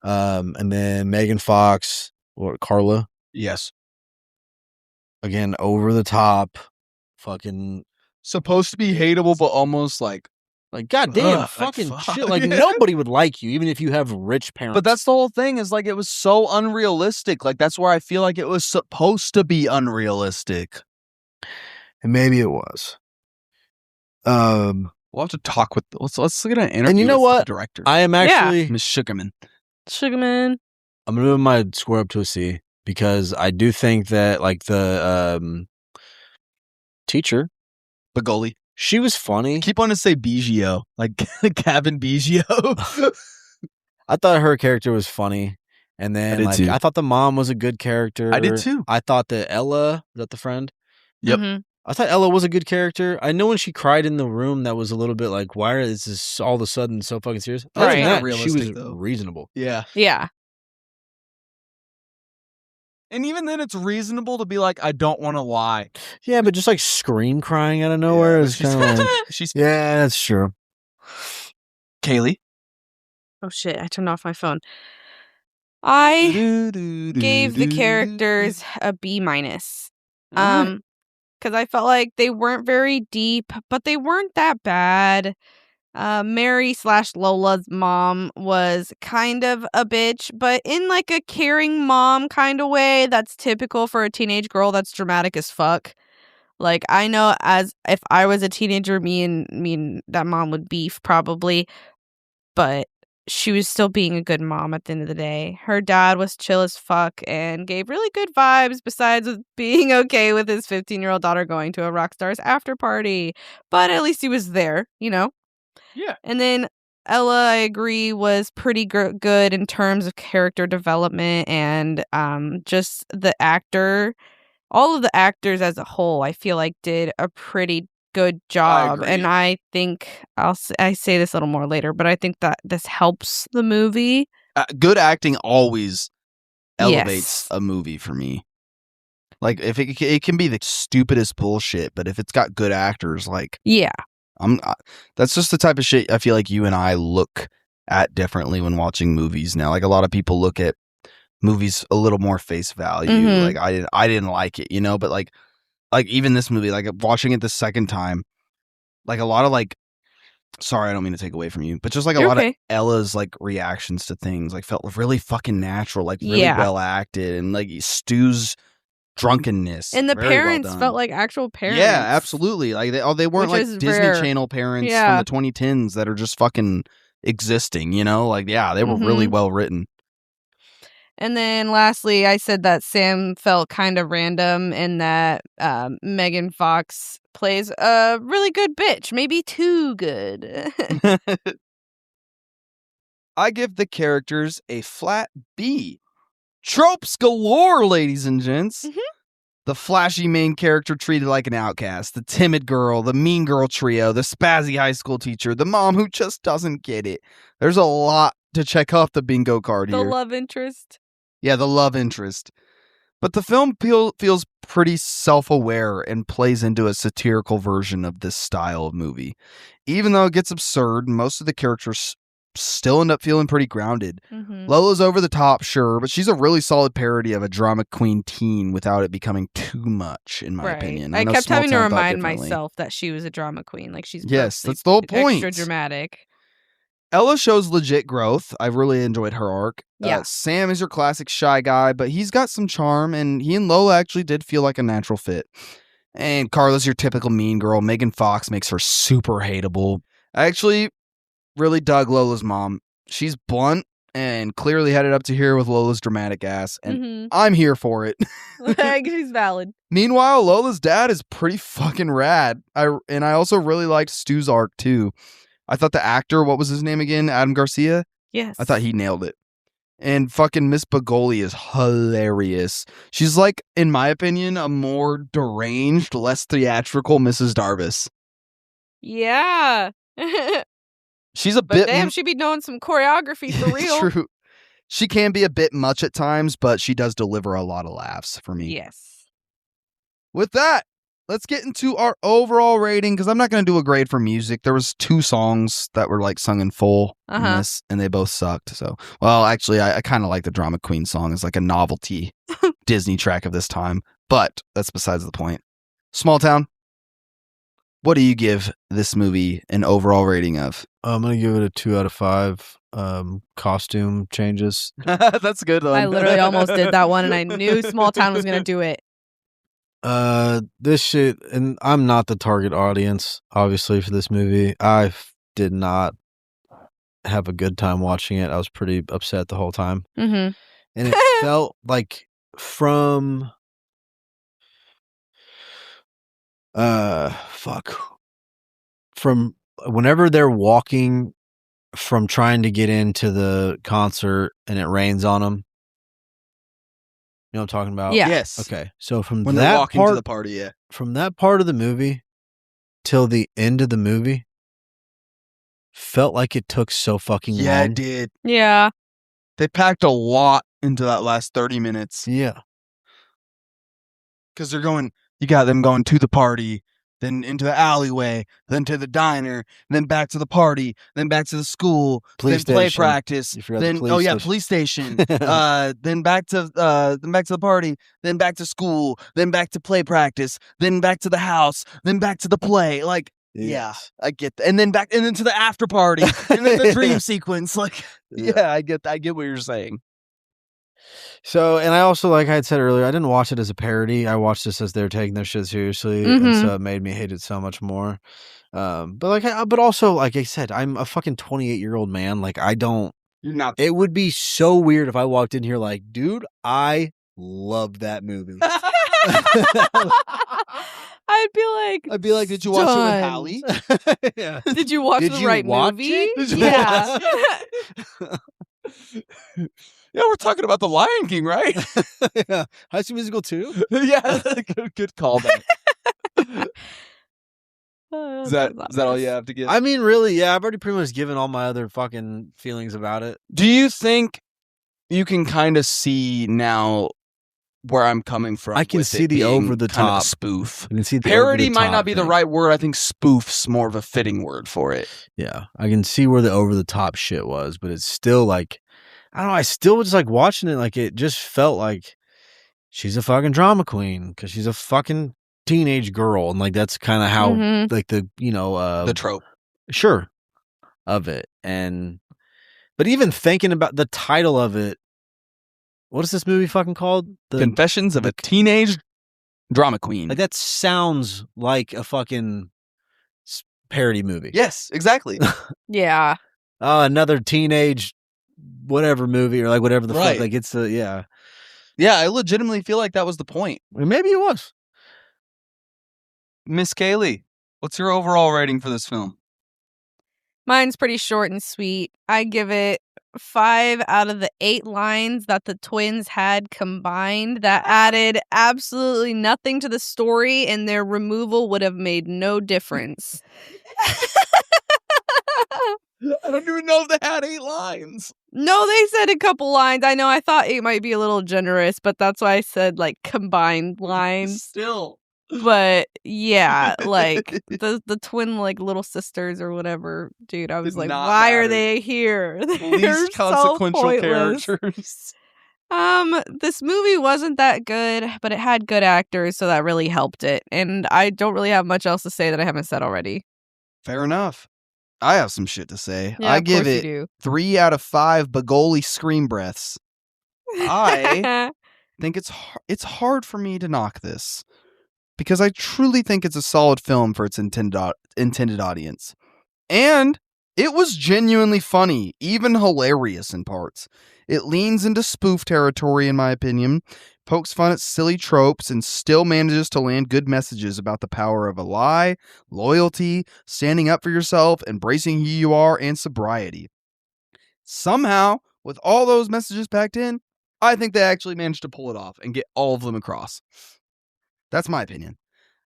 hard. me. And then Megan Fox or Carla, Yes. again, over the top, fucking. Supposed to be hateable, but almost like. Like, goddamn, Ugh, like, fucking fuck. shit. Like, nobody would like you, even if you have rich parents. But that's the whole thing, is like it was so unrealistic. Like that's where I feel like it was supposed to be unrealistic. and maybe it was. We'll have to talk with. Let's get an interview. And you know with what? The director, I am actually. Miss Sugarman. Sugarman. I'm gonna move my score up to a C because I do think that, like, the teacher, Bagoli. she was funny. Keep wanting to say Biggio, like Cabin Biggio. I thought her character was funny. And then, did like, too. I thought the mom was a good character. I did too. I thought that Ella, is that the friend? Yep. Mhm. I thought Ella was a good character. I know when she cried in the room, that was a little bit like, why is this all of a sudden so fucking serious? Other Right. than Not that, she realistic, was though. reasonable. Yeah. Yeah. And even then, it's reasonable to be like, I don't want to lie. Yeah, but just like scream crying out of nowhere is she's- kind of like, She's yeah, that's true. Kaylee. Oh shit! I turned off my phone. I gave the characters a B minus. Because I felt like they weren't very deep, but they weren't that bad. Mary / Lola's mom was kind of a bitch, but in like a caring mom kind of way that's typical for a teenage girl that's dramatic as fuck. Like, I know as if I was a teenager, me and that mom would beef probably, but she was still being a good mom at the end of the day. Her dad was chill as fuck and gave really good vibes, besides with being okay with his 15-year-old daughter going to a rock star's after party. But at least he was there, you know? Yeah. And then Ella, I agree, was pretty good in terms of character development and just the actor all of the actors as a whole, I feel like did a pretty good job. agree. And I think I say this a little more later, but I think that this helps the movie. Good acting always elevates Yes. a movie for me. Like if it can be the stupidest bullshit, but if it's got good actors, like Yeah. that's just the type of shit I feel like you and I look at differently when watching movies now. Like a lot of people look at movies a little more face value. Mhm. Like I didn't like it, you know, but like even this movie, like watching it the second time, like a lot of like, sorry, I don't mean to take away from you, but just like a You're lot okay. of Ella's like reactions to things like felt really fucking natural, like really Yeah. well acted, and like Stu's drunkenness And the very well parents done. felt like actual parents. Yeah, absolutely. Like they weren't Which like is Disney rare. Channel parents Yeah. from the 2010s that are just fucking existing, you know? Like yeah, they were really Mhm. well written. And then lastly, I said that Sam felt kind of random and that Megan Fox plays a really good bitch, maybe too good. I give the characters a flat B. Tropes galore, ladies and gents. Mhm. The flashy main character treated like an outcast, the timid girl, the mean girl trio, the spazzy high school teacher, the mom who just doesn't get it. There's a lot to check off the bingo card The here. love interest. Yeah, the love interest. But the film feels pretty self-aware and plays into a satirical version of this style of movie. Even though it gets absurd, most of the characters still end up feeling pretty grounded. Mhm. Lola's over the top, sure, but she's a really solid parody of a drama queen teen without it becoming too much, in my opinion. I know kept Small having to Town thought remind differently. myself that she was a drama queen. Like she's Yes, purposely that's the whole point. extra dramatic. Ella shows legit growth. I've really enjoyed her arc. Yeah. Sam is your classic shy guy, but he's got some charm, and he and Lola actually did feel like a natural fit. And Carla's your typical mean girl. Megan Fox makes her super hateable. I actually really dug Lola's mom. She's blunt and clearly headed up to here with Lola's dramatic ass, and Mhm. I'm here for it. Like, she's valid. Meanwhile, Lola's dad is pretty fucking rad. I also really liked Stu's arc too. I thought the actor, what was his name again? Adam Garcia? Yes. I thought he nailed it. And fucking Miss Bagoli is hilarious. She's like, in my opinion, a more deranged, less theatrical Mrs. Darvis. Yeah. She's a But bit damn, she be knowing some choreography for real. True. She can be a bit much at times, but she does deliver a lot of laughs for me. Yes. With that, let's get into our overall rating, because I'm not going to do a grade for music. There was 2 songs that were like sung in full in this, and they both sucked. So, well, actually, I kind of like the Drama Queen song as like a novelty Disney track of this time, but that's besides the point. Small Town, what do you give this movie an overall rating of? I'm gonna give it a 2 out of 5. Costume changes. That's a good one. I literally almost did that one, and I knew Small Town was gonna do it. This shit, and I'm not the target audience, obviously, for this movie. I did not have a good time watching it. I was pretty upset the whole time, Mm-hmm. and it felt like from from whenever they're walking from trying to get into the concert and it rains on them. You know what I'm talking about? Yeah. Yes. Okay. So from When they're that walking part to the party, yeah. from that part of the movie till the end of the movie felt like it took so fucking Yeah, long. it did. Yeah. They packed a lot into that last 30 minutes. Yeah. Because you got them going to the party, then into the alleyway, then to the diner, then back to the party, then back to the school, Police then play station. practice, You forgot the then police station. police station, then back to the party, then back to school, then back to play practice, then back to the house, then back to the play. Like, yeah, I get that. And then to the after party, and then the dream sequence. Like, yeah, I get what you're saying. So, and I also, like I had said earlier, I didn't watch it as a parody. I watched this as they're taking their shit seriously, and Mhm. so it made me hate it so much more. But also, like I said, I'm a fucking 28-year-old man. Like, I don't. You're not. It would be so weird if I walked in here like, dude, I love that movie. I'd be like, did you watch it with stunned. Hallie? Yeah. Did you watch Did the you right watch movie? it? Did you Yeah. watch Yeah, we're talking about the Lion King, right? Yeah. High School Musical 2? Yeah, good call. Is that all you have to give? I mean, really, yeah. I've already pretty much given all my other fucking feelings about it. Do you think you can kind of see now where I'm coming from? I can with see it the being over-the-top. kind of a spoof. I can see the Parody over-the-top might not be the thing. right word. I think spoof's more of a fitting word for it. Yeah, I can see where the over-the-top shit was, but it's still like, I don't know. I still was like watching it, like it just felt like she's a fucking drama queen because she's a fucking teenage girl, and like that's kind of how Mhm. like the The trope. sure of it. But even thinking about the title of it, what is this movie fucking called? Confessions of a Teenage Drama Queen. Like that sounds like a fucking parody movie. Yes, exactly. Yeah. Another teenage whatever movie or like whatever the Right. fuck. Like it's yeah. Yeah, I legitimately feel like that was the point. I mean, maybe it was. Miss Kaylee, what's your overall rating for this film? Mine's pretty short and sweet. I give it 5 out of the 8 lines that the twins had combined that added absolutely nothing to the story, and their removal would have made no difference. I don't even know if they had 8 lines. No, they said a couple lines. I know I thought 8 might be a little generous, but that's why I said like combined lines. Still. But yeah, like the twin like little sisters or whatever, dude. I was Did like, not why matter. are they here? They're Least consequential so pointless. characters. This movie wasn't that good, but it had good actors, so that really helped it. And I don't really have much else to say that I haven't said already. Fair enough. I have some shit to say. Yeah, I of give course it you 3 out of 5 Bagoli scream breaths. do. I think it's hard for me to knock this because I truly think it's a solid film for its intended audience. And it was genuinely funny, even hilarious in parts. It leans into spoof territory, in my opinion, pokes fun at silly tropes, and still manages to land good messages about the power of a lie, loyalty, standing up for yourself, embracing who you are, and sobriety. Somehow, with all those messages packed in, I think they actually managed to pull it off and get all of them across. That's my opinion.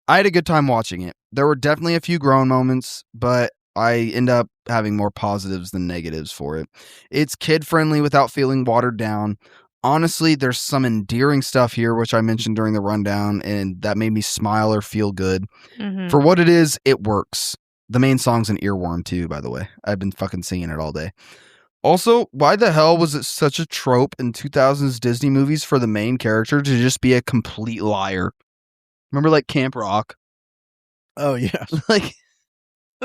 I had a good time watching it. There were definitely a few groan moments, but I end up having more positives than negatives for it. It's kid-friendly without feeling watered down. Honestly, there's some endearing stuff here, which I mentioned during the rundown, and that made me smile or feel good. Mhm. For what it is, it works. The main song's an earworm, too, by the way. I've been fucking singing it all day. Also, why the hell was it such a trope in 2000s Disney movies for the main character to just be a complete liar? Remember, like, Camp Rock? Oh yeah. Like,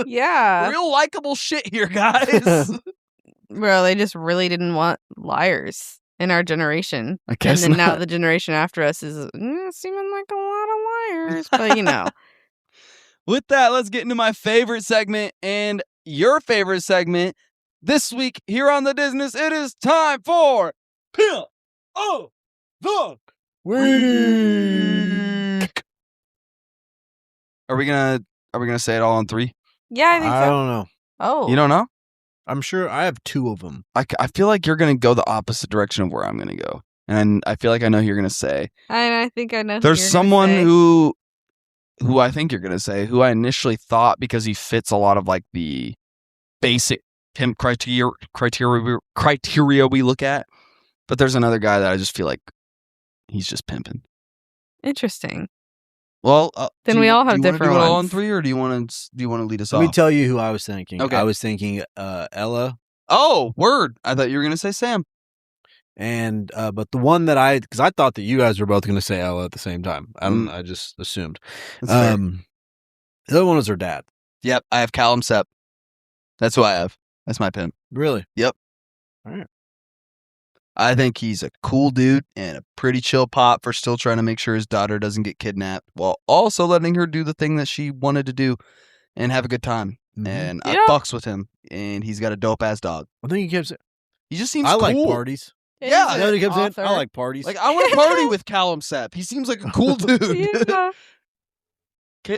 Yeah. real likable shit here, guys. Bro, they just really didn't want liars in our generation. I guess and then now not. the generation after us is seeming like a lot of liars. But, you know. With that, let's get into my favorite segment and your favorite segment. This week here on The Disney, it is time for Pimp of the Week. Are we gonna say it all on 3? Yeah, I think I so. don't know. Oh. You don't know? I'm sure I have 2 of them. I feel like you're gonna go the opposite direction of where I'm gonna go, and I feel like I know who you're gonna say. And I think I know who There's you're someone gonna say. who I think you're gonna say, who I initially thought because he fits a lot of like the basic pimp criteria we look at, but there's another guy that I just feel like he's just pimping. Interesting. Well, Then we all have do you wanna different do it all on ones. 3, or do you want to lead us Let me off? tell you who I was thinking. Okay. I was thinking Ella, Oh, word! I thought you were gonna say Sam. and but the one that because I thought that you guys were both going to say Ella at the same time. I just assumed. That's fair. The other one was her dad. Yep, I have Callum Sepp. That's who I have. That's my pimp. Really? I think he's a cool dude and a pretty chill pop for still trying to make sure his daughter doesn't get kidnapped while also letting her do the thing that she wanted to do and have a good time. Mhm. And Yeah. I fucks with him, and he's got a dope ass dog. I think he kept saying, He just seems I cool. like parties. He's Yeah, You know what he an kept saying? author. I like parties. Like, I want to party with Callum Sepp. He seems like a cool dude. Yeah.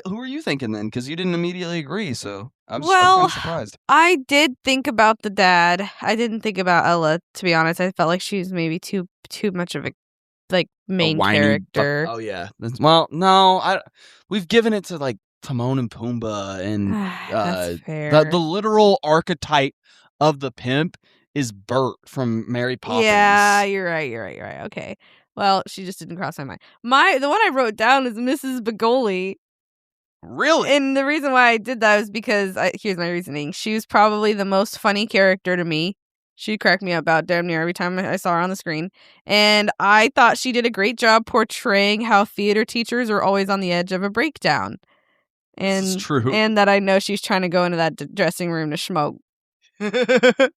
Who are you thinking then? Because you didn't immediately agree, so I'm Well, kind of surprised. I did think about the dad. I didn't think about Ella, to be honest. I felt like she was maybe too much of a main whiny character. Oh yeah. Well, no, we've given it to like Timon and Pumbaa, and That's fair. the literal archetype of the pimp is Bert from Mary Poppins. Yeah, you're right. Okay. Well, she just didn't cross my mind. The one I wrote down is Mrs. Begoli. Really? And the reason why I did that was because here's my reasoning. She was probably the most funny character to me. She cracked me up about damn near every time I saw her on the screen. And I thought she did a great job portraying how theater teachers are always on the edge of a breakdown. And, This is true. And that I know she's trying to go into that dressing room to smoke. I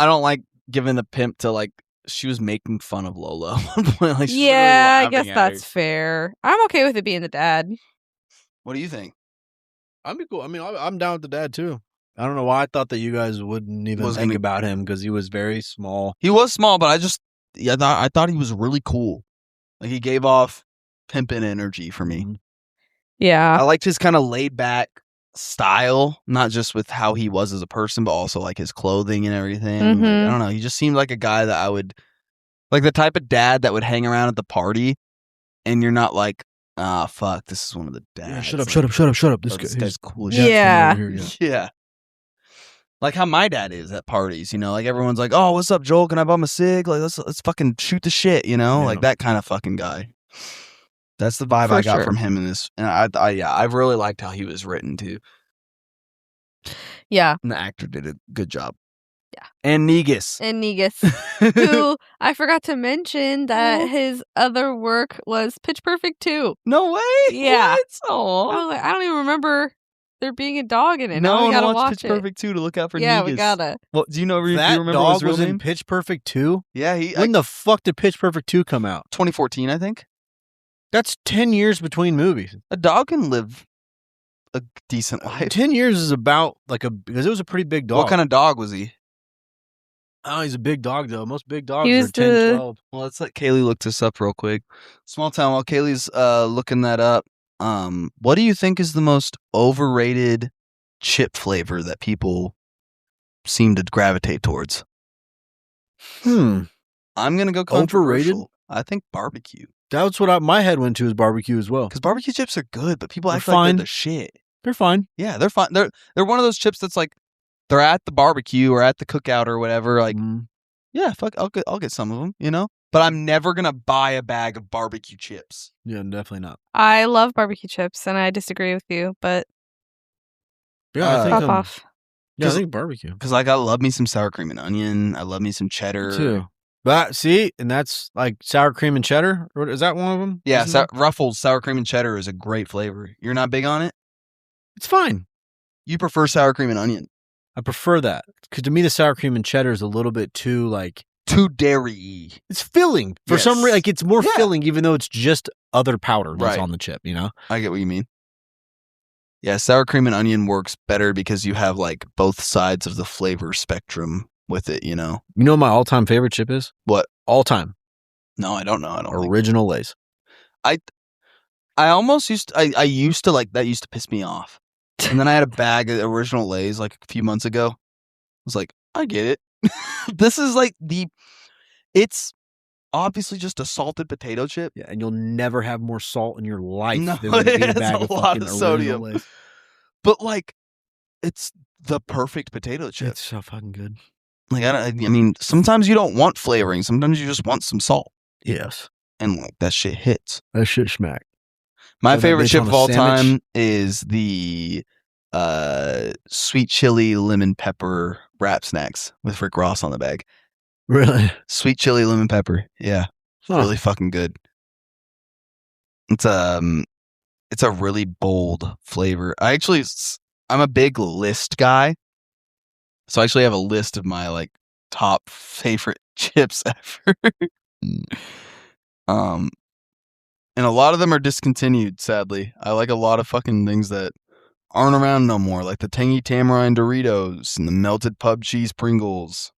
don't like giving the pimp to like she was making fun of Lola at one point. Like, she's literally Yeah, I laughing guess at that's her. fair. I'm okay with it being the dad. What do you think? I'd be cool. I mean, I'm down with the dad too. I don't know why I thought that you guys wouldn't even Was think gonna- about him because he was very small. He was small, but I thought he was really cool. Like he gave off pimpin' energy for me. Mhm. Yeah. I liked his kind of laid back style, not just with how he was as a person, but also like his clothing and everything. Like, Mhm. I don't know. He just seemed like a guy that I would like, the type of dad that would hang around at the party, and you're not like, ah, fuck, this is one of the dads. Yeah, shut up, Like, shut up, shut up, shut up. oh, this guy's cool. as dad's shit. Yeah. coming over here, Yeah. Like how my dad is at parties, you know, like everyone's like, "Oh, what's up, Joel? Can I bum a cig? Like, let's fucking shoot the shit," you know, Yeah. like that kind of fucking guy. That's the vibe For I got sure. from him in this, and I've really liked how he was written too, Yeah. and the actor did a good job. Yeah. And Negus, And Negus, who I forgot to mention that his other work was Pitch Perfect 2. no way, Yeah. what? I Aw. was like, I don't even remember there being a dog in it. No Now we one gotta watched watch Pitch it. Perfect 2 to look out for Yeah, Negus. we gotta. Well, do you know? Do you That remember dog his real was name? in Pitch Perfect 2? Yeah, When the fuck did Pitch Perfect 2 come out? 2014, I think. That's 10 years between movies. A dog can live a decent life. 10 years is about because it was a pretty big dog. What kind of dog was he? Oh, he's a big dog though. Most big dogs He are was 10, the- 12. Well, let's let Kaylee look this up real quick. Small town. While Kaylee's looking that up, what do you think is the most overrated chip flavor that people seem to gravitate towards? I'm gonna go Overrated? controversial. I think barbecue, That's what my head went to is barbecue as well. because barbecue chips are good, but people They're act like fine. they're the shit. They're fine. Yeah, they're fine. They're one of those chips that's like they're at the barbecue or at the cookout or whatever. Like, Mm. yeah, fuck, I'll get some of them, you know. But I'm never gonna buy a bag of barbecue chips. Yeah, definitely not. I love barbecue chips, and I disagree with you, but Yeah, I think pop off. Yeah, I 'Cause- think barbecue Because like I love me some sour cream and onion. I love me some cheddar too. But see, and that's like sour cream and cheddar. Or is that one of them? Yeah, Isn't it? Ruffles sour cream and cheddar is a great flavor. You're not big on it? It's fine. You prefer sour cream and onion? I prefer that because to me the sour cream and cheddar is a little bit too like Too dairy. it's filling for some reason. Yes. Like it's more Yeah. filling, even though it's just other powder that's Right. on the chip. You know. I get what you mean. Yeah, sour cream and onion works better because you have like both sides of the flavor spectrum with it, you know? You know what my all-time favorite chip is? What? All time No, I don't know. I don't think. original Lay's. I almost I used to like that used to piss me off. And then I had a bag of original Lay's like a few months ago. I was like, I get it. This is like it's obviously just a salted potato chip. Yeah, and you'll never have more salt in your life No, than when you eat it a has bag a of lot fucking of original sodium. Lay's. But like it's the perfect potato chip. It's so fucking good. Like I mean, sometimes you don't want flavoring. Sometimes you just want some salt. Yes, And like that shit hits. that shit smack. My Or that favorite bitch chip on of a all sandwich. time is the sweet chili lemon pepper wrap snacks with Rick Ross on the bag. Really? Sweet chili lemon pepper. Yeah. Huh. Really fucking good. It's a really bold flavor. I'm a big list guy. So I actually have a list of my like top favorite chips ever. And a lot of them are discontinued, sadly. I like a lot of fucking things that aren't around no more, like the tangy tamarind Doritos and the melted pub cheese Pringles.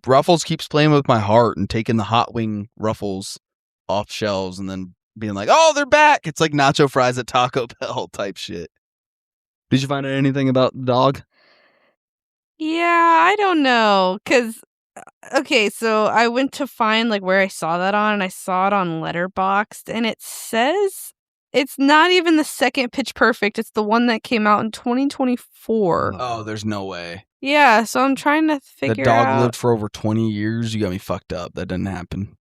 Ruffles keeps playing with my heart and taking the hot wing Ruffles off shelves and then being like, "Oh, they're back." It's like nacho fries at Taco Bell type shit. Did you find out anything about the dog? Yeah, I don't know. Because, okay, so I went to find like where I saw that on, and I saw it on Letterboxd, and it says it's not even the second Pitch Perfect. It's the one that came out in 2024. Oh, there's no way. Yeah, so I'm trying to figure The dog out. lived for over 20 years. You got me fucked up. That didn't happen.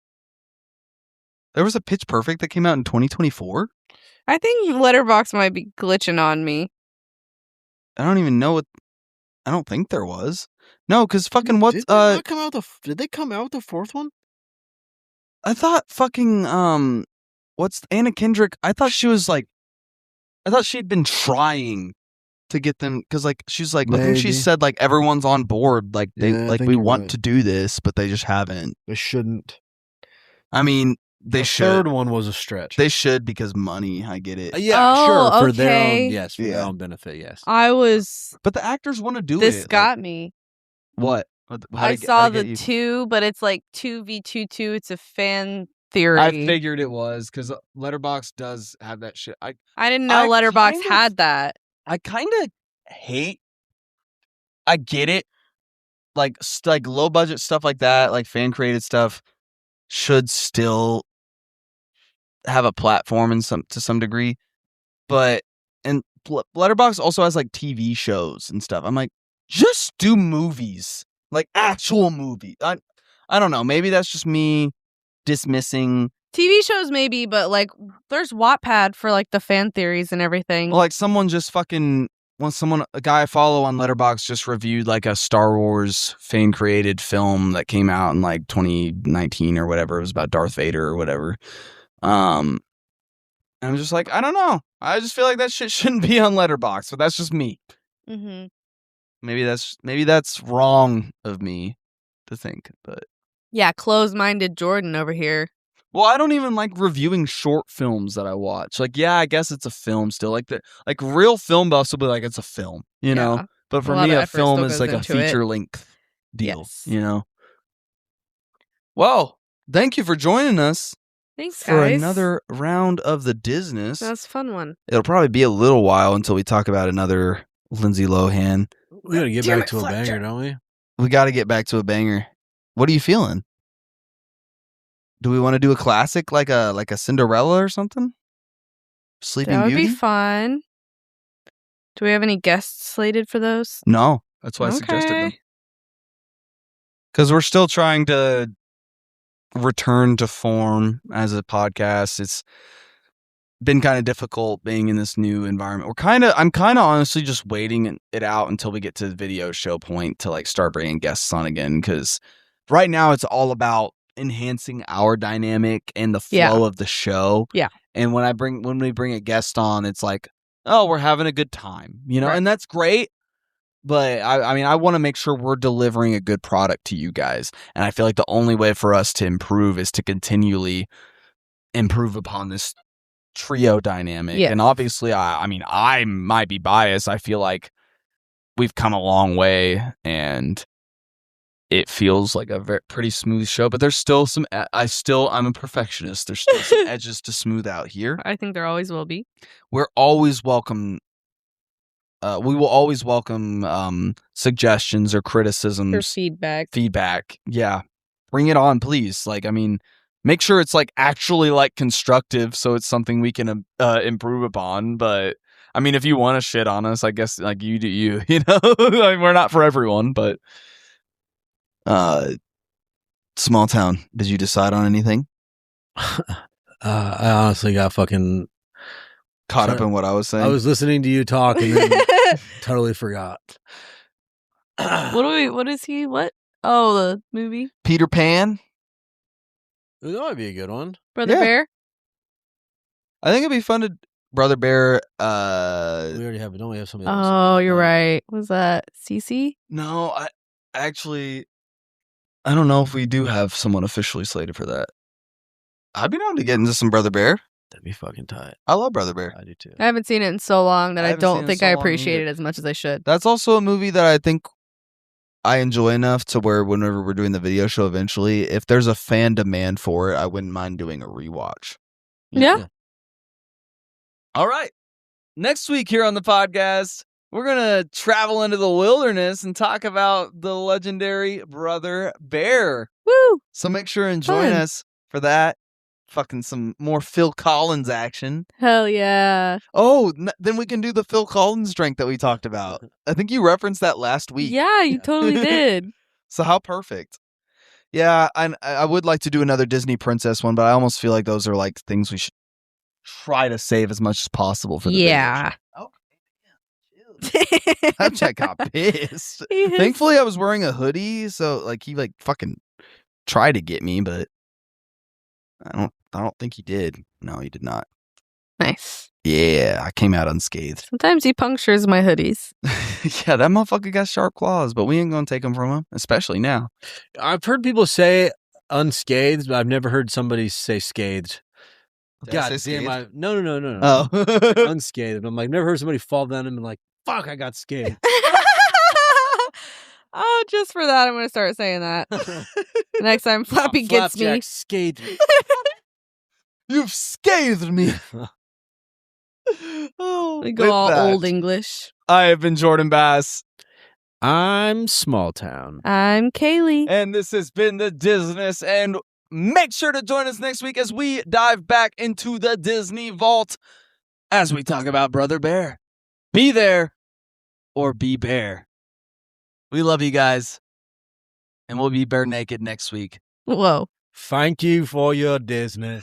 There was a Pitch Perfect that came out in 2024? I think Letterboxd might be glitching on me. I don't even know what. I don't think there was. No, because fucking what's Did they not come out did they come out with the fourth one? I thought fucking what's Anna Kendrick? I thought she was like, I thought she'd been trying to get them because like she's like I think she Maybe. said like everyone's on board, like they Yeah, I like think we you're want right. to do this, but they just haven't. They shouldn't. I mean, they The should. third one was a stretch. They should because money. I get it. Yeah, Oh, sure. For their okay. own, yes, for Yeah. their own benefit, yes. I was. But the actors want to do This it. like, got me. what? I saw the 2, but it's like 2v22. It's a fan theory. I figured it was because Letterboxd does have that shit. I didn't know I Letterboxd kind of- had that. I kind of hate. I get it. Like low budget stuff like that, like fan created stuff, should still have a platform to some degree. But and Letterboxd also has like TV shows and stuff. I'm like, just do movies, like actual movie. I don't know. Maybe that's just me dismissing. TV shows maybe, but like there's Wattpad for like the fan theories and everything. Like someone just fucking. A guy I follow on Letterboxd just reviewed like a Star Wars fan created film that came out in like 2019 or whatever. It was about Darth Vader or whatever. And I'm just like, I don't know. I just feel like that shit shouldn't be on Letterboxd, but that's just me. Mm-hmm. Maybe that's wrong of me to think, but Yeah, closed-minded Jordan over here. well, I don't even like reviewing short films that I watch. Like, yeah, I guess it's a film still. Like real film buffs will be like it's a film, you know. Yeah. But for A lot me, of a effort film still is goes like a into it. feature length deal, Yes. you know. Well, thank you for joining us Thanks, for guys. another round of the Disness. That's a fun one. It'll probably be a little while until we talk about another Lindsay Lohan. We gotta get Damn back it, to a Fletcher. banger, don't we? We got to get back to a banger. What are you feeling? Do we want to do a classic like a Cinderella or something? Sleeping That would Beauty? be fun. Do we have any guests slated for those? No, that's why I suggested them. Because we're still trying to return to form as a podcast. It's been kind of difficult being in this new environment. I'm kind of honestly just waiting it out until we get to the video show point to like start bringing guests on again. Because right now it's all about enhancing our dynamic and the flow Yeah. of the show. Yeah. And when we bring a guest on, it's like, oh, we're having a good time, you know, Right. and that's great. But I mean, I want to make sure we're delivering a good product to you guys. And I feel like the only way for us to improve is to continually improve upon this trio dynamic. Yes. And obviously, I mean, I might be biased. I feel like we've come a long way and it feels like a pretty smooth show, but there's still some, I'm a perfectionist. There's still some edges to smooth out here. I think there always will be. We're always welcome. We will always welcome suggestions or criticisms. For feedback. Yeah, bring it on, please. Like, I mean, make sure it's like actually like constructive, so it's something we can improve upon. But I mean, if you want to shit on us, I guess like you do you. You know, I mean, we're not for everyone, but small town. Did you decide on anything? I honestly got fucking. Caught up in what I was saying. I was listening to you talk and then totally forgot. What is he? What? Oh, the movie Peter Pan. That might be a good one. Brother Yeah. Bear. I think it'd be fun to Brother Bear. We already have. Don't we have somebody else? Oh, you're right. Was that Cece? No, I actually, I don't know if we do have someone officially slated for that. I'd be down to get into some Brother Bear. That'd be fucking tight. I love Brother Bear. I do too. I haven't seen it in so long that I I haven't seen it don't in think so I long appreciate either. it as much as I should. That's also a movie that I think I enjoy enough to where whenever we're doing the video show eventually, if there's a fan demand for it, I wouldn't mind doing a rewatch. Yeah. All right. Next week here on the podcast, we're going to travel into the wilderness and talk about the legendary Brother Bear. Woo! So make sure and join Fun. us for that. Fucking some more Phil Collins action. Hell yeah. Oh, then we can do the Phil Collins drink that we talked about. I think you referenced that last week. Yeah, you totally did. So how perfect. Yeah, I would like to do another Disney princess one, but I almost feel like those are like things we should try to save as much as possible for the Yeah. Snapchat got pissed. Thankfully, I was wearing a hoodie, so like he like fucking tried to get me, but I don't think he did. No, he did not. Nice. Yeah, I came out unscathed. Sometimes he punctures my hoodies. Yeah, that motherfucker got sharp claws, but we ain't gonna take them from him, especially now. I've heard people say unscathed, but I've never heard somebody say scathed. Did I God say damn! scathed? No. Oh. Unscathed. I'm like, never heard somebody fall down him and like, fuck, I got scathed. Oh, just for that, I'm going to start saying that. Next time Flappy gets me. Flapjack scathed me. You've scathed me. Oh, We go with all that, old English. I have been Jordan Bass, I'm small town. I'm Kaylee. and this has been the Disness. And make sure to join us next week as we dive back into the Disney vault as we talk about Brother Bear. Be there or be bear. We love you guys, and we'll be bare naked next week. Whoa. Thank you for your Disney.